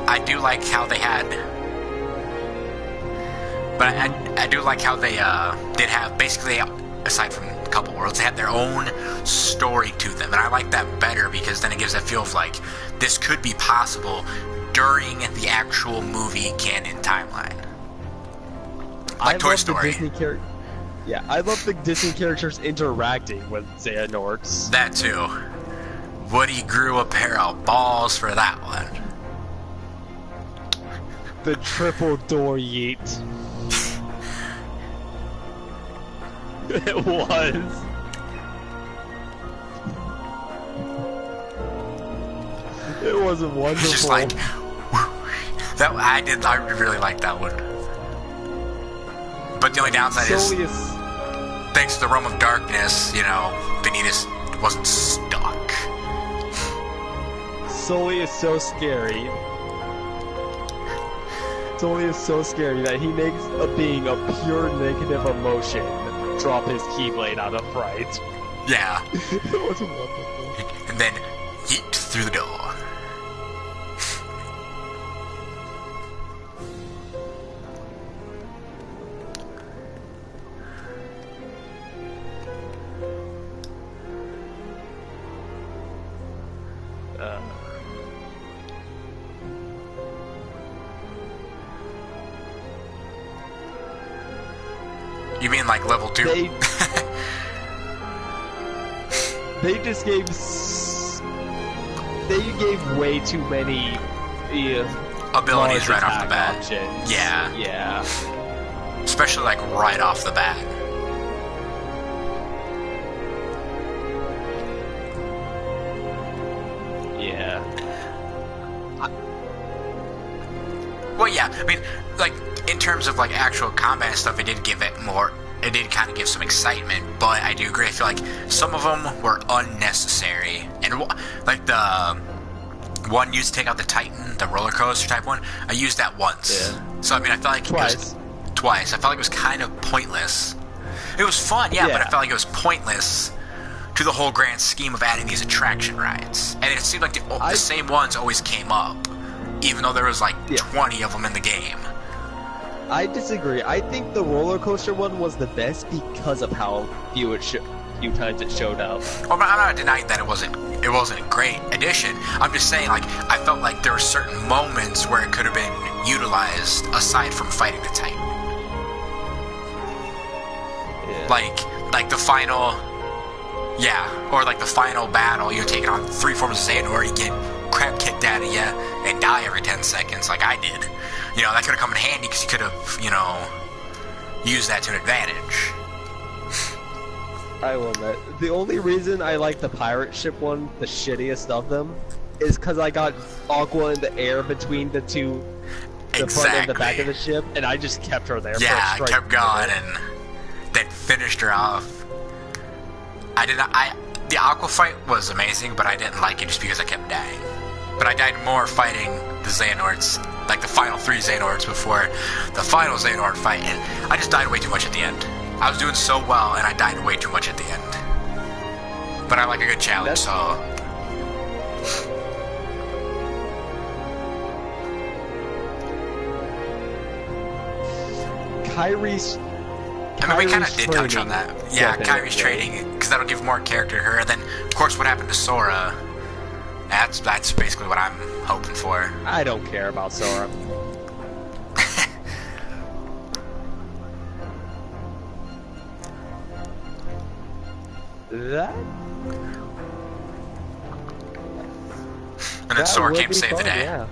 Speaker 1: I do like how they had. But I do like how they did have, basically, aside from a couple worlds, they had their own story to them. And I like that better because then it gives that feel of, like, this could be possible during the actual movie canon timeline. Like Toy Story.
Speaker 2: Yeah, I love the Disney characters interacting with Xehanorts.
Speaker 1: That too. Woody grew a pair of balls for that one.
Speaker 2: The triple door yeet. It was. It was wonderful.
Speaker 1: It's just like that. I really like that one. But the only downside is, thanks to the realm of darkness, you know, Vanitas wasn't stuck.
Speaker 2: Sully is so scary. Sully is so scary that he makes a being of pure negative emotion drop his keyblade out of fright.
Speaker 1: Yeah.
Speaker 2: It was wonderful.
Speaker 1: And then yeet through the door. You mean like level 2?
Speaker 2: They just gave. They gave way too many
Speaker 1: abilities right off the bat.
Speaker 2: Options.
Speaker 1: Yeah.
Speaker 2: Yeah.
Speaker 1: Especially like right off the bat.
Speaker 2: Yeah.
Speaker 1: Well, yeah. I mean, like in terms of like actual combat and stuff, it did give it more. It did kind of give some excitement, but I do agree. I feel like some of them were unnecessary, and like the one used to take out the Titan, the roller coaster type one. I used that once. Yeah. So I mean, I felt like
Speaker 2: twice.
Speaker 1: Twice. I felt like it was kind of pointless. It was fun, yeah, but I felt like it was pointless to the whole grand scheme of adding these attraction rides. And it seemed like the same ones always came up, even though there was like 20 of them in the game.
Speaker 2: I disagree. I think the roller coaster one was the best because of how few times it showed up.
Speaker 1: Well, I'm not denying that it wasn't a great addition. I'm just saying, like, I felt like there were certain moments where it could have been utilized aside from fighting the Titan.
Speaker 2: Yeah.
Speaker 1: Like the final, or like the final battle. You're taking on 3 forms of Xehanort, you get crap kicked out of you and die every 10 seconds, like I did. You know, that could have come in handy because you could have, you know, used that to an advantage.
Speaker 2: I will admit, the only reason I like the pirate ship one, the shittiest of them, is because I got Aqua in the air between the two, the front and the back of the ship, and I just kept her there.
Speaker 1: Yeah,
Speaker 2: for a
Speaker 1: I kept going and then finished her off. The Aqua fight was amazing, but I didn't like it just because I kept dying. But I died more fighting the Xehanorts, like the final 3 Xehanorts before the final Xehanort fight, and I just died way too much at the end. I was doing so well, and I died way too much at the end. But I like a good challenge, so...
Speaker 2: Kyrie's
Speaker 1: I mean, we kind of did touch on that. Yeah, Kyrie's training, because that'll give more character to her. And then, of course, what happened to Sora. That's basically what I'm hoping for.
Speaker 2: I don't care about Sora. That?
Speaker 1: And then Sora came to save the day.
Speaker 2: Yeah.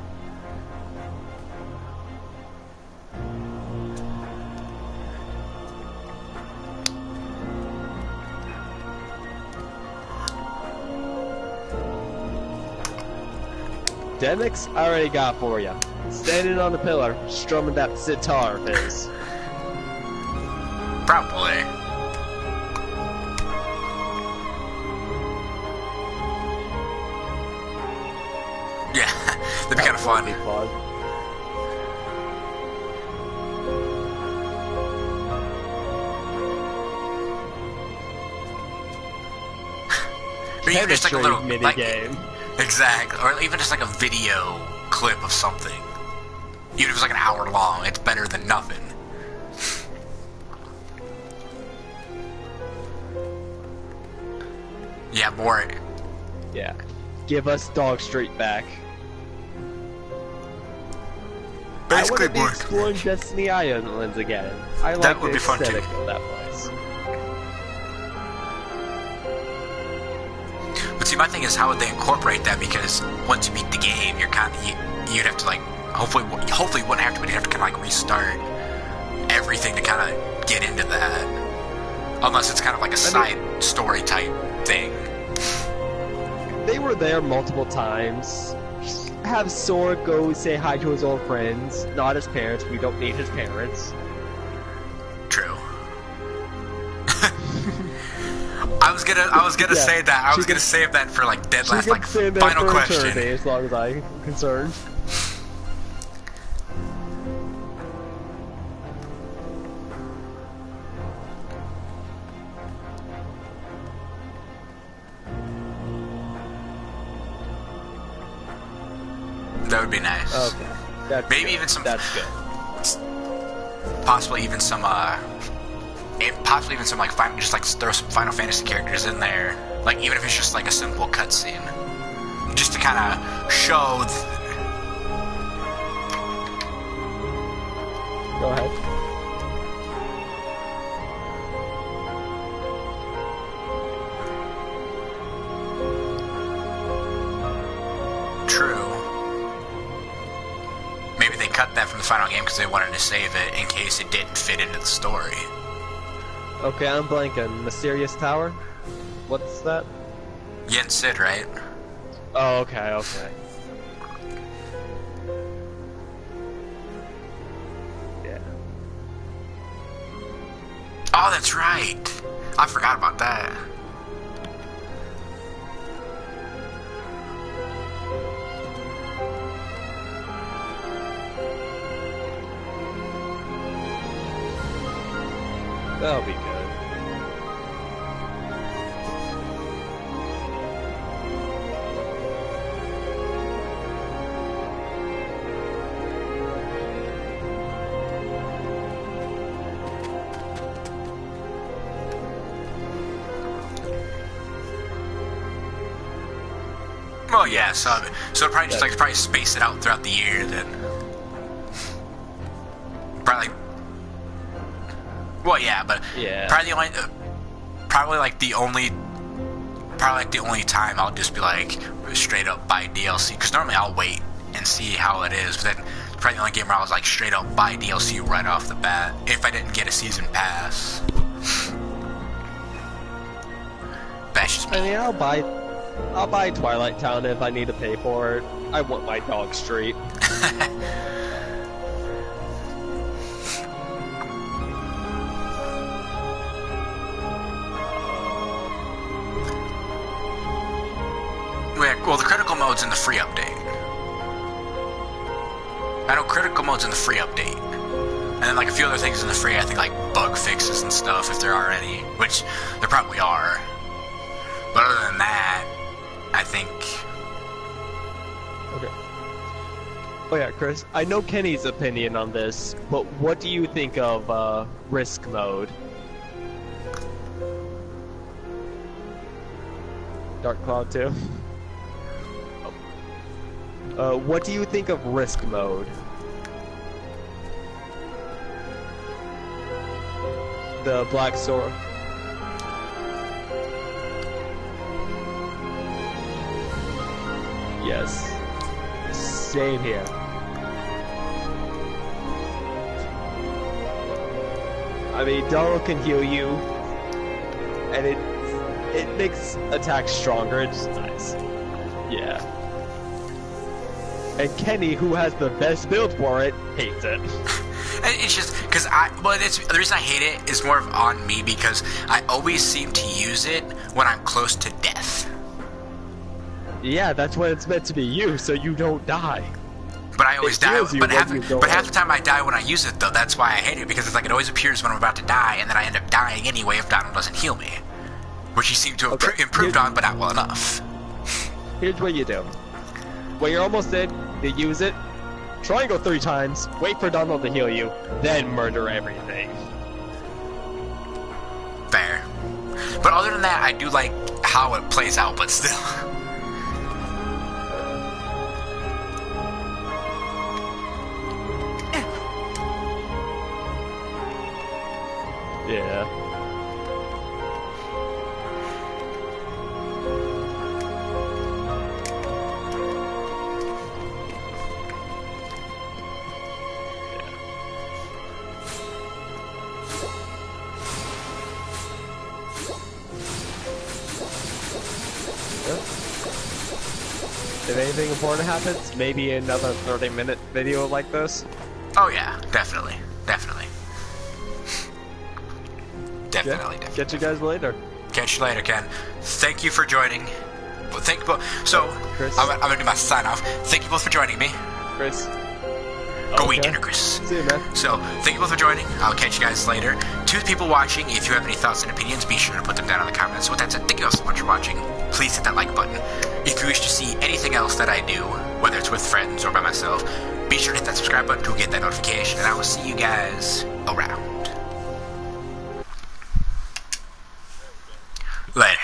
Speaker 2: Demix, I already got for you. Standing on the pillar, strumming that sitar of his.
Speaker 1: Probably. Yeah, that'd be kind of fun. Or even just like a
Speaker 2: chemistry
Speaker 1: little
Speaker 2: mini
Speaker 1: like,
Speaker 2: game.
Speaker 1: exactly, or even just like a video clip of something. Even if it's like an hour long, it's better than nothing. Yeah, more.
Speaker 2: Yeah. Give us Dog Street back.
Speaker 1: Basically,
Speaker 2: I want to be
Speaker 1: more.
Speaker 2: exploring Destiny Islands again. I like
Speaker 1: That would
Speaker 2: the
Speaker 1: be fun, too.
Speaker 2: aesthetic of that place.
Speaker 1: But see, my thing is, how would they incorporate that? Because once you beat the game, you're kind of you'd have to like hopefully you wouldn't have to, but you'd have to kind of like restart everything to kind of get into that. Unless it's kind of like a side story type thing.
Speaker 2: They were there multiple times. Have Sora go say hi to his old friends, not his parents. We don't need his parents.
Speaker 1: True. I was gonna
Speaker 2: Yeah,
Speaker 1: say that. I was
Speaker 2: she
Speaker 1: gonna
Speaker 2: can-
Speaker 1: save that for like dead last,
Speaker 2: She
Speaker 1: like
Speaker 2: can stand there
Speaker 1: final
Speaker 2: for
Speaker 1: question.
Speaker 2: eternity, as long as I'm concerned.
Speaker 1: That would be nice.
Speaker 2: Okay. That's
Speaker 1: Maybe
Speaker 2: good.
Speaker 1: even some-
Speaker 2: That's good.
Speaker 1: Possibly even some like just like throw some Final Fantasy characters in there. Like even if it's just like a simple cutscene, just to kind of show.
Speaker 2: Go ahead.
Speaker 1: True. Maybe they cut that from the final game because they wanted to save it in case it didn't fit into the story.
Speaker 2: Okay, I'm blanking. Mysterious Tower? What's that?
Speaker 1: Yen Sid, right?
Speaker 2: Oh, okay, okay. Yeah.
Speaker 1: Oh, that's right. I forgot about that.
Speaker 2: That'll be good.
Speaker 1: Well, yeah. So probably just like probably space it out throughout the year then. Probably. Well, yeah, but
Speaker 2: Yeah.
Speaker 1: probably like the only time I'll just be like straight up buy DLC, because normally I'll wait and see how it is, but then probably the only game where I was like straight up buy DLC right off the bat if I didn't get a season pass. That's just
Speaker 2: I
Speaker 1: me.
Speaker 2: mean, I'll buy Twilight Town if I need to pay for it. I want my Dog Street.
Speaker 1: Well, the critical mode's in the free update. I know critical mode's in the free update. And then like a few other things in the free, I think like bug fixes and stuff, if there are any, which there probably are. But other than that, I think...
Speaker 2: Okay. Oh yeah, Chris, I know Kenny's opinion on this, but what do you think of risk mode? Dark Cloud 2? What do you think of risk mode? The Black Sword. Yes. Same here. I mean, Donald can heal you, and it makes attacks stronger. It's nice. Yeah. And Kenny, who has the best build for it, hates it.
Speaker 1: It's just because the reason I hate it is more of on me because I always seem to use it when I'm close to death.
Speaker 2: Yeah, that's when it's meant to be used, so you don't die.
Speaker 1: But I always
Speaker 2: It
Speaker 1: die.
Speaker 2: heals you
Speaker 1: But
Speaker 2: when
Speaker 1: half
Speaker 2: you go
Speaker 1: the
Speaker 2: in.
Speaker 1: time I die when I use it, though. That's why I hate it, because it's like it always appears when I'm about to die, and then I end up dying anyway if Donald doesn't heal me. which he seemed to have
Speaker 2: Okay,
Speaker 1: improved on, but not well enough.
Speaker 2: Here's what you do. When you're almost dead, you use it. Triangle 3 times. Wait for Donald to heal you. Then murder everything.
Speaker 1: Fair. But other than that, I do like how it plays out, but still.
Speaker 2: Yeah. If anything important happens, maybe another 30-minute video like this.
Speaker 1: Oh yeah, definitely. Definitely. Definitely.
Speaker 2: Catch you guys later.
Speaker 1: Catch you later, Ken. Thank you for joining. Well, thank you both. So,
Speaker 2: Chris.
Speaker 1: I'm gonna do my sign off. Thank you both for joining me.
Speaker 2: Chris.
Speaker 1: Go eat dinner, Chris.
Speaker 2: See you, man.
Speaker 1: So, thank you both for joining. I'll catch you guys later. To the people watching, if you have any thoughts and opinions, be sure to put them down in the comments. With that said, thank you all so much for watching. Please hit that like button. If you wish to see anything else that I do, whether it's with friends or by myself, be sure to hit that subscribe button to get that notification, and I will see you guys around. Later.